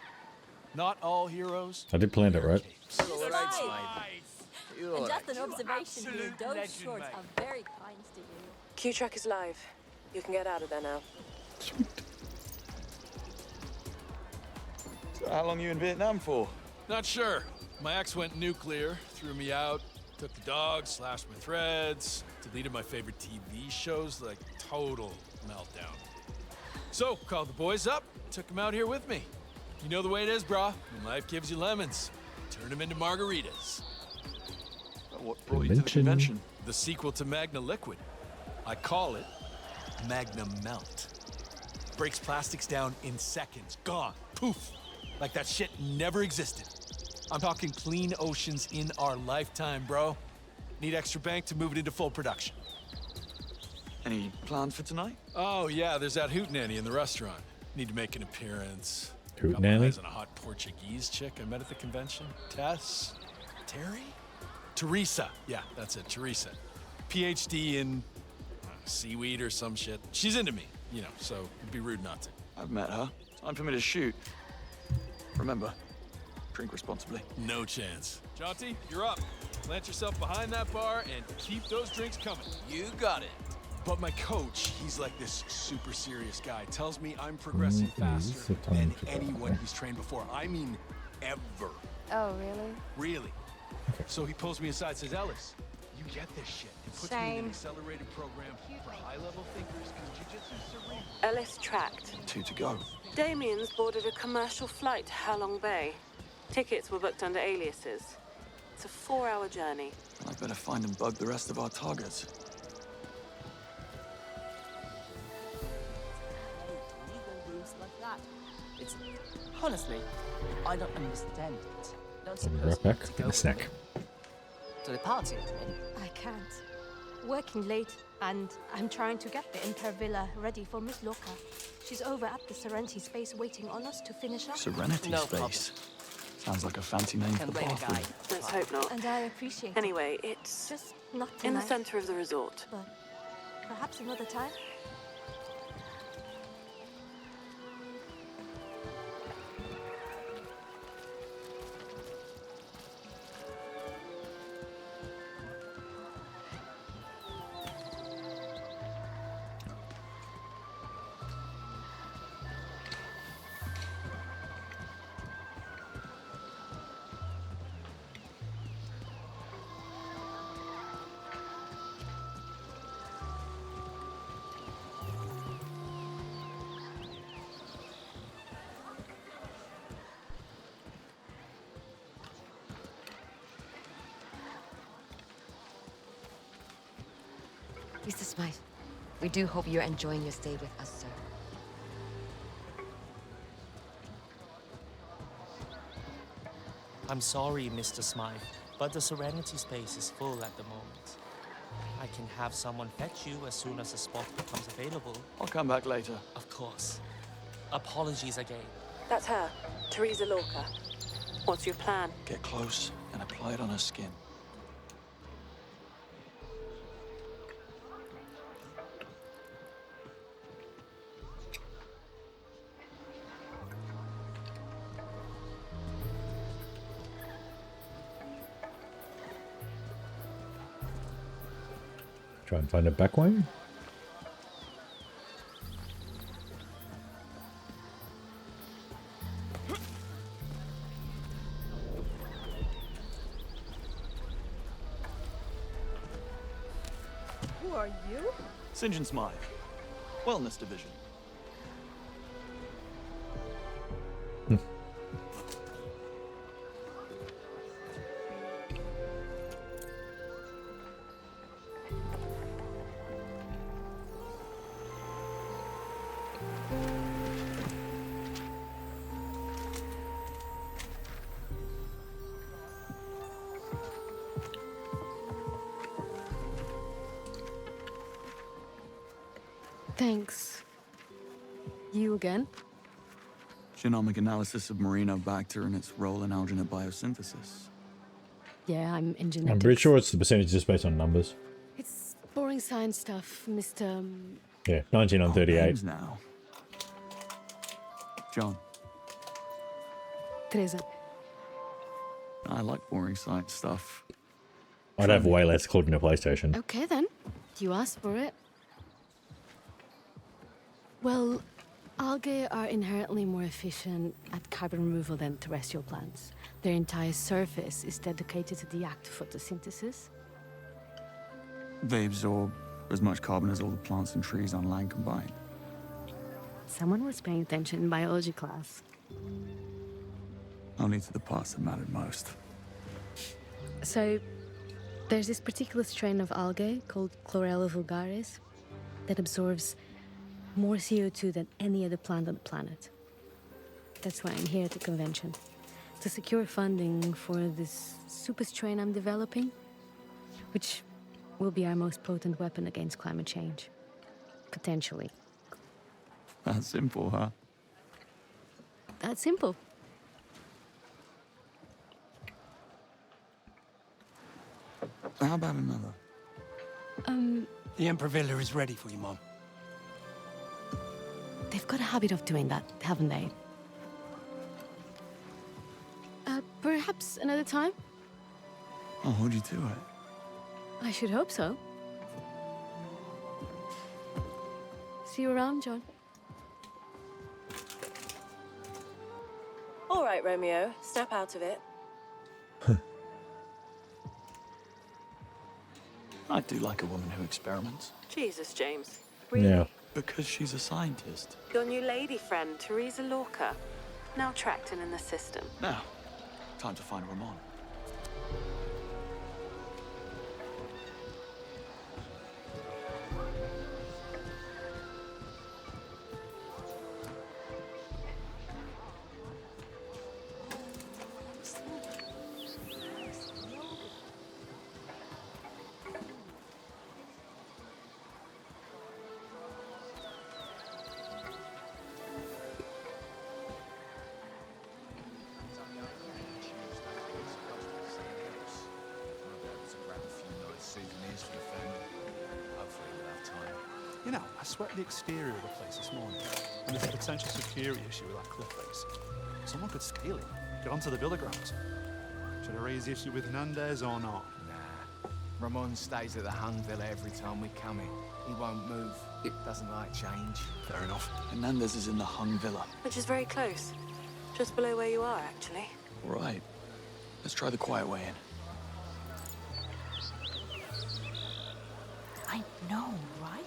Not all heroes. I did plan it, right? All right, Smythe. You're all And right. just an observation here, Absolute those legend, shorts mate. are very kind to you. Q-Track is live. You can get out of there now. So how long you in Vietnam for? Not sure. My ex went nuclear, threw me out, took the dog, slashed my threads, deleted my favorite TV shows, like total meltdown. So, called the boys up, took them out here with me. You know the way it is, brah. When life gives you lemons, turn them into margaritas. What brought you to the convention? The sequel to Magna Liquid. I call it Magna Melt. Breaks plastics down in seconds. Gone. Poof. Like that shit never existed. I'm talking clean oceans in our lifetime, bro. Need extra bank to move it into full production. Any plans for tonight? Oh, yeah, there's that hootenanny in the restaurant. Need to make an appearance. Hootenanny? Got my eyes on a hot Portuguese chick I met at the convention. Tess? Terry? Teresa. Yeah, that's it, Teresa. PhD in seaweed or some shit. She's into me, you know, so it'd be rude not to. I've met her. Time for me to shoot. Remember, drink responsibly. No chance. Jaunty, you're up. Plant yourself behind that bar and keep those drinks coming. You got it. But my coach, he's like this super serious guy. Tells me I'm progressing faster than anyone he's trained before. I mean, ever. Oh, really? Really. So he pulls me aside, says, Ellis, you get this shit. And puts me in an Same. accelerated program for high-level thinkers, because jiu-jitsu's cerebral. Ellis tracked. 2 to go. Damien's boarded a commercial flight to Halong Bay. Tickets were booked under aliases. It's a 4-hour journey. I better find and bug the rest of our targets. Legal rules like that. It's honestly, I don't understand it. Don't suppose Right back. you want Get a to snack. to the party. I mean. I can't. Working late, and I'm trying to get the Empire Villa ready for Miss Loca. She's over at the Serenity Space waiting on us to finish up. Serenity No Space. Sounds like a fancy name for the bathroom. Let's hope not. And I appreciate it. Anyway, it's Just not in the tonight, center of the resort. but perhaps another time. Mr. Smythe, we do hope you're enjoying your stay with us, sir. I'm sorry, Mr. Smythe, but the Serenity Space is full at the moment. I can have someone fetch you as soon as a spot becomes available. I'll come back later. Of course. Apologies again. That's her, Teresa Lorca. What's your plan? Get close and apply it on her skin. Try and find a back way. Who are you? St. John Smythe. Wellness Division. Thanks. You again? Genomic analysis of Bacter and its role in alginate biosynthesis. Yeah, I'm in genetics. I'm pretty sure it's the percentage just based on numbers. It's boring science stuff, Mr. Yeah, 19 on 38. Names now. John. Teresa. I like boring science stuff. I'd have way less called in a PlayStation. Okay then. You asked for it. Well, algae are inherently more efficient at carbon removal than terrestrial plants. Their entire surface is dedicated to the act of photosynthesis. They absorb as much carbon as all the plants and trees on land combined. Someone was paying attention in biology class. Only to the parts that mattered most. So, there's this particular strain of algae called Chlorella vulgaris that absorbs more CO2 than any other plant on the planet. That's why I'm here at the convention, to secure funding for this super strain I'm developing, which will be our most potent weapon against climate change. Potentially. That's simple, huh? That's simple. How about another? The Emperor Villa is ready for you, Mom. They've got a habit of doing that, haven't they? Perhaps another time? I'll hold you to it. I should hope so. See you around, John. All right, Romeo, snap out of it. I do like a woman who experiments. Jesus, James. Yeah. Because she's a scientist. Your new lady friend, Teresa Lorca, now tracked and in the system. Now, time to find Ramon. You know, I swept the exterior of the place this morning, and there's a potential security issue with that cliff face. Someone could steal it, get onto the villa grounds. Should I raise the issue with Hernandez or not? Nah. Ramon stays at the hung villa every time we come in. He won't move. It doesn't like change. Fair enough. Hernandez is in the hung villa. Which is very close. Just below where you are, actually. All right. Let's try the quiet way in. I know, right?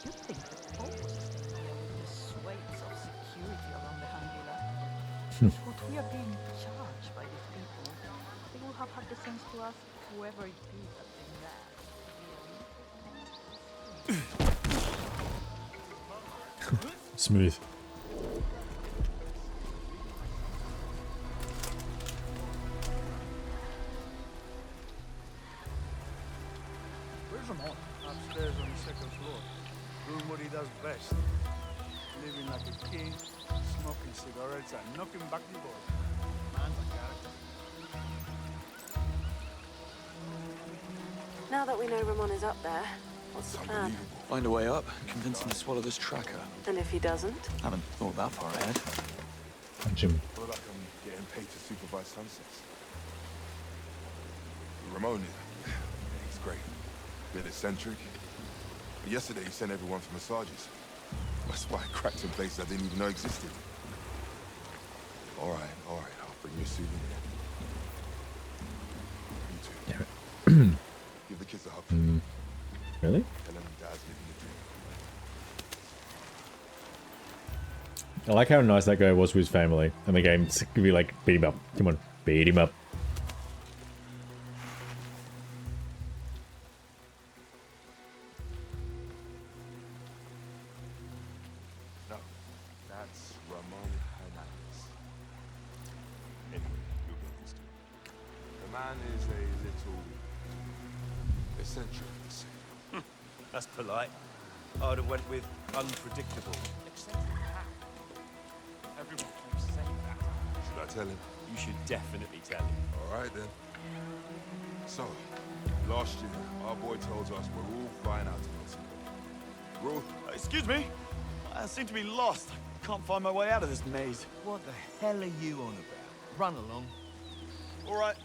You'd think that Paul was staying here with the swathes of security around the Hangula. But we are being charged by these people. They will have had the sense to ask whoever it is that they met. Smooth. Where's Ramon? Upstairs on the second floor. Doing what he does best. Living like a king, smoking cigarettes and knocking back the boys. Man's a character. Now that we know Ramon is up there, what's the plan? Find a way up, convince him to swallow this tracker. And if he doesn't? Haven't thought that far ahead. Jim. I feel like I'm getting paid to supervise sunsets. Ramon, he's great. Bit eccentric. But yesterday he sent everyone for massages. That's why I cracked in places I didn't even know existed. All right, I'll bring you a souvenir. You too. Give the kids a hug. Really? Tell them Dad's living the dream. I like how nice that guy was with his family. And the game could be like, beat him up. Come on, beat him up. No, That's Ramon Hernandez. Anyway, you'll get used to it. The man is a little eccentric, let's say. That's polite. I'd have went with unpredictable. Everyone keeps saying that. Should I tell him? You should definitely tell him. All right, then. So, last year, our boy told us we're all flying out to Mexico. We're all... Excuse me? I seem to be lost. I can't find my way out of this maze. What the hell are you on about? Run along. All right.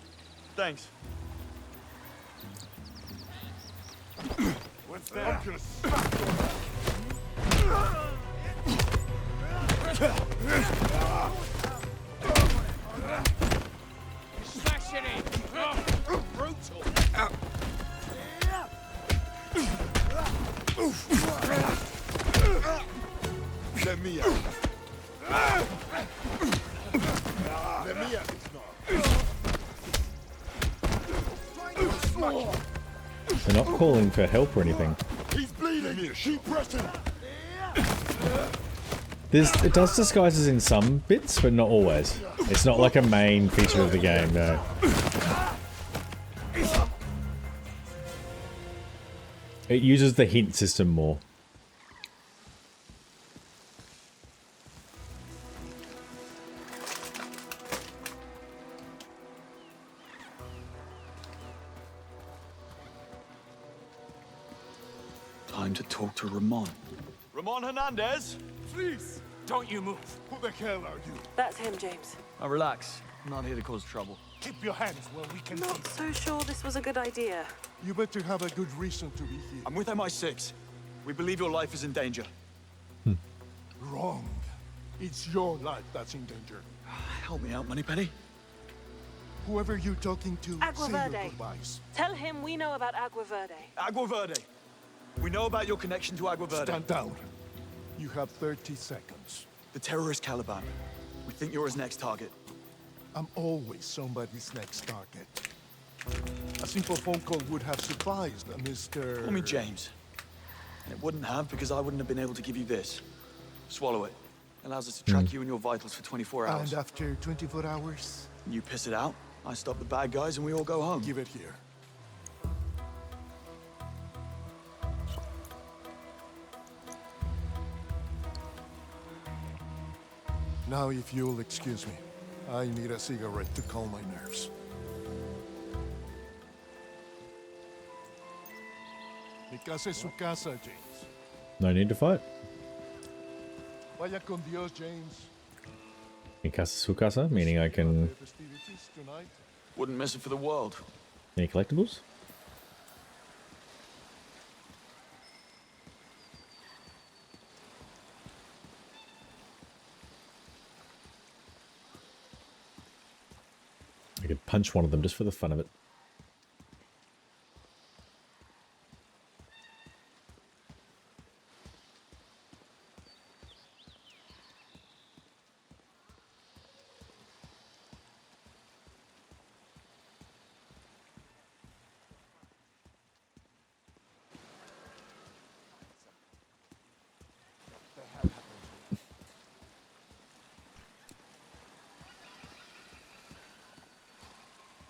Thanks. What's that? I'm gonna smack Smash it in! Brutal! Let me out. Let me out. They're not calling for help or anything. He's bleeding. Keep pressing. It does disguises in some bits, but not always. It's not like a main feature of the game, no. It uses the hint system more. Time to talk to Ramon. Ramon Hernandez? Please, don't you move. Who the hell are you? That's him, James. Now relax. I'm not here to cause trouble. Keep your hands where we can Not so sure this was a good idea. You better have a good reason to be here. I'm with MI6. We believe your life is in danger. Wrong. It's your life that's in danger. Help me out, Moneypenny. Whoever you're talking to, Agua say your Verde. goodbyes. Tell him we know about Agua Verde. Agua Verde. We know about your connection to Agua Verde. Stand down. You have 30 seconds. The terrorist Caliban. We think you're his next target. I'm always somebody's next target. A simple phone call would have sufficed, Mr. Call me James. And it wouldn't have because I wouldn't have been able to give you this. Swallow it. Allows us to track you and your vitals for 24 hours. And after 24 hours? You piss it out, I stop the bad guys, and we all go home. Give it here. Now, if you'll excuse me, I need a cigarette to calm my nerves. Mi casa es su casa, James. No need to fight. Vaya con Dios, James. Mi casa su casa, meaning I can... Festivities tonight? Wouldn't miss it for the world. Any collectibles? I could punch one of them just for the fun of it.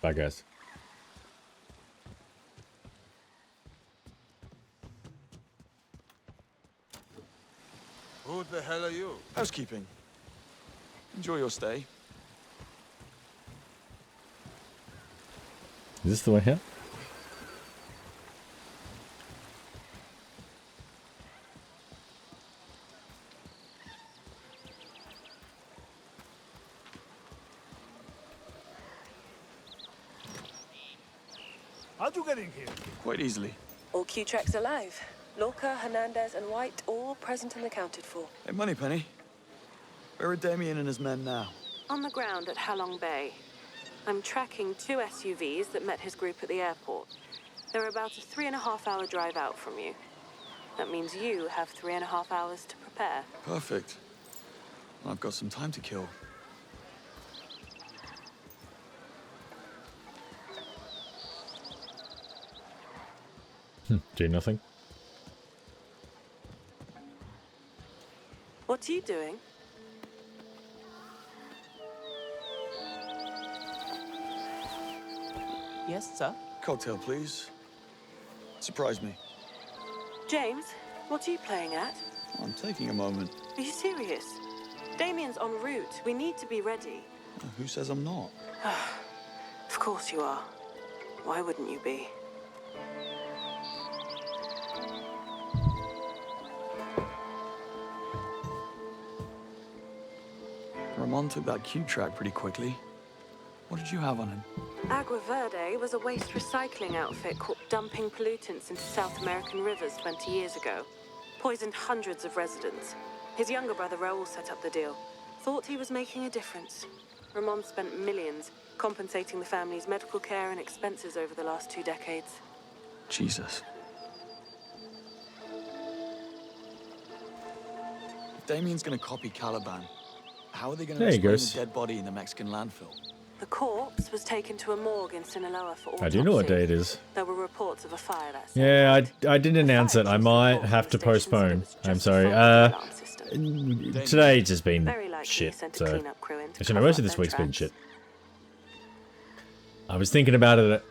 Bye, guys. Who the hell are you? Housekeeping. Enjoy your stay. Is this the way here? How'd you get in here? Quite easily. All Q-Treks alive. Lorca, Hernandez, and White all present and accounted for. Hey, Moneypenny. Where are Damien and his men now? On the ground at Halong Bay. I'm tracking 2 SUVs that met his group at the airport. They're about a 3.5-hour drive out from you. That means you have 3.5 hours to prepare. Perfect. I've got some time to kill. Do nothing. What are you doing? Yes, sir? Cocktail, please. Surprise me. James, what are you playing at? I'm taking a moment. Are you serious? Damien's en route. We need to be ready. Who says I'm not? Of course you are. Why wouldn't you be? Ramon took that Q track pretty quickly. What did you have on him? Agua Verde was a waste recycling outfit caught dumping pollutants into South American rivers 20 years ago. Poisoned hundreds of residents. His younger brother Raul set up the deal. Thought he was making a difference. Ramon spent millions compensating the family's medical care and expenses over the last 2 decades. Jesus. If Damien's gonna copy Caliban, how are they gonna There he explain goes. the dead body in the Mexican landfill? The corpse was taken to a morgue in Sinaloa for autopsy. I do know what day it is. There were reports of a fire that same Yeah, night. I didn't announce it. I might have to postpone. I'm sorry. Today's just been Very likely shit. sent a So cleanup crew in to actually, no, cover most of up this their week's been tracks. shit. I was thinking about it at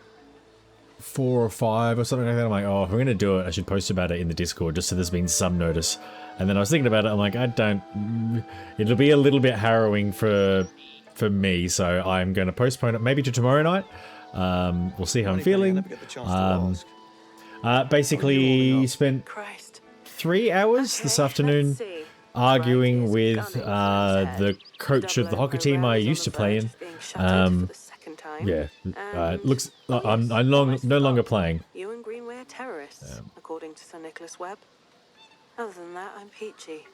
4 or 5 or something like that. I'm like, oh, if we're gonna do it, I should post about it in the Discord just so there's been some notice. And then I was thinking about it. I'm like, it'll be a little bit harrowing for me, so I'm going to postpone it maybe to tomorrow night. We'll see how I'm feeling. Basically spent 3 hours this afternoon arguing with the coach of the hockey team I used to play in. Yeah, looks I'm no longer playing. You and Greenway are terrorists, according to Sir Nicholas Webb. Other than that, I'm peachy.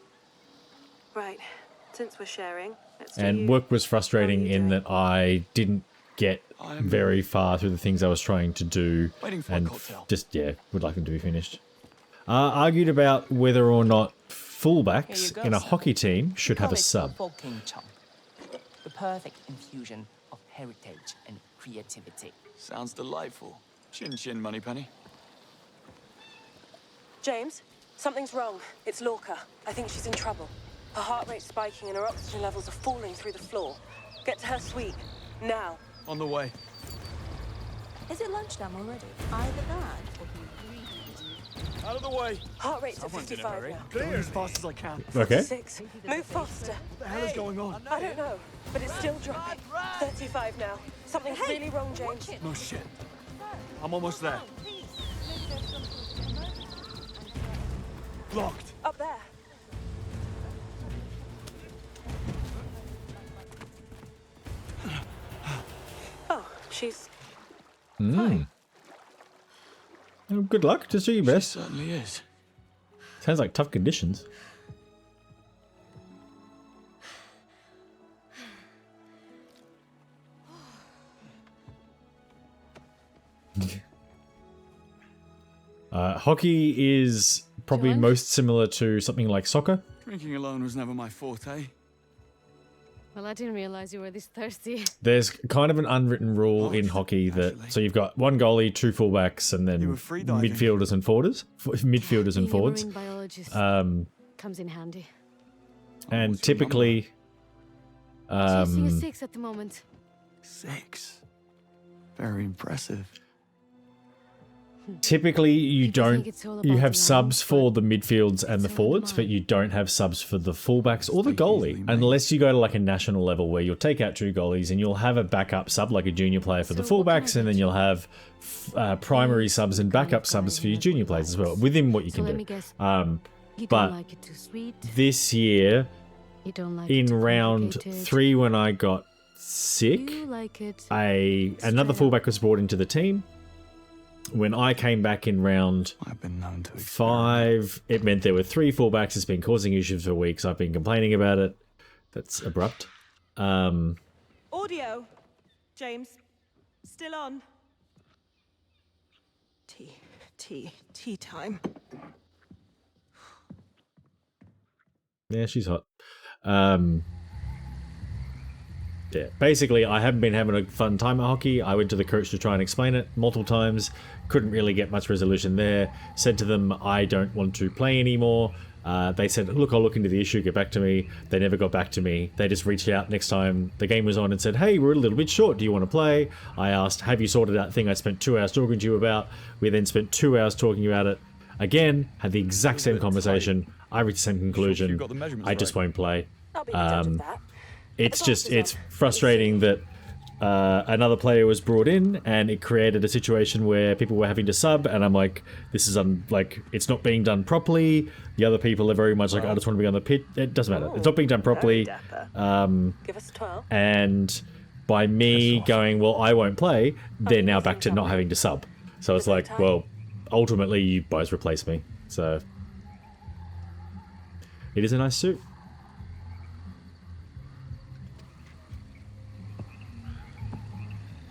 Right, since we're sharing, let's do And you. work was frustrating in that I didn't get very far through the things I was trying to do, Waiting for a and cocktail. just would like them to be finished. Argued about whether or not fullbacks Here you go, in a sir. hockey team should have a sub. King chump. The perfect infusion of heritage and creativity. Sounds delightful. Chin chin, Moneypenny. James, something's wrong. It's Lorca. I think she's in trouble. Her heart rate's spiking and her oxygen levels are falling through the floor. Get to her suite. Now. On the way. Is it lunchtime already? Either that or he really Out of the way. Heart rate's at Someone's in a 55 hurry. now. Going as fast as I can. Okay. 46. Move faster. What the hell is going on? I don't know, but it's still dropping. 35 now. Something's really wrong, James. No shit. I'm almost there. Locked. Up there. Oh, she's... Oh, good luck. Just do your best. Certainly is. Sounds like tough conditions. Hockey is probably most similar to something like soccer. Drinking alone was never my forte. Well, I didn't realize you were this thirsty. There's kind of an unwritten rule in hockey that so you've got one goalie, 2 fullbacks, and then midfielders and forwards. Midfielders and Being a forwards. marine biologist comes in handy. And typically, Chasing a 6 at the moment. 6. Very impressive. typically you don't. it's all You about have the subs for the midfields and the forwards, but you don't have subs for the fullbacks or the goalie, unless you go to like a national level where you'll take out 2 goalies and you'll have a backup sub, like a junior player for the fullbacks, and then you'll have primary subs and backup subs for your junior players as well, within what you So can let do. me guess. You But don't like it too sweet. this year, You don't like it in too round complicated. 3 when I got sick, You like it another fullback was brought into the team. When I came back in round 5, it meant there were 3 fullbacks. It's been causing issues for weeks. I've been complaining about it. That's abrupt. Audio. James. Still on. Tea time. Yeah, she's hot. Yeah, basically, I haven't been having a fun time at hockey. I went to the coach to try and explain it multiple times. Couldn't really get much resolution there. Said to them, I don't want to play anymore. They said, look, I'll look into the issue, get back to me. They never got back to me. They just reached out next time the game was on and said, hey, we're a little bit short. Do you want to play? I asked, have you sorted out the thing I spent 2 hours talking to you about? We then spent 2 hours talking about it. Again, had the exact same conversation. I reached the same conclusion. I just won't play. It's frustrating that another player was brought in and it created a situation where people were having to sub, and I'm like, this is it's not being done properly. The other people are very much like, I just want to be on the pit. It doesn't matter. It's not being done properly. Give us 12. And by me going, well, I won't play, they're now back to not having to sub. So it's like, well, ultimately you both replace me. So it is a nice suit.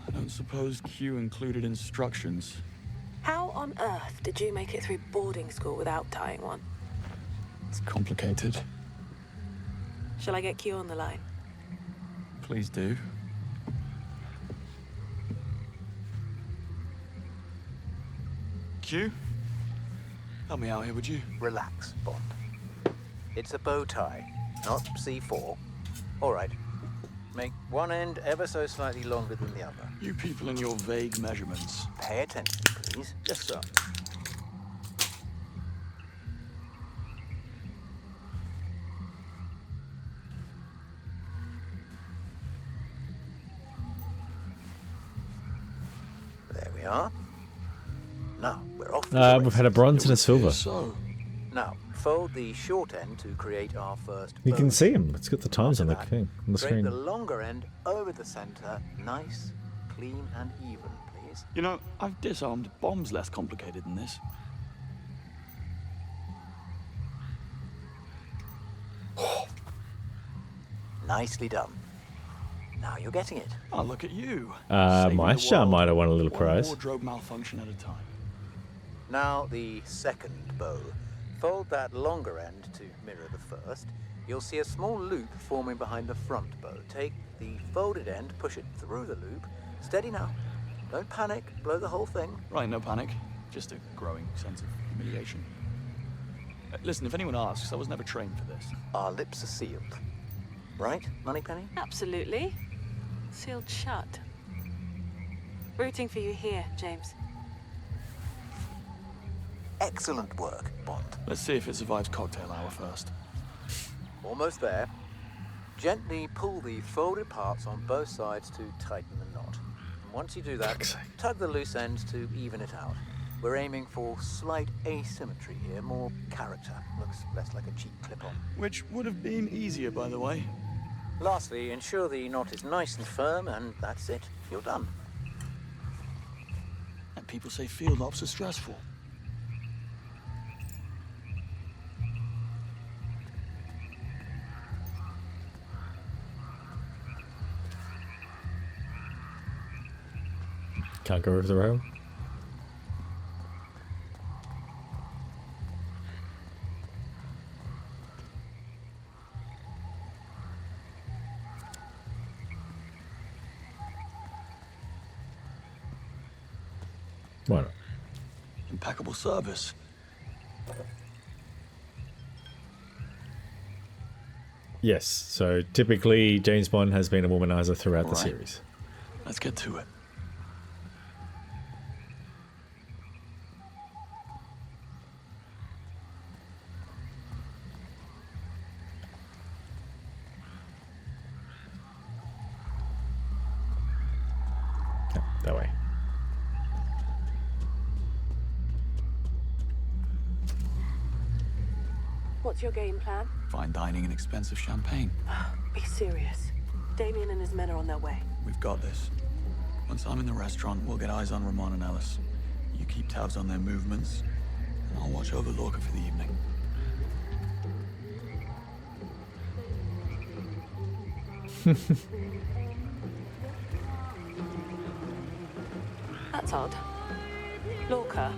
I don't suppose Q included instructions. How on earth did you make it through boarding school without tying one? It's complicated. Shall I get Q on the line? Please do. Q? Help me out here, would you? Relax, Bond. It's a bow tie, not C4. All right. Make one end ever so slightly longer than the other. You people and your vague measurements. Pay attention, please. Yes, sir. There we are. Now, we're off. We've had a bronze and a silver. Now, fold the short end to create our first You bow. can see them. It's got the times on the thing, on the Drape screen. the longer end over the center, nice, clean, and even, please. You know, I've disarmed bombs less complicated than this. Nicely done. Now you're getting it. Oh, look at you. My star might have won a little prize. Wardrobe malfunction at a time. Now the second bow. Fold that longer end to mirror the first. You'll see a small loop forming behind the front bow. Take the folded end, push it through the loop. Steady now. Don't panic. Blow the whole thing. Right, no panic. Just a growing sense of humiliation. Listen, if anyone asks, I was never trained for this. Our lips are sealed. Right, Moneypenny? Absolutely. Sealed shut. Rooting for you here, James. Excellent work, Bond. Let's see if it survives cocktail hour first. Almost there. Gently pull the folded parts on both sides to tighten the knot. And once you do that, tug the loose ends to even it out. We're aiming for slight asymmetry here, more character. Looks less like a cheap clip-on. Which would have been easier, by the way. Lastly, ensure the knot is nice and firm, and that's it. You're done. And people say field ops are stressful. Can't go over the rail. Why not? Impeccable service. Yes, so typically James Bond has been a womanizer throughout the series. Let's get to it. That way. What's your game plan? Fine dining and expensive champagne. Be serious. Damien and his men are on their way. We've got this. Once I'm in the restaurant, we'll get eyes on Ramon and Alice. You keep tabs on their movements, and I'll watch over Lorca for the evening. That's odd. Lorca,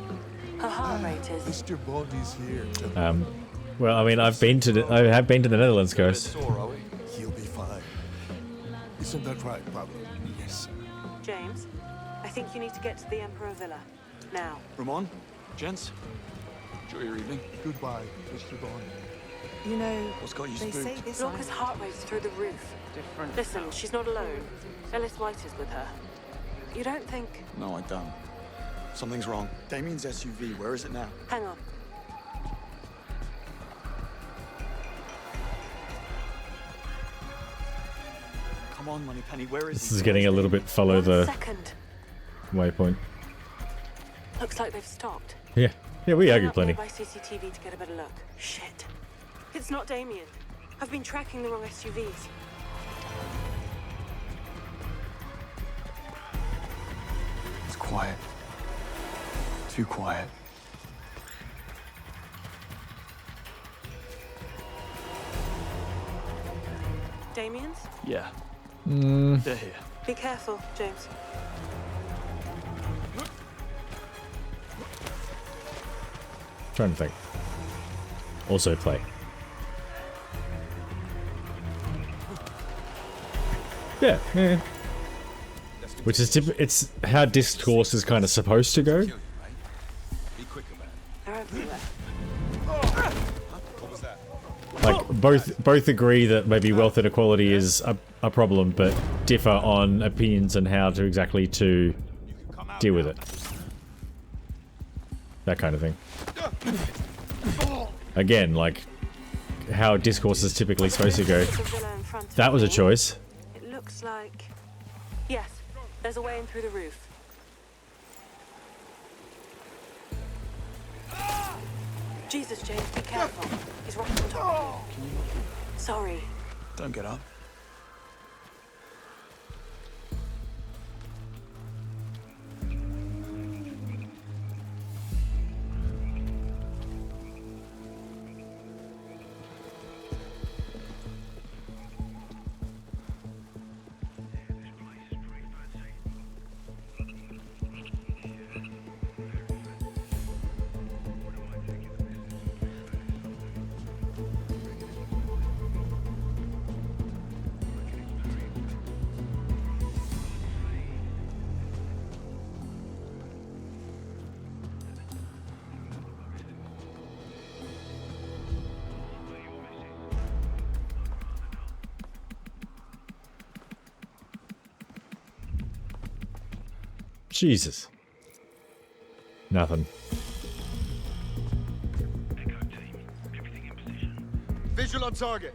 her heart rate is... Mr. Bond is here. Well, I mean, I have been to the Netherlands, guys. He'll be fine. Isn't that right, Pablo? Yes, sir. James, I think you need to get to the Emperor Villa. Now. Ramon, gents, Enjoy your evening. Goodbye, Mr. Bond. You know, What's got you they spooked? say this Lorca's heart rate's through the roof. Listen, she's not alone. Ellis White is with her. You don't think... No, I don't. Something's wrong. Damien's SUV, where is it now? Hang on. Come on, Moneypenny, where is This he? is getting a little bit follow the Second. waypoint. Looks like they've stopped. Yeah, yeah, we argue Up plenty. by CCTV to get a better look. Shit. It's not Damien. I've been tracking the wrong SUVs. It's quiet. Too quiet. Damien's? Yeah. Mm. They're here. Be careful, James. Trying to think. Also play. Yeah, yeah. Which is it's how discourse is kind of supposed to go. Be quick about it. They're everywhere. What was that? Like both agree that maybe wealth inequality is a problem, but differ on opinions and how to exactly to deal with it. That kind of thing. Again, like how discourse is typically supposed to go. That was a choice. It looks like... Yes, there's a way in through the roof. Jesus, James, be careful. He's right on top of you. Sorry. Don't get up. Jesus. Nothing. Visual on target.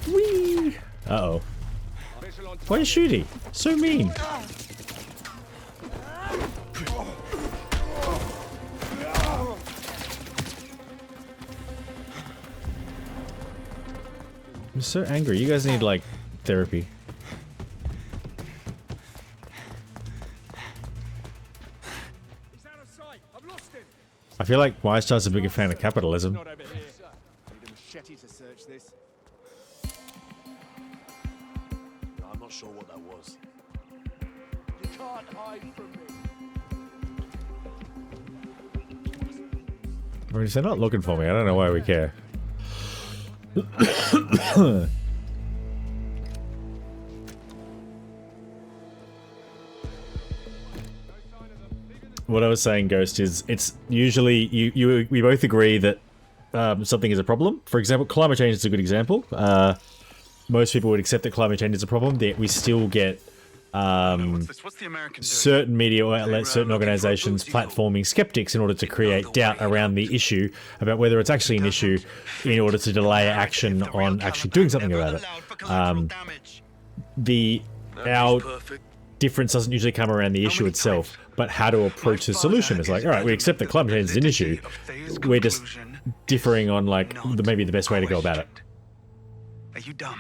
Whee! Uh-oh. Why are you shooting? So mean. I'm so angry. You guys need, like, therapy. I feel like Weistar's a bigger fan of capitalism. Not over here. Need a machete to search this. I'm not sure what that was. You can't hide from me. I mean, if they're not looking for me, I don't know why we care. What I was saying, Ghost, is it's usually we both agree that something is a problem. For example, climate change is a good example. Most people would accept that climate change is a problem. That we still get certain media outlets, certain organizations platforming skeptics in order to create doubt around the issue about whether it's actually an issue in order to delay action on actually doing something about it. Our difference doesn't usually come around the issue itself, but how to approach the solution. It's like, all right, we accept that climate change is an issue. We're just differing on like maybe the best way to go about it. Are you dumb?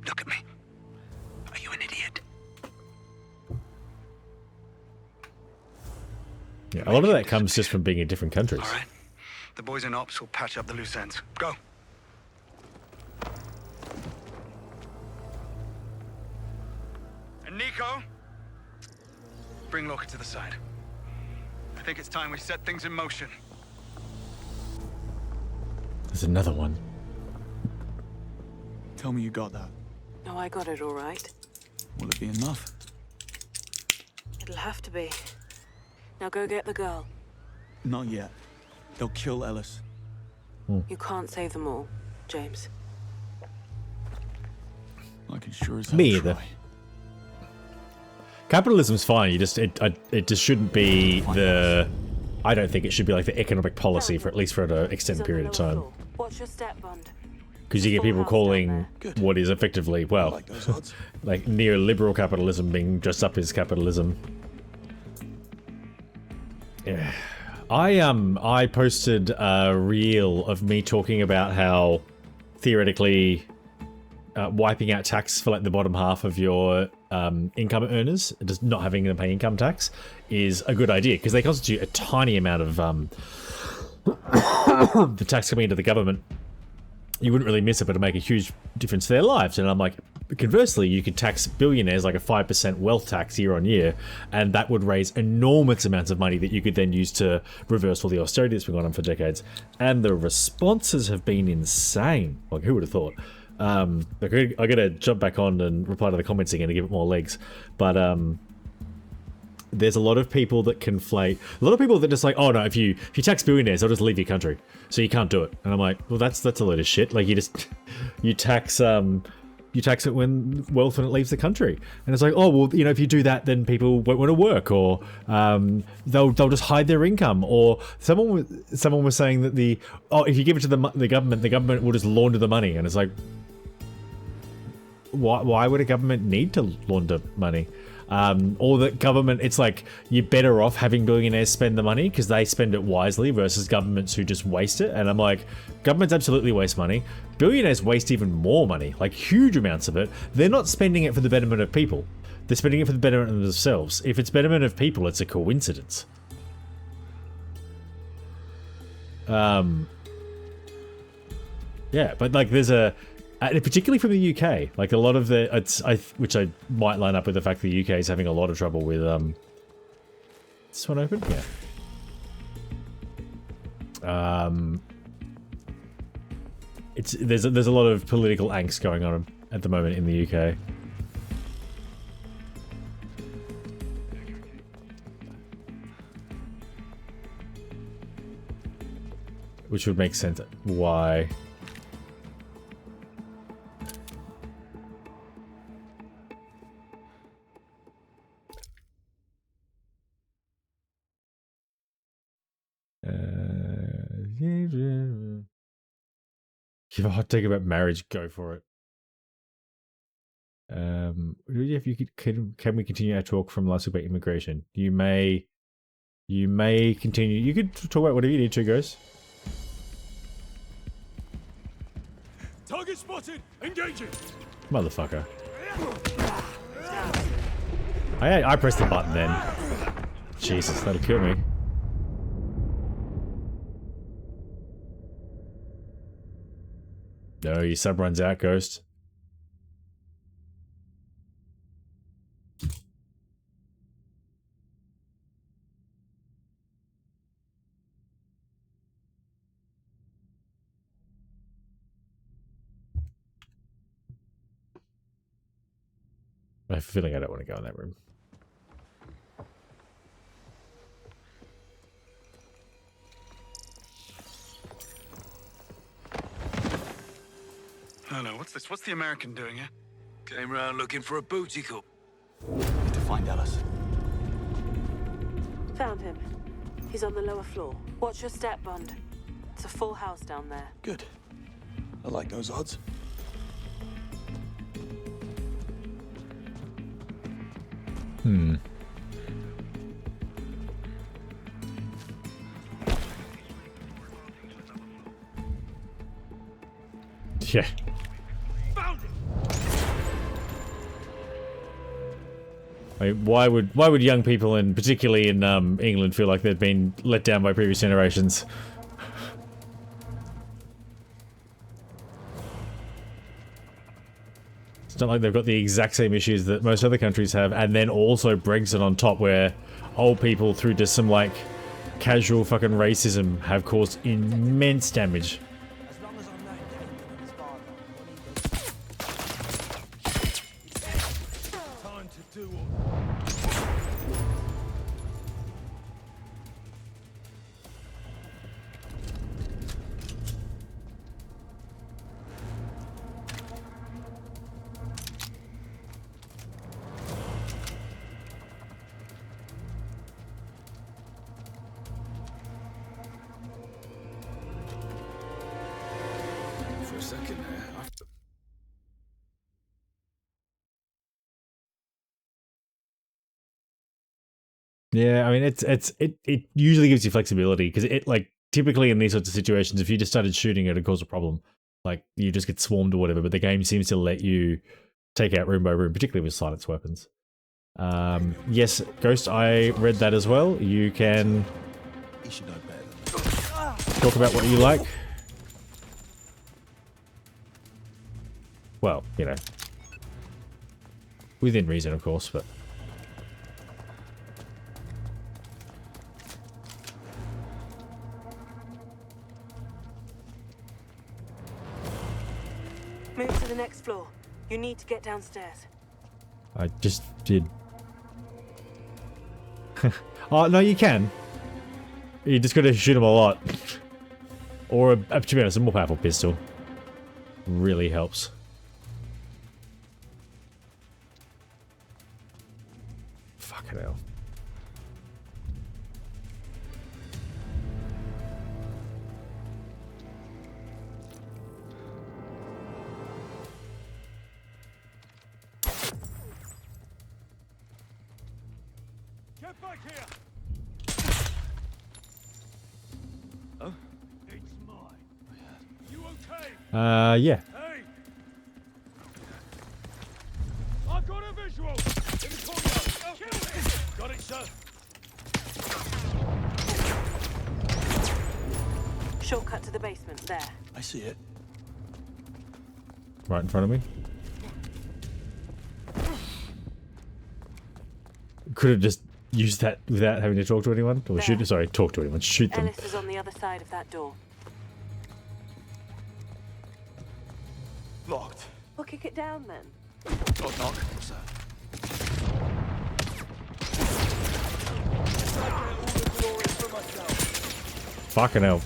Look at me. Are you an idiot? Yeah, a lot of that comes just from being in different countries. All right. The boys in ops will patch up the loose ends. Go. And Nico, bring Lorca to the side. I think it's time we set things in motion. There's another one. Tell me you got that. No, I got it all right. Will it be enough? It'll have to be. Now go get the girl. Not yet. They'll kill Ellis. You can't save them all, James. I can sure as hell Me either. try. Capitalism's fine. You just it just shouldn't be the. I don't think it should be like the economic policy for at least for an extended period of time. Watch your step, Bond. Because you get people calling what is effectively, well, like neoliberal capitalism being dressed up as capitalism. Yeah. I posted a reel of me talking about how theoretically wiping out tax for like the bottom half of your income earners, just not having them pay income tax, is a good idea because they constitute a tiny amount of the tax coming into the government. You wouldn't really miss it, but it'd make a huge difference to their lives. And I'm like, conversely, you could tax billionaires like a 5% wealth tax year on year, and that would raise enormous amounts of money that you could then use to reverse all the austerity that's been going on for decades. And the responses have been insane. Like, who would have thought? I gotta jump back on and reply to the comments again to give it more legs. But there's a lot of people that conflate. A lot of people that just like, oh no, if you tax billionaires, they'll just leave your country, so you can't do it. And I'm like, well, that's a load of shit. Like you tax it when when it leaves the country, and it's like, oh well, you know, if you do that, then people won't want to work, or they'll just hide their income, or someone was saying that if you give it to the government will just launder the money, and it's like, why would a government need to launder money? Or that government, it's like you're better off having billionaires spend the money because they spend it wisely versus governments who just waste it. And I'm like, governments absolutely waste money. Billionaires waste even more money, like huge amounts of it. They're not spending it for the betterment of people. They're spending it for the betterment of themselves. If it's betterment of people, it's a coincidence. Yeah, but like there's particularly from the UK, like a lot of which I might line up with the fact that the UK is having a lot of trouble with, this one open? Yeah. There's a lot of political angst going on at the moment in the UK. Which would make sense why. Give a hot take about marriage, go for it. If you can we continue our talk from last week about immigration? You may continue. You could talk about whatever you need to, guys. Target spotted. Engaging. Motherfucker. I pressed the button then. Jesus, that'll kill me. No, your sub runs out, Ghost. I have a feeling I don't want to go in that room. Hello, what's this? What's the American doing here? Came round looking for a booty call. Need to find Ellis. Found him. He's on the lower floor. Watch your step, Bond. It's a full house down there. Good. I like those odds. Yeah. I mean, why would young people, and particularly in England, feel like they've been let down by previous generations? It's not like they've got the exact same issues that most other countries have, and then also Brexit on top, where old people, through just some like casual fucking racism, have caused immense damage. do For a second there, yeah, I mean it usually gives you flexibility because it like typically in these sorts of situations, if you just started shooting it'd cause a problem. Like you just get swarmed or whatever, but the game seems to let you take out room by room, particularly with silenced weapons. Yes, Ghost, I read that as well. You can talk about what you like. Well, you know, within reason, of course, but... Move to the next floor. You need to get downstairs. I just did. Oh, no, you can. You just gotta shoot them a lot. Or, to be honest, a more powerful pistol. Really helps. Fucking hell. Get back here! Oh? It's mine. You okay? Yeah. Hey! I've got a visual! In the courtyard! Kill him! Got it, sir. Shortcut to the basement, there. I see it. Right in front of me. Could have just used that without having to talk to anyone? Or shoot, sorry, talk to anyone. Shoot them. Ellis is on the other side of that door. Locked. We'll kick it down then. Knock, knock. What's that? Fucking hell.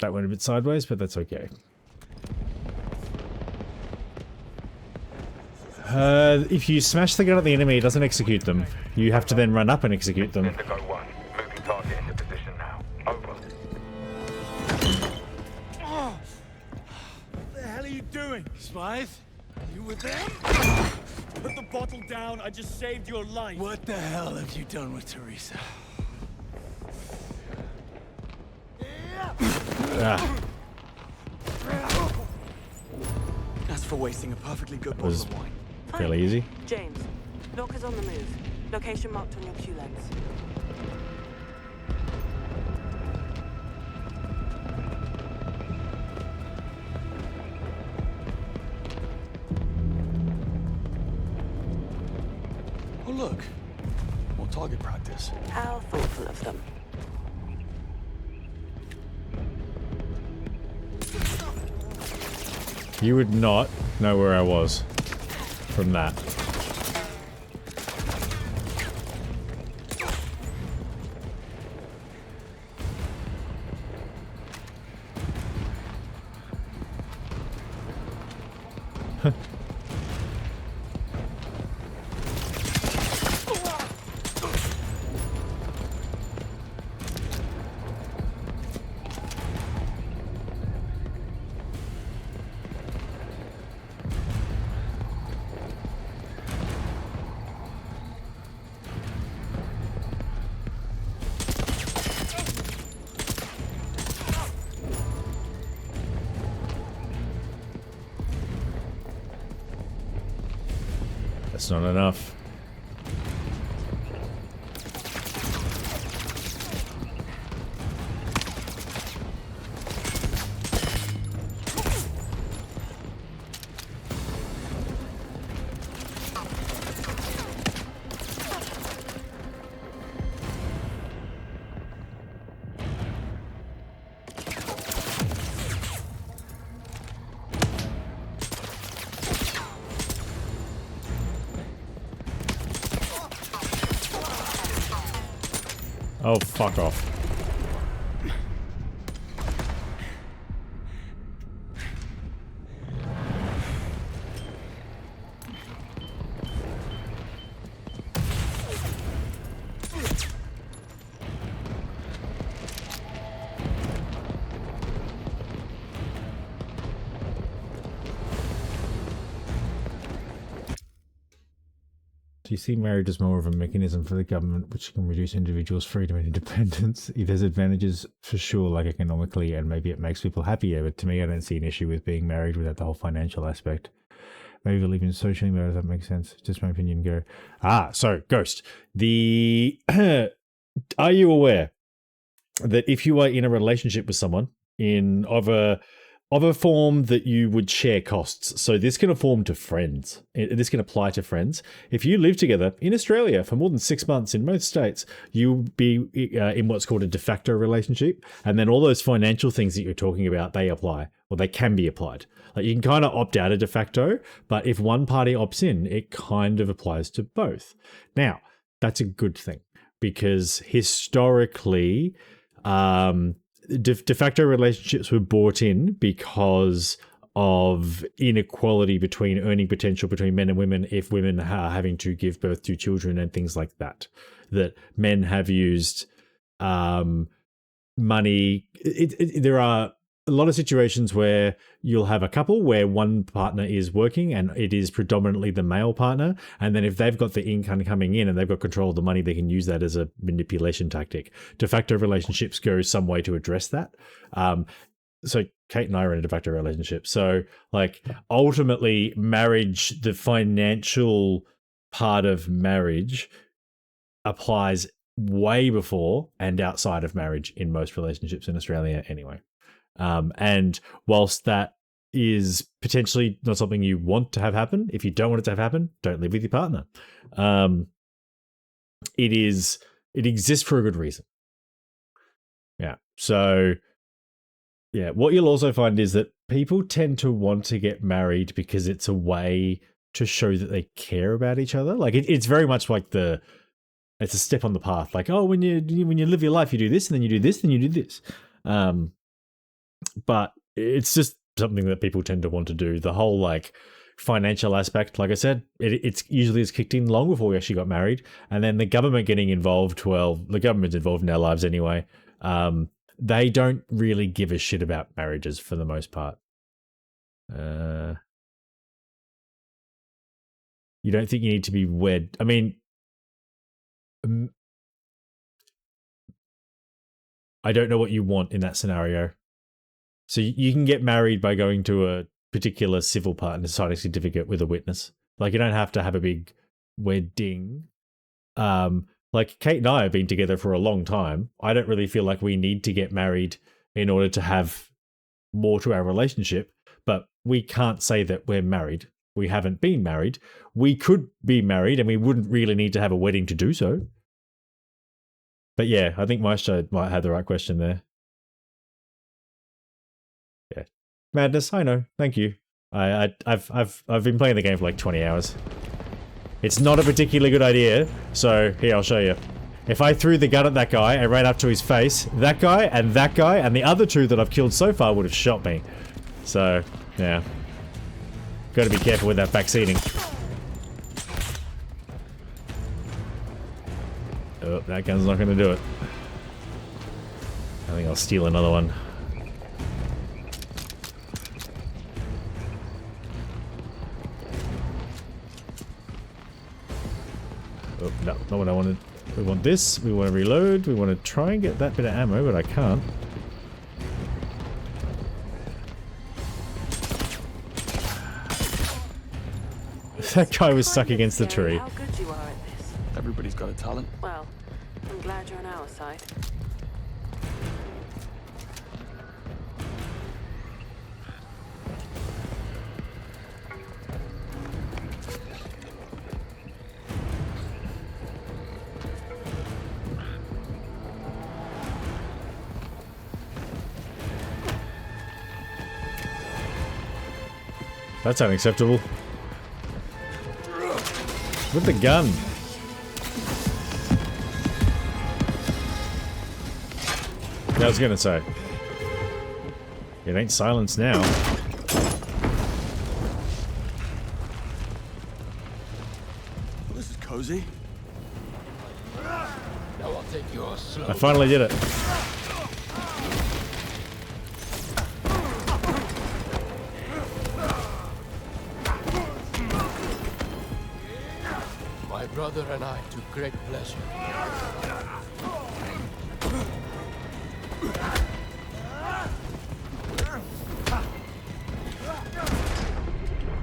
That went a bit sideways, but that's okay. If you smash the gun at the enemy, it doesn't execute them. You have to then run up and execute them. Indigo 1, moving target into position now. Over. Oh. What the hell are you doing, Smythe? You with them? Put the bottle down, I just saved your life. What the hell have you done with Teresa? Ah. That's for wasting a perfectly good bottle Was of wine. fairly easy. James, Lorca's on the move. Location marked on your Q lens. Oh, look. More target practice. How thoughtful of them. You would not know where I was from that. That's not enough. Oh, fuck off. Do you see marriage as more of a mechanism for the government which can reduce individuals' freedom and independence? There's advantages for sure, like economically, and maybe it makes people happier, but to me, I don't see an issue with being married without the whole financial aspect. Maybe believe in socially married, that makes sense. Just my opinion, go. So, Ghost. Are you aware that if you are in a relationship with someone of a form that you would share costs. So this can apply to friends. This can apply to friends. If you live together in Australia for more than 6 months in most states, you'll be in what's called a de facto relationship. And then all those financial things that you're talking about, they apply, or they can be applied. Like you can kind of opt out of de facto, but if one party opts in, it kind of applies to both. Now, that's a good thing because historically, de facto relationships were brought in because of inequality between earning potential between men and women if women are having to give birth to children and things like that. That men have used money. There are a lot of situations where you'll have a couple where one partner is working and it is predominantly the male partner. And then if they've got the income coming in and they've got control of the money, they can use that as a manipulation tactic. De facto relationships go some way to address that. So Kate and I are in a de facto relationship. So like ultimately marriage, the financial part of marriage applies way before and outside of marriage in most relationships in Australia anyway. And whilst that is potentially not something you want to have happen, if you don't want it to have happen, don't live with your partner. It exists for a good reason. Yeah. So yeah, what you'll also find is that people tend to want to get married because it's a way to show that they care about each other. Like it's very much like it's a step on the path. Like, oh, when you live your life, you do this, and then you do this, then you do this. But it's just something that people tend to want to do. The whole like financial aspect, like I said, it's usually kicked in long before we actually got married. And then the government getting involved, well, the government's involved in our lives anyway. They don't really give a shit about marriages for the most part. You don't think you need to be wed? I mean, I don't know what you want in that scenario. So you can get married by going to a particular civil part and signing a certificate with a witness. Like you don't have to have a big wedding. Like Kate and I have been together for a long time. I don't really feel like we need to get married in order to have more to our relationship, but we can't say that we're married. We haven't been married. We could be married and we wouldn't really need to have a wedding to do so. But yeah, I think Maestro might have the right question there. Yeah. Madness, I know. Thank you. I've been playing the game for like 20 hours. It's not a particularly good idea, so here, I'll show you. If I threw the gun at that guy and ran up to his face, that guy and the other two that I've killed so far would have shot me. So, yeah. Gotta be careful with that backseating. Oh, that gun's not gonna do it. I think I'll steal another one. Oh, no, not what I wanted. We want this, we want to reload, we want to try and get that bit of ammo, but I can't. That guy was stuck against the tree. How good you are at this. Everybody's got a talent. Well, I'm glad you're on our side. That's unacceptable. With the gun. I was gonna say. It ain't silence now. This is cozy. Now I'll take yours slow. I finally did it. My brother and I took great pleasure.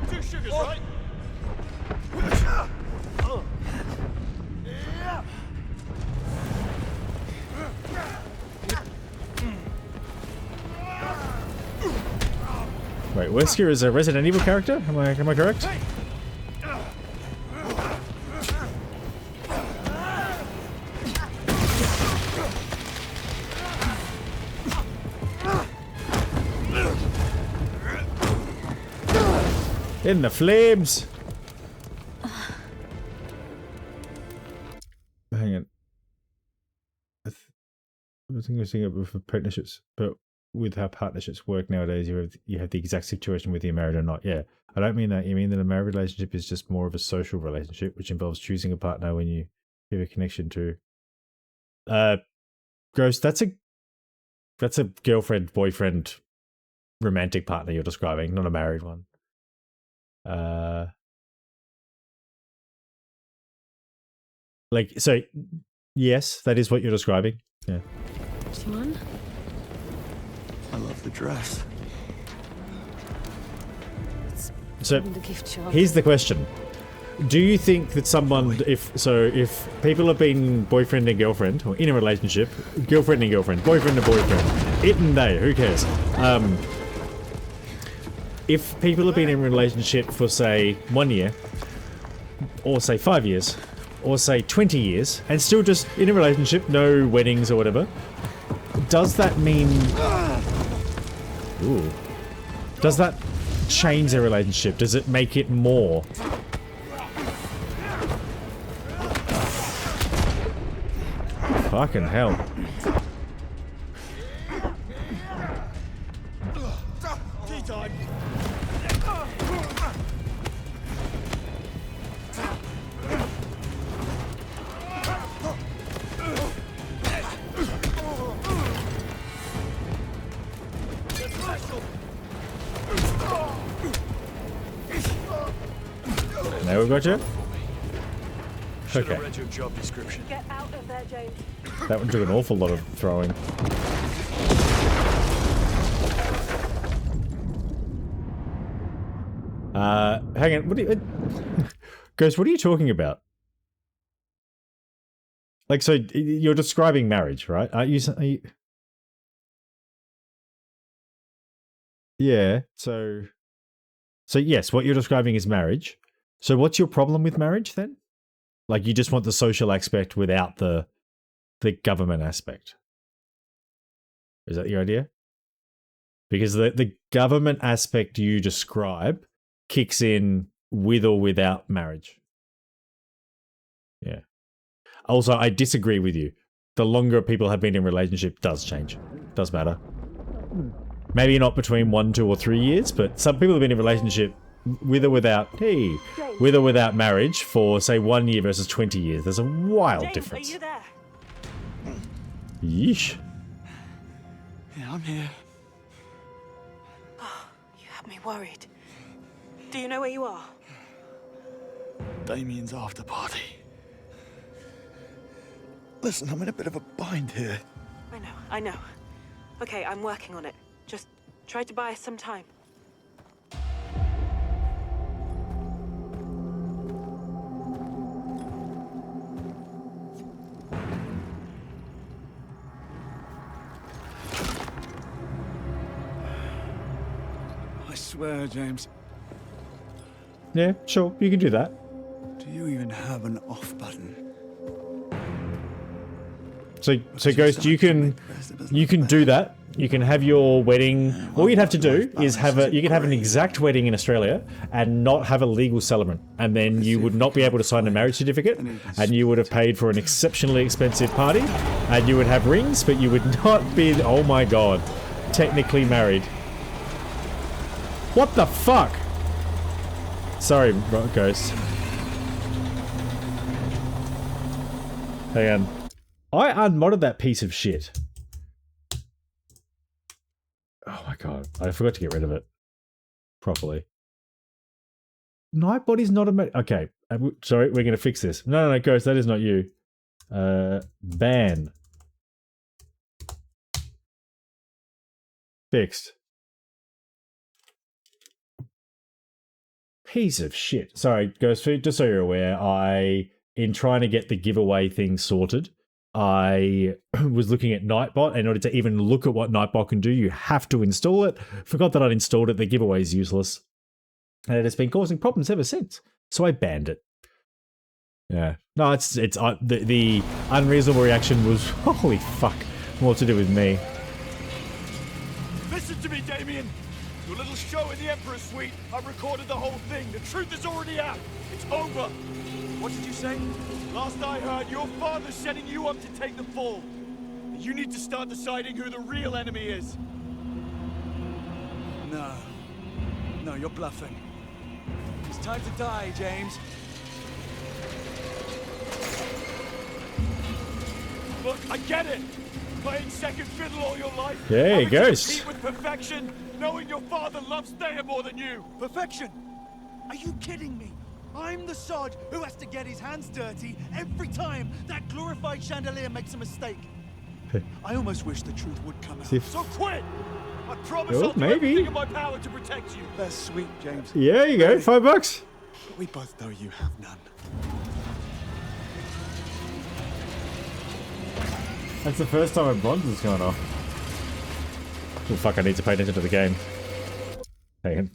Two sugars, right? Wait, Wesker is a Resident Evil character? Am I correct? In the flames! Hang on. I think we're seeing it with partnerships, but with how partnerships work nowadays, you have the exact situation whether you're married or not. Yeah, I don't mean that. You mean that a married relationship is just more of a social relationship, which involves choosing a partner when you have a connection to. Ghost, that's a girlfriend, boyfriend, romantic partner you're describing, not a married one. Like, so, yes, that is what you're describing. Yeah. John? I love the dress. So, the gift shop. here's the question. Do you think that someone, if people have been boyfriend and girlfriend, or in a relationship, girlfriend and girlfriend, boyfriend and boyfriend, it and they, who cares? If people have been in a relationship for, say, 1 year, or say 5 years, or say 20 years, and still just in a relationship, no weddings or whatever, does that mean... Ooh. Does that change their relationship? Does it make it more? Fucking hell. Now we've got you? Should Okay. have read your job description. Get out of there, James. That one took an awful lot of throwing. Hang on, what do you... Ghost, what are you talking about? Like, so, you're describing marriage, right? Are you... Yeah, so yes, what you're describing is marriage. So what's your problem with marriage, then? Like, you just want the social aspect without the government aspect. Is that your idea? Because the government aspect you describe kicks in with or without marriage. Yeah. Also, I disagree with you. The longer people have been in a relationship does change. Does matter. Maybe not between 1, 2, or 3 years, but some people have been in a relationship with or without, with or without marriage for, say, 1 year versus 20 years. There's a wild James, difference. Are you there? Yeesh. Yeah, I'm here. Oh, you had me worried. Do you know where you are? Damien's after party. Listen, I'm in a bit of a bind here. I know. Okay, I'm working on it. Just try to buy us some time. I swear, James. Yeah, sure, you can do that. Do you even have an off button? So Ghost, you can do that. You can have your wedding. All you'd have to do is you can have an exact wedding in Australia and not have a legal celebrant, and then you would not be able to sign a marriage certificate, and you would have paid for an exceptionally expensive party, and you would have rings, but you would not be, oh my god, technically married. What the fuck? Sorry, Ghost. Hang on. I unmodded that piece of shit. Oh my god, I forgot to get rid of it properly. Nightbody's not a... Okay, sorry, we're going to fix this. No, Ghost, that is not you. Ban. Fixed. Piece of shit. Sorry, Ghost, just so you're aware, in trying to get the giveaway thing sorted, I was looking at Nightbot. In order to even look at what Nightbot can do, you have to install it. Forgot that I'd installed it. The giveaway is useless. And it has been causing problems ever since. So I banned it. Yeah. No, it's the unreasonable reaction was, holy fuck, more to do with me. Listen to me, Damien. Your little show in the Emperor's Suite, I've recorded the whole thing. The truth is already out. It's over. What did you say? Last I heard, your father's setting you up to take the fall. You need to start deciding who the real enemy is. No, you're bluffing. It's time to die, James. Look, I get it. Playing second fiddle all your life. Yeah, he goes. Compete with perfection, knowing your father loves Thea more than you. Perfection? Are you kidding me? I'm the sod who has to get his hands dirty every time that glorified chandelier makes a mistake. I almost wish the truth would come out. So quit! I promise I'll do everything in my power to protect you. That's sweet, James. Yeah, you go. $5. But we both know you have none. That's the first time a bronze has gone off. Oh fuck, I need to pay attention to the game. Hang on.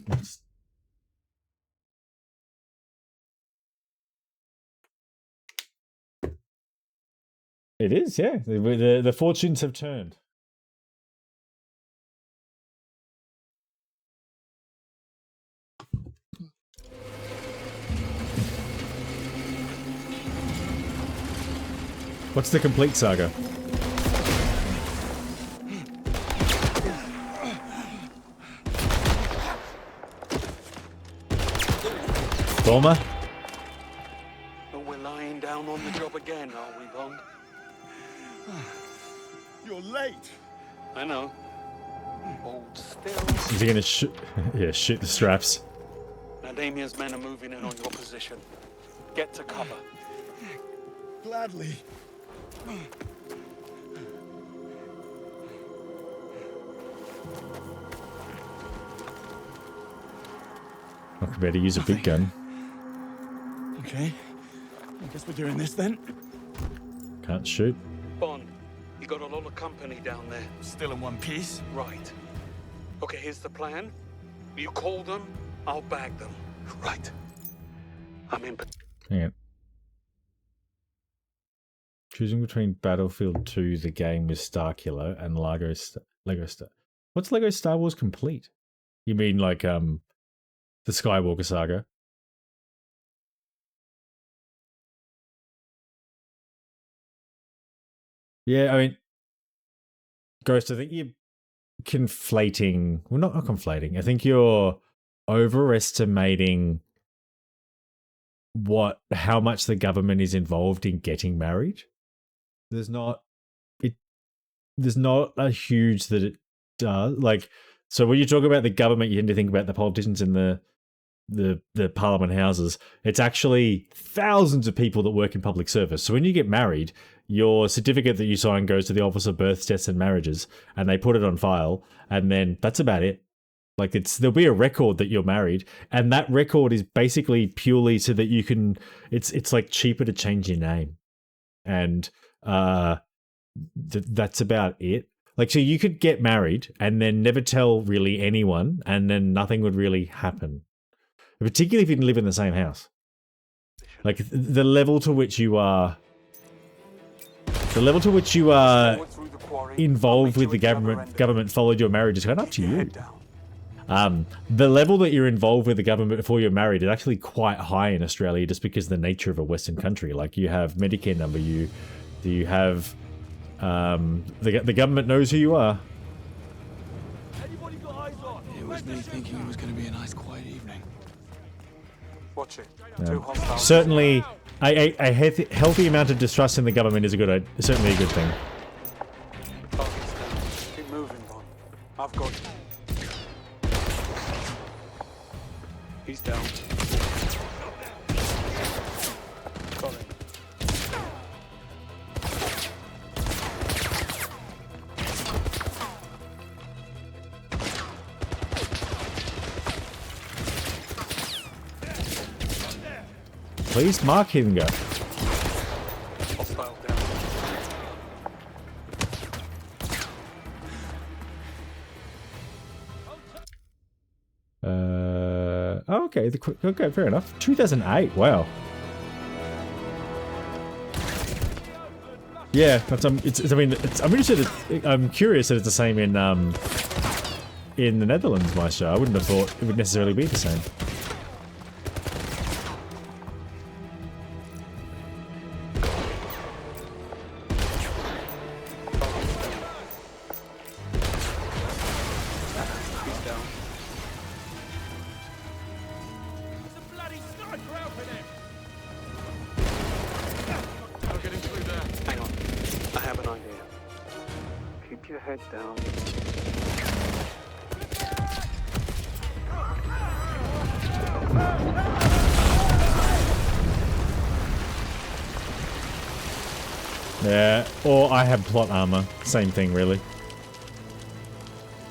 It is, yeah. The fortunes have turned. What's the complete saga? Former? But we're lying down on the job again, are we, Bond? You're late. I know. Hold still. Is he gonna shoot? Yeah, shoot the straps. Now Damien's men are moving in on your position. Get to cover. Gladly. Not better use a big gun. Okay. I guess we're doing this then. Can't shoot. Bond, you got a lot of company down there. Still in one piece? Right. Okay, here's the plan. You call them, I'll bag them. Right. I'm in. Hang on. Choosing between Battlefield 2, the game with Starkiller, and Lego Star. What's Lego Star Wars Complete? You mean like the Skywalker saga? Yeah, I mean, Ghost, I think you're conflating. Well, not conflating. I think you're overestimating how much the government is involved in getting married. There's not a huge that it does. Like, so when you talk about the government, you tend to think about the politicians in the parliament houses. It's actually thousands of people that work in public service. So when you get married, your certificate that you sign goes to the Office of Births, Deaths and Marriages, and they put it on file, and then that's about it. Like, there'll be a record that you're married, and that record is basically purely so that you can. It's like cheaper to change your name, and that's about it. Like, so you could get married and then never tell really anyone, and then nothing would really happen. Particularly if you didn't live in the same house. Like, the level to which you are. The level to which you are involved with the government followed your marriage is kind of up to you. The level that you're involved with the government before you're married is actually quite high in Australia, just because of the nature of a Western country. Like, you have Medicare number, you have the government knows who you are. It was me thinking it was going to be a nice, quiet evening. Watch it. Certainly, a healthy amount of distrust in the government is certainly a good thing. Keep moving, Ron. I've got you. He's down. Got him. Please mark him, go. Hostile down. Okay, okay, fair enough. 2008, wow. Yeah, that's I'm interested. I'm curious that it's the same in the Netherlands, Maestro. I wouldn't have thought it would necessarily be the same. Yeah, or I have plot armor. Same thing, really.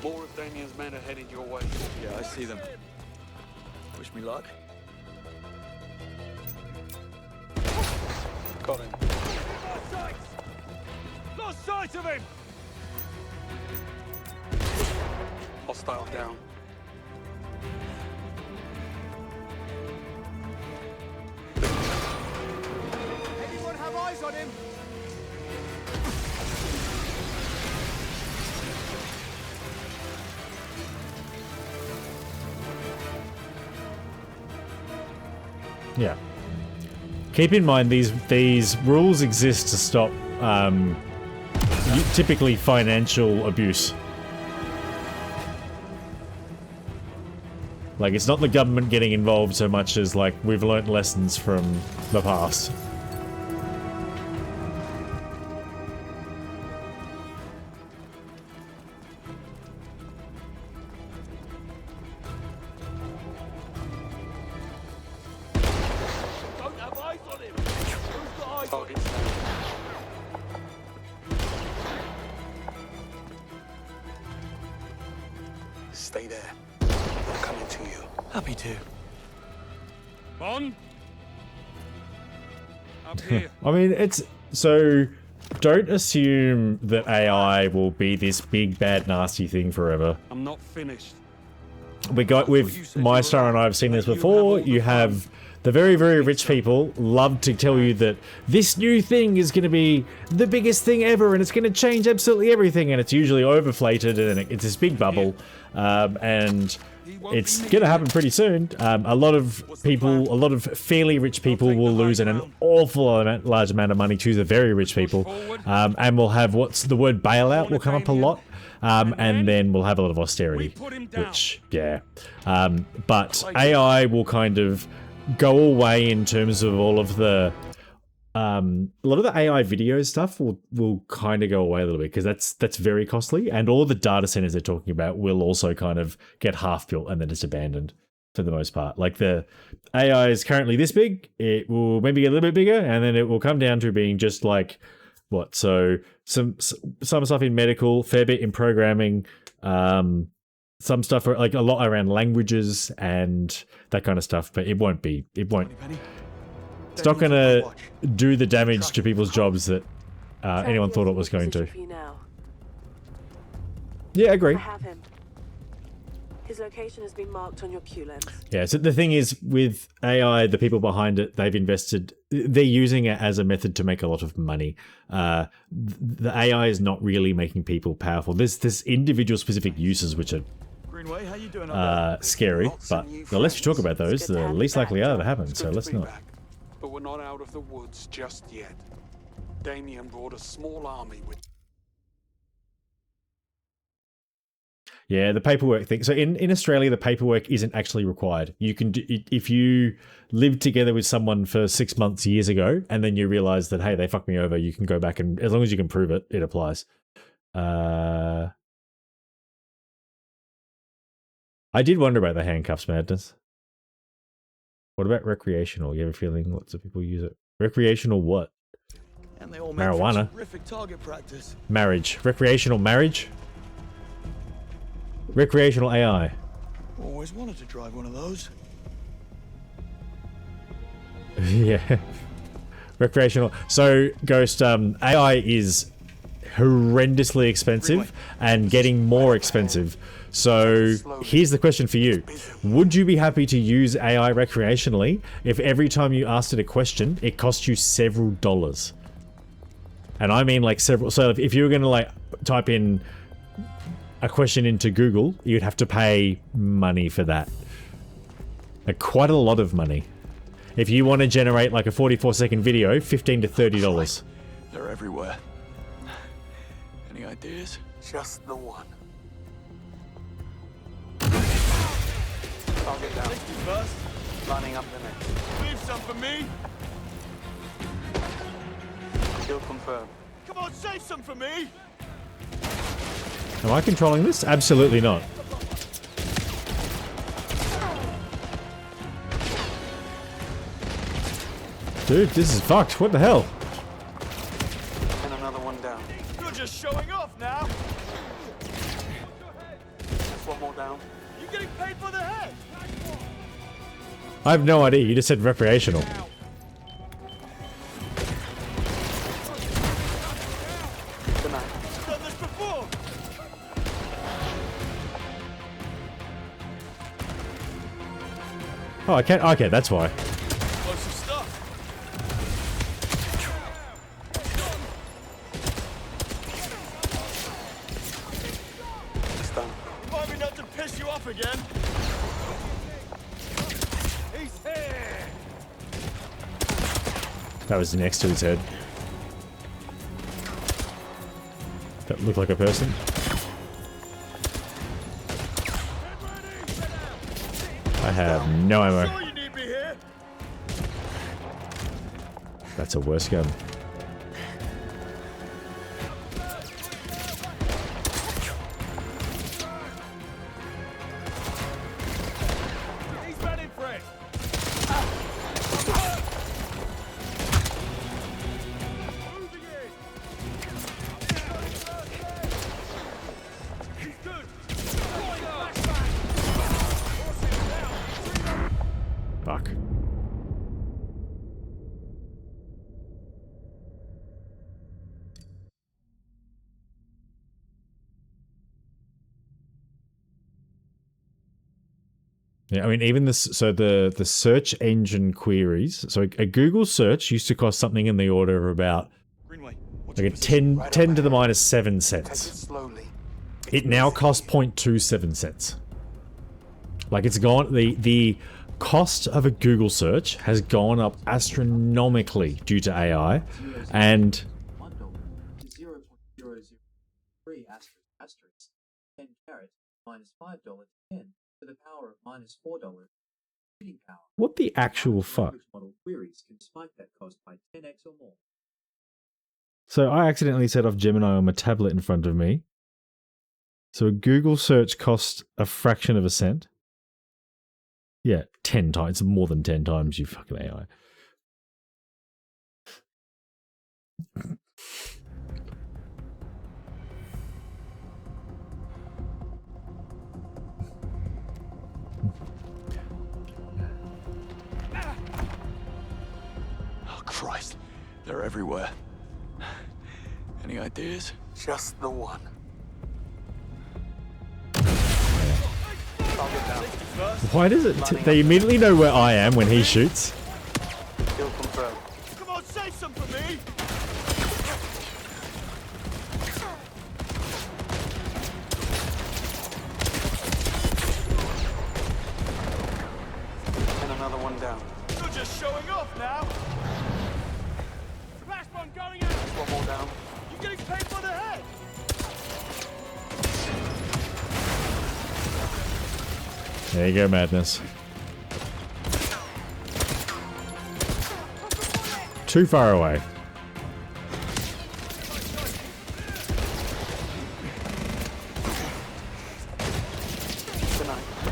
More of Damien's men are headed your way. Yeah, I see them. Wish me luck. Got him. Lost sight of him! Hostile down. Anyone have eyes on him? Yeah. Keep in mind these rules exist to stop typically financial abuse. Like, it's not the government getting involved so much as, like, we've learnt lessons from the past. Stay there. I'm coming to you. Happy to. On. Up here. I mean, it's... So, don't assume that AI will be this big, bad, nasty thing forever. I'm not finished. With Maestro and I have seen this before. You have the very, very rich people love to tell you that this new thing is going to be the biggest thing ever and it's going to change absolutely everything, and it's usually overflated and it's this big bubble, and it's going to happen pretty soon. A lot of people, a lot of fairly rich people will lose an awful large amount of money to the very rich people, and we'll have the word bailout will come up a lot. And then we'll have a lot of austerity, which, yeah. But AI will kind of go away in terms of all of the... a lot of the AI video stuff will kind of go away a little bit, because that's very costly, and all the data centers they're talking about will also kind of get half built and then it's abandoned for the most part. Like, the AI is currently this big, it will maybe get a little bit bigger, and then it will come down to being just like... What? So some stuff in medical, fair bit in programming, some stuff like a lot around languages and that kind of stuff. But it won't. It's not going to do the damage to people's jobs that anyone thought it was going to. For you now. Yeah, I agree. I have him. His location has been marked on your Q lens. Yeah, so the thing is, with AI, the people behind it, they're using it as a method to make a lot of money. The AI is not really making people powerful. There's individual specific uses which are Greenway, how you doing scary, but the less you talk about those, the least likely are to happen, so let's not. But we're not out of the woods just yet. Damien brought a small army with... Yeah, the paperwork thing. So in Australia, the paperwork isn't actually required. You can do, if you lived together with someone for 6 months years ago, and then you realize that, hey, they fucked me over, you can go back and, as long as you can prove it, it applies. I did wonder about the handcuffs madness. What about recreational? You have a feeling lots of people use it? Recreational what? And they all make Marijuana. terrific target practice. Marriage. Recreational marriage? Recreational AI. Always wanted to drive one of those. Yeah. Recreational. So, Ghost, AI is horrendously expensive and getting more expensive. So, here's the question for you. Would you be happy to use AI recreationally if every time you asked it a question, it cost you several dollars? And I mean like several. So, if you were going to like type in a question into Google, you'd have to pay money for that. Like quite a lot of money. If you want to generate like a 44-second video, $15 to $30. They're everywhere. Any ideas? Just the one. Target down. Safety first. Lining up the next. Leave some for me. Still confirmed. Come on, save some for me. Am I controlling this? Absolutely not. Dude, this is fucked. What the hell? And another one down. You're just showing off now. Just one more down. You're getting paid for the head. I have no idea. You just said recreational. Done this before. Oh, I can't. Okay, that's why. Explosive stuff. It's done. Remind me not to piss you off again. He's here. That was next to his head. That looked like a person. I have no ammo. Sure you need me here. That's a worse gun. He's ready for it. Moving in. He's good. Fuck. Yeah, I mean, even this. So the search engine queries. So a Google search used to cost something in the order of about like a 10 to the minus 7 cents. Slowly. It now costs 0.27 cents. Like it's gone. The cost of a Google search has gone up astronomically due to AI, and $0.003 asterisk 10 carat minus $5 10 to the power of minus $4. Computing power. what the actual fuck? Language model queries can spike that cost by 10x or more. So I accidentally set off Gemini on my tablet in front of me. So a Google search costs a fraction of a cent. Yeah, 10 times. More than 10 times, you fucking AI. Oh, Christ. They're everywhere. Any ideas? Just the one. I'll get down. Why does it? They immediately know where I am when he shoots. Kill confirmed. Come on, say something for me! And another one down. You're just showing off now! Last one going out! One more down. You're getting paid by the head! There you go, madness. Too far away.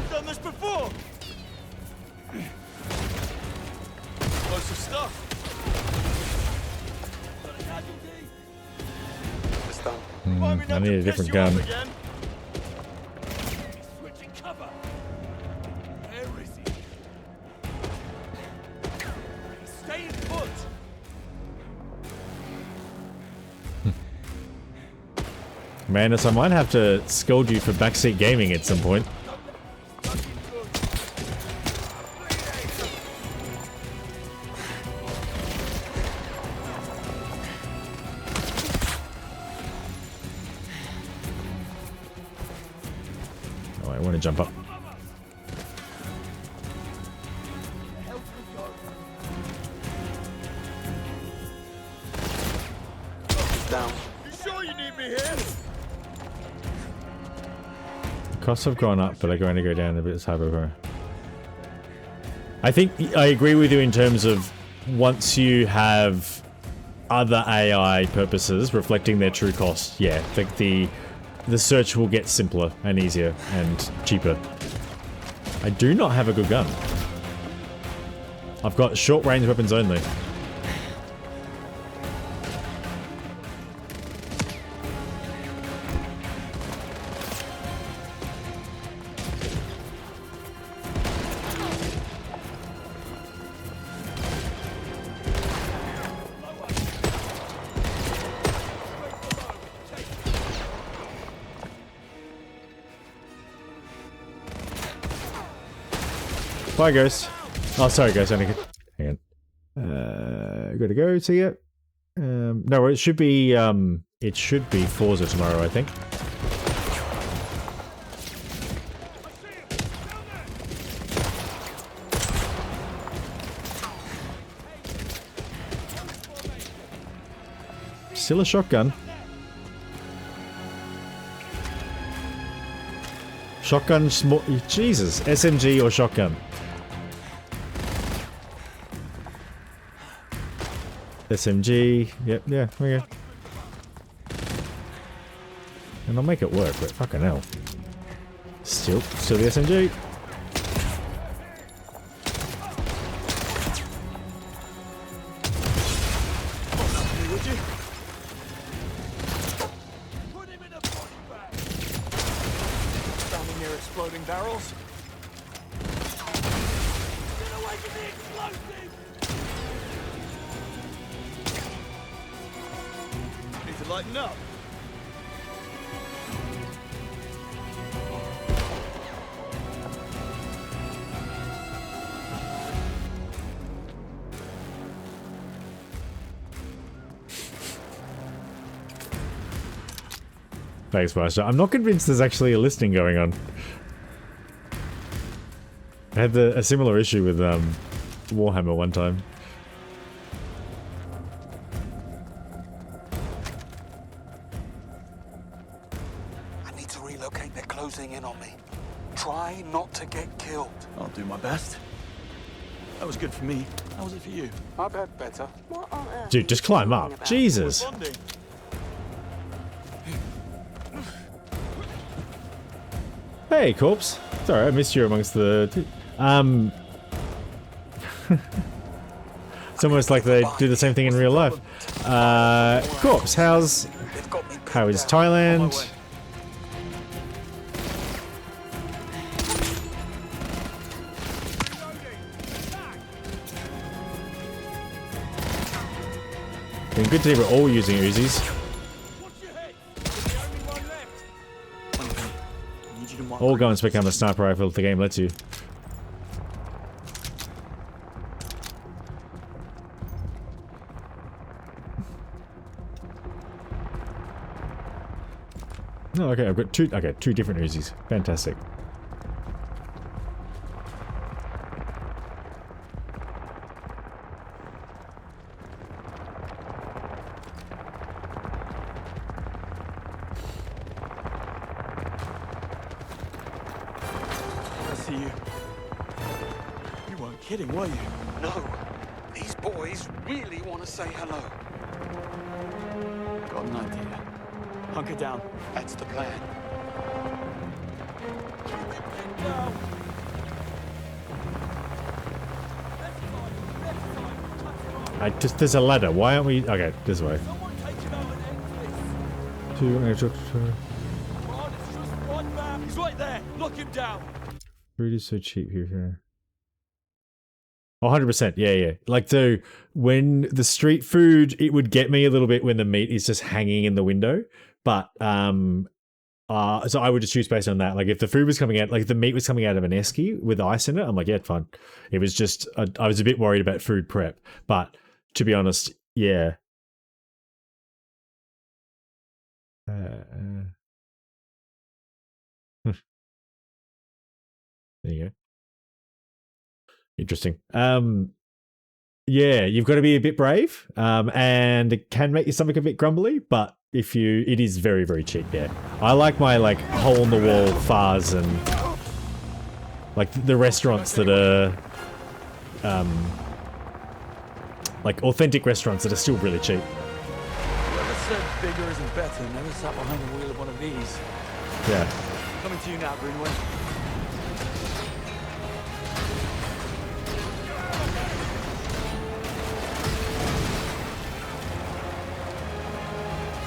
Done this before! Explosive stuff! Got a casualty! It's done. I need a different gun. Switching cover! Where is he? Stay put! Madness, I might have to scold you for backseat gaming at some point. Oh, I want to jump up. Down. You sure you need me here? Costs have gone up, but they're going to go down a bit as cybercore. I think I agree with you in terms of once you have other AI purposes reflecting their true cost, yeah, the search will get simpler and easier and cheaper. I do not have a good gun. I've got short range weapons only. Bye, Ghost. Oh, sorry, Ghost. Hang on. Gotta go. See ya. No, it should be Forza tomorrow, I think. Still a shotgun. Shotgun, small. Jesus, SMG or shotgun? SMG. Yep, yeah, okay. And I'll make it work, but fucking hell. Still the SMG. Would you? Standing near exploding barrels. Get away from the explosive! Need to lighten up. Thanks, Master. I'm not convinced there's actually a listing going on. I had a similar issue with Warhammer one time. I need to relocate. They're closing in on me. Try not to get killed. I'll do my best. That was good for me. How was it for you? I've had better. What on earth? Dude, just climb up. Jesus. Hey, Corpse. Sorry, I missed you amongst the... It's almost like they do the same thing in real life. Corpse, how is Thailand? Been good to see we're all using Uzis. I need you to Or go and become a sniper rifle if the game lets you. Oh, okay, I've got two different Uzis. Fantastic. I see you. You weren't kidding, were you? No. These boys really want to say hello. Got an idea. Hunker down. That's the plan. There's a ladder. Why aren't we? Okay, this way. He's right there. Lock him down. Food is so cheap here. Oh, 100%. Yeah. Like, so when the street food, it would get me a little bit when the meat is just hanging in the window. But, so I would just choose based on that. Like, if the food was coming out, like, if the meat was coming out of an esky with ice in it, I'm like, yeah, fine. It was just, I was a bit worried about food prep. But, to be honest, yeah. There you go. Interesting. Yeah, you've got to be a bit brave, and it can make your stomach a bit grumbly, but it is very, very cheap, yeah. I like my, like, hole-in-the-wall fars and, like, the restaurants that are, like, authentic restaurants that are still really cheap. Whoever said bigger isn't better never sat behind the wheel of one of these. Yeah. Coming to you now, Greenway.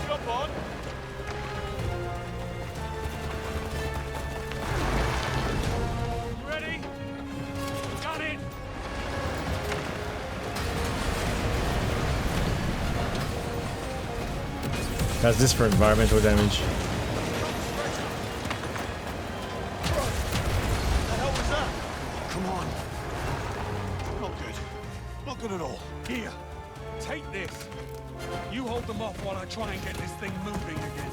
Jump on. You ready? Got it. How's this for environmental damage? Come on. Not good. Not good at all. Here. Take this. You hold them off while I try and get this thing moving again.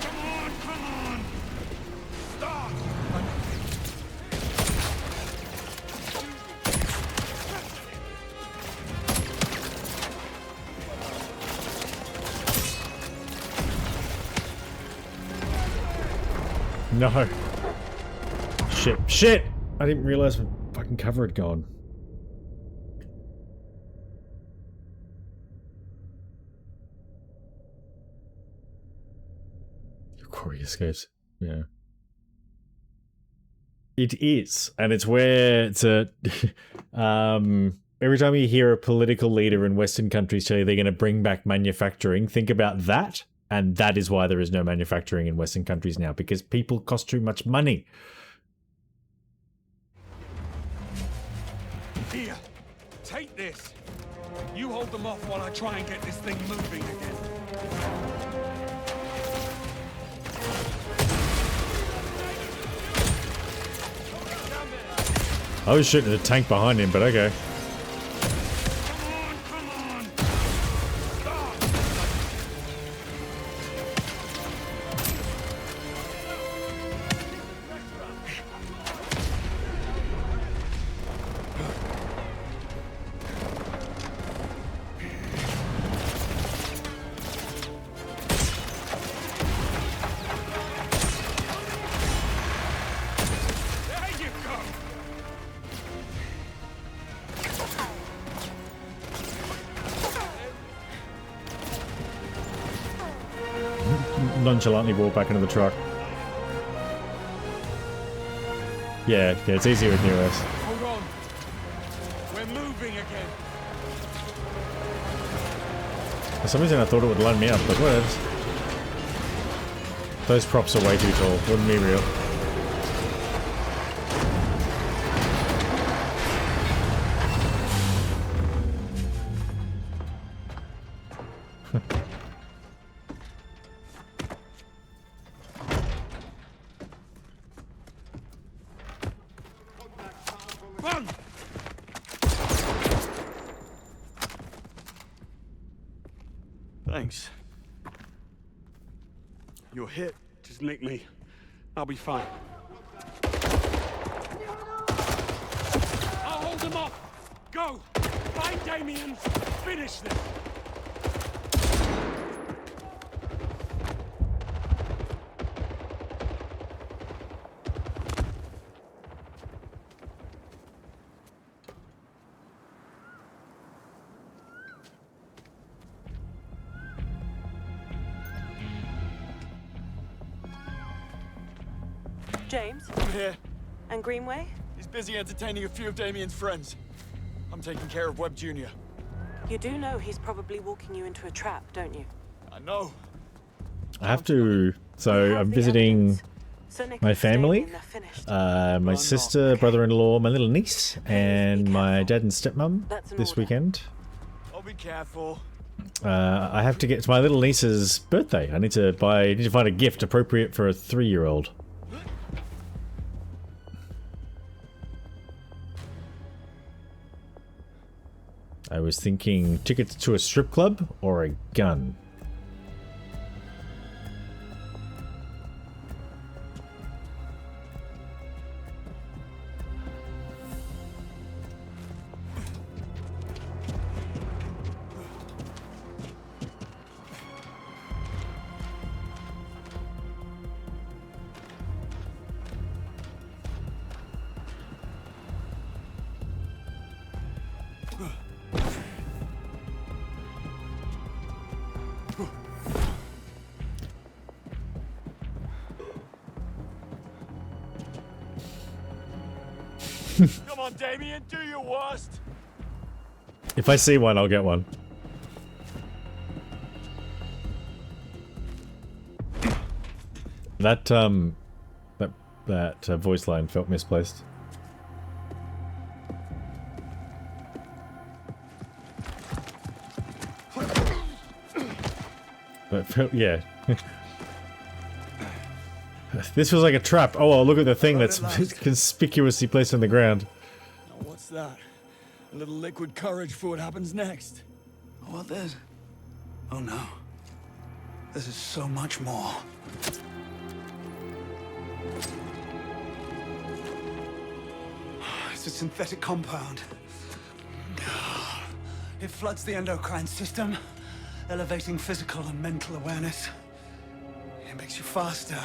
Come on. Stop. No. Shit! I didn't realize my fucking cover had gone. Corey escapes. Yeah. It is. And it's where it's a... every time you hear a political leader in Western countries tell you they're going to bring back manufacturing, think about that. And that is why there is no manufacturing in Western countries now, because people cost too much money. Here. Take this. You hold them off while I try and get this thing moving again. I was shooting at a tank behind him, but okay. Nonchalantly walk back into the truck. Yeah, it's easier with New OS. Hold on. We're moving again. For some reason I thought it would line me up, but whatever. Those props are way too tall. Wouldn't be real. Thanks. You're hit. Just nick me. I'll be fine. I'll hold them off. Go! Find Damien. Finish them. James? I'm here. And Greenway? He's busy entertaining a few of Damien's friends. I'm taking care of Webb Jr. You do know he's probably walking you into a trap, don't you? I know. I have to. So I'm visiting my family, my sister, brother-in-law, my little niece, and my dad and stepmom this weekend. I'll be careful. I have to get to my little niece's birthday. I need to find a gift appropriate for a 3-year-old. I was thinking tickets to a strip club or a gun. Come on, Damien, do your worst. If I see one, I'll get one. That voice line felt misplaced. But felt, yeah. This feels like a trap. Oh, well, look at the thing that's conspicuously placed on the ground. Now what's that? A little liquid courage for what happens next. What this? Oh no. This is so much more. It's a synthetic compound. It floods the endocrine system, elevating physical and mental awareness. It makes you faster,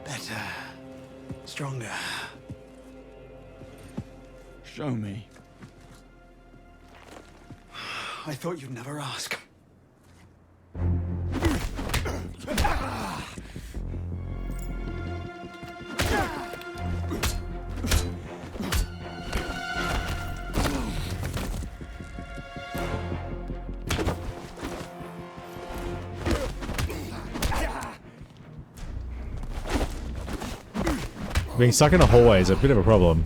better, stronger. Show me. I thought you'd never ask. Being stuck in a hallway is a bit of a problem.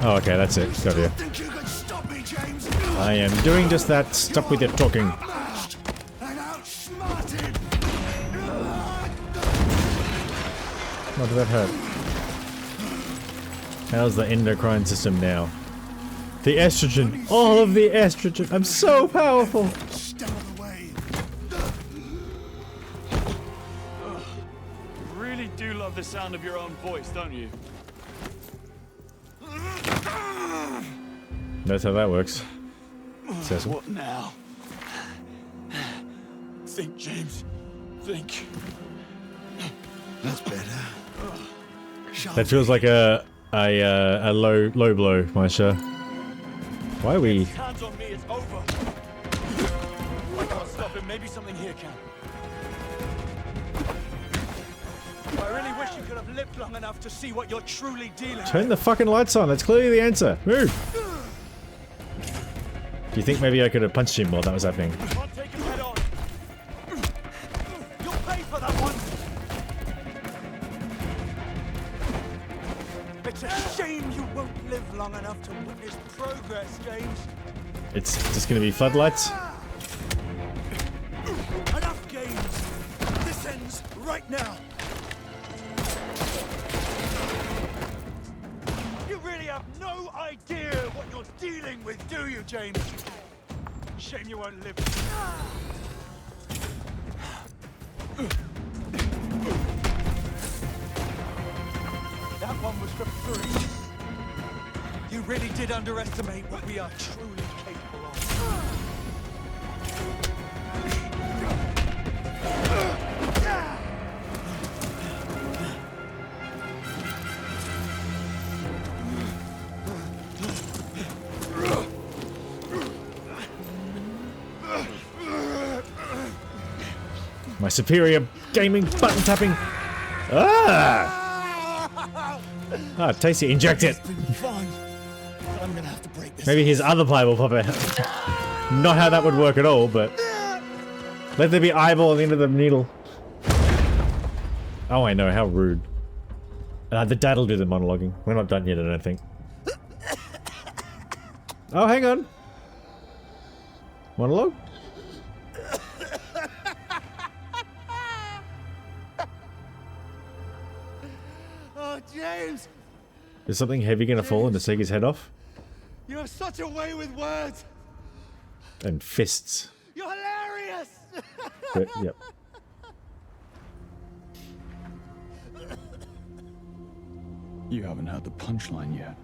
Oh, okay, that's it. Got you. I am doing just that. Stop with your talking. What did that hurt? How's the endocrine system now? The estrogen. All of the estrogen. I'm so powerful. You love the sound of your own voice, don't you? That's how that works. Cecil. What now? Think, James. Think. That's better. That feels like a low blow, Maisha. Why are we? Hands on me, it's over. I can't stop him. Maybe something here can. I really wish you could have lived long enough to see what you're truly dealing with. Turn the fucking lights on. That's clearly the answer. Move. Do you think maybe I could have punched him while that was happening? Can't take him head on. You'll pay for that one. It's a shame you won't live long enough to witness progress, James. It's just gonna be floodlights. Enough games. This ends right now. You really have no idea what you're dealing with, do you, James? Shame you won't live. That one was for free. You really did underestimate what we are truly capable of. My superior gaming button tapping. Ah! Ah, tasty. Inject it. Fun. I'm gonna have to break this. Maybe his other pie will pop out. Not how that would work at all, but let there be eyeball at the end of the needle. Oh, I know. How rude. The dad'll do the monologuing. We're not done yet, I don't think. Oh, hang on. Monologue? Oh, James! Is something heavy gonna fall and to take his head off? You have such a way with words. And fists. You're hilarious. But, yep. You haven't heard the punchline yet.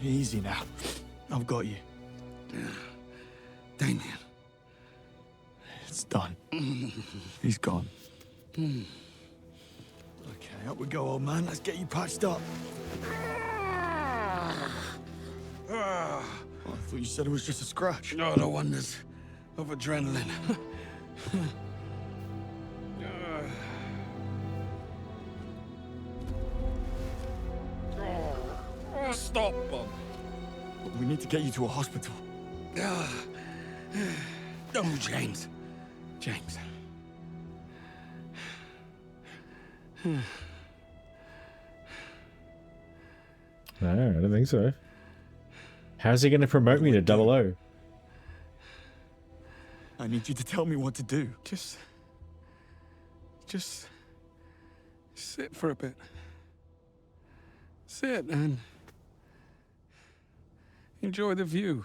Easy now. I've got you. Damien. It's done. He's gone. Okay, up we go, old man. Let's get you patched up. I thought you said it was just a scratch. Oh, no wonders. Of adrenaline. Stop, Bob. We need to get you to a hospital. Oh, James. James. No, I don't think so. How's he going to promote me to 00? I need you to tell me what to do. Just sit for a bit. Sit and enjoy the view.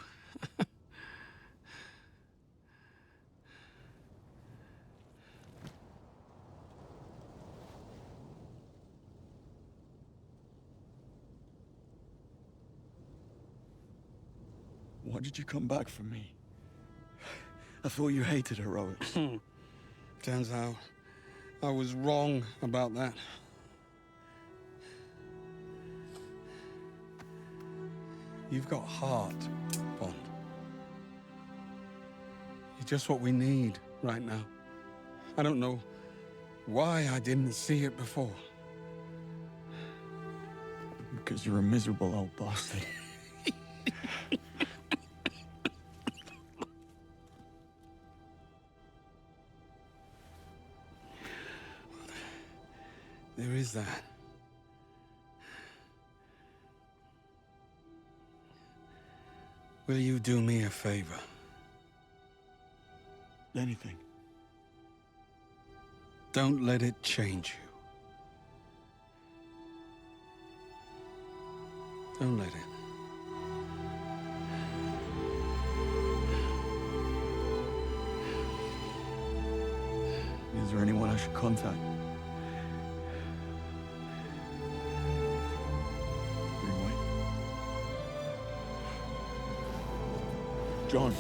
Why did you come back for me? I thought you hated heroics. Turns out I was wrong about that. You've got heart, Bond. You're just what we need right now. I don't know why I didn't see it before. Because you're a miserable old bastard. There is that. Will you do me a favor? Anything. Don't let it change you. Don't let it. Is there anyone I should contact? John.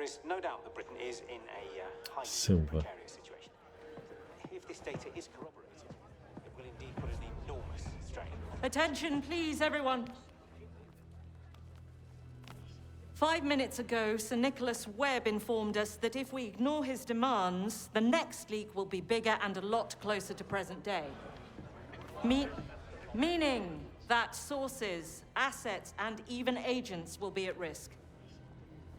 is no doubt that Britain is in a highly Silver. precarious situation. If this data is corroborated, it will indeed put an enormous strain. Attention, please, everyone. 5 minutes ago, Sir Nicholas Webb informed us that if we ignore his demands, the next leak will be bigger and a lot closer to present day. Meaning that sources, assets, and even agents will be at risk.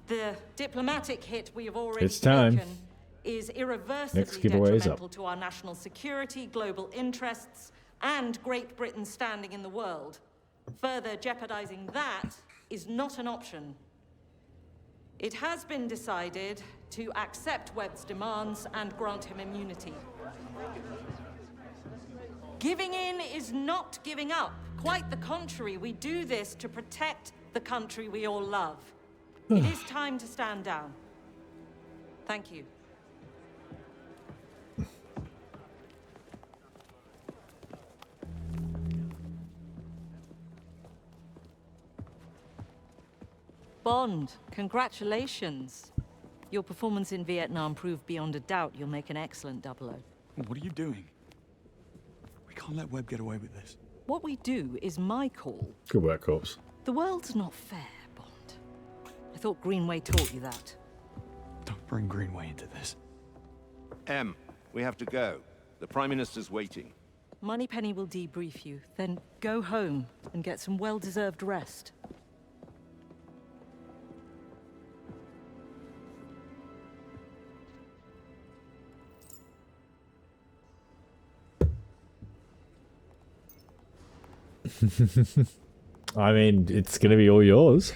The diplomatic hit we have already It's time. taken is irreversibly Next giveaway is detrimental up. to our national security, global interests, and Great Britain's standing in the world. Further jeopardizing that is not an option. It has been decided to accept Webb's demands and grant him immunity. Giving in is not giving up. Quite the contrary, we do this to protect the country we all love. It is time to stand down. Thank you. Bond, congratulations. Your performance in Vietnam proved beyond a doubt you'll make an excellent 00. What are you doing? We can't let Webb get away with this. What we do is my call. Good work, Corpse. The world's not fair, Bond. I thought Greenway taught you that. Don't bring Greenway into this. M, we have to go. The Prime Minister's waiting. Moneypenny will debrief you, then go home and get some well-deserved rest. I mean, it's going to be all yours.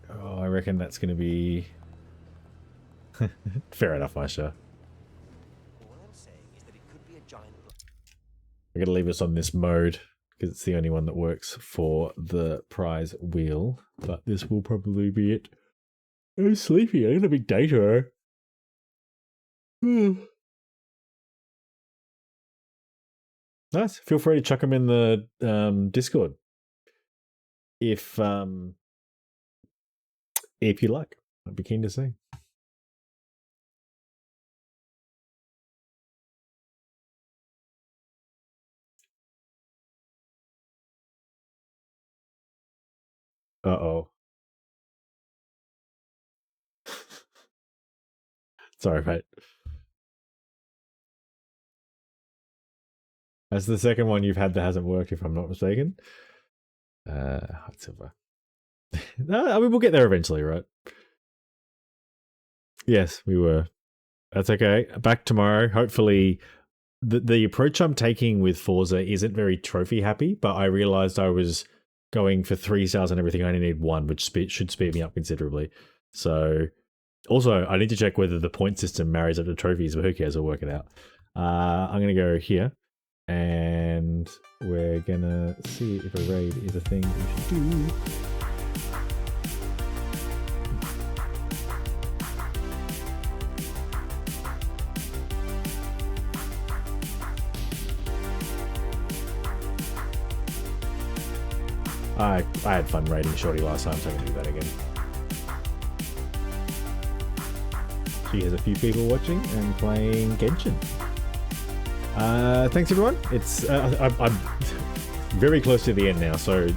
Oh, I reckon that's going to be... Fair enough, Aisha. I'm going to leave us on this mode because it's the only one that works for the prize wheel. But this will probably be it. I'm sleepy. I got a big day tomorrow. Nice. Feel free to chuck them in the Discord if you like. I'd be keen to see. Uh-oh. Sorry, mate. That's the second one you've had that hasn't worked, if I'm not mistaken. Hot silver. No, I mean, we'll get there eventually, right? Yes, we were. That's okay. Back tomorrow. Hopefully, the approach I'm taking with Forza isn't very trophy happy, but I realized I was going for 3 stars and everything. I only need 1, which should speed me up considerably. So, also, I need to check whether the point system marries up to trophies, but who cares? I'll work it out. I'm going to go here. And we're gonna see if a raid is a thing we should do. I had fun raiding Shorty last time, so I'm gonna do that again. She has a few people watching and playing Genshin. Thanks everyone. It's I'm very close to the end now, so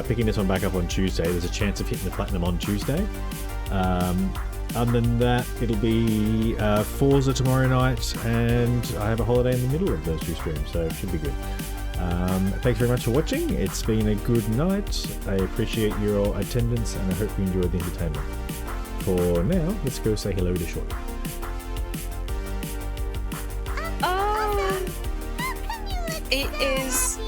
picking this one back up on Tuesday. There's a chance of hitting the platinum on Tuesday. Other than that, it'll be Forza tomorrow night, and I have a holiday in the middle of those 2 streams, so it should be good. Thanks very much for watching. It's been a good night. I appreciate your attendance, and I hope you enjoyed the entertainment. For now, let's go say hello to Shorty. It is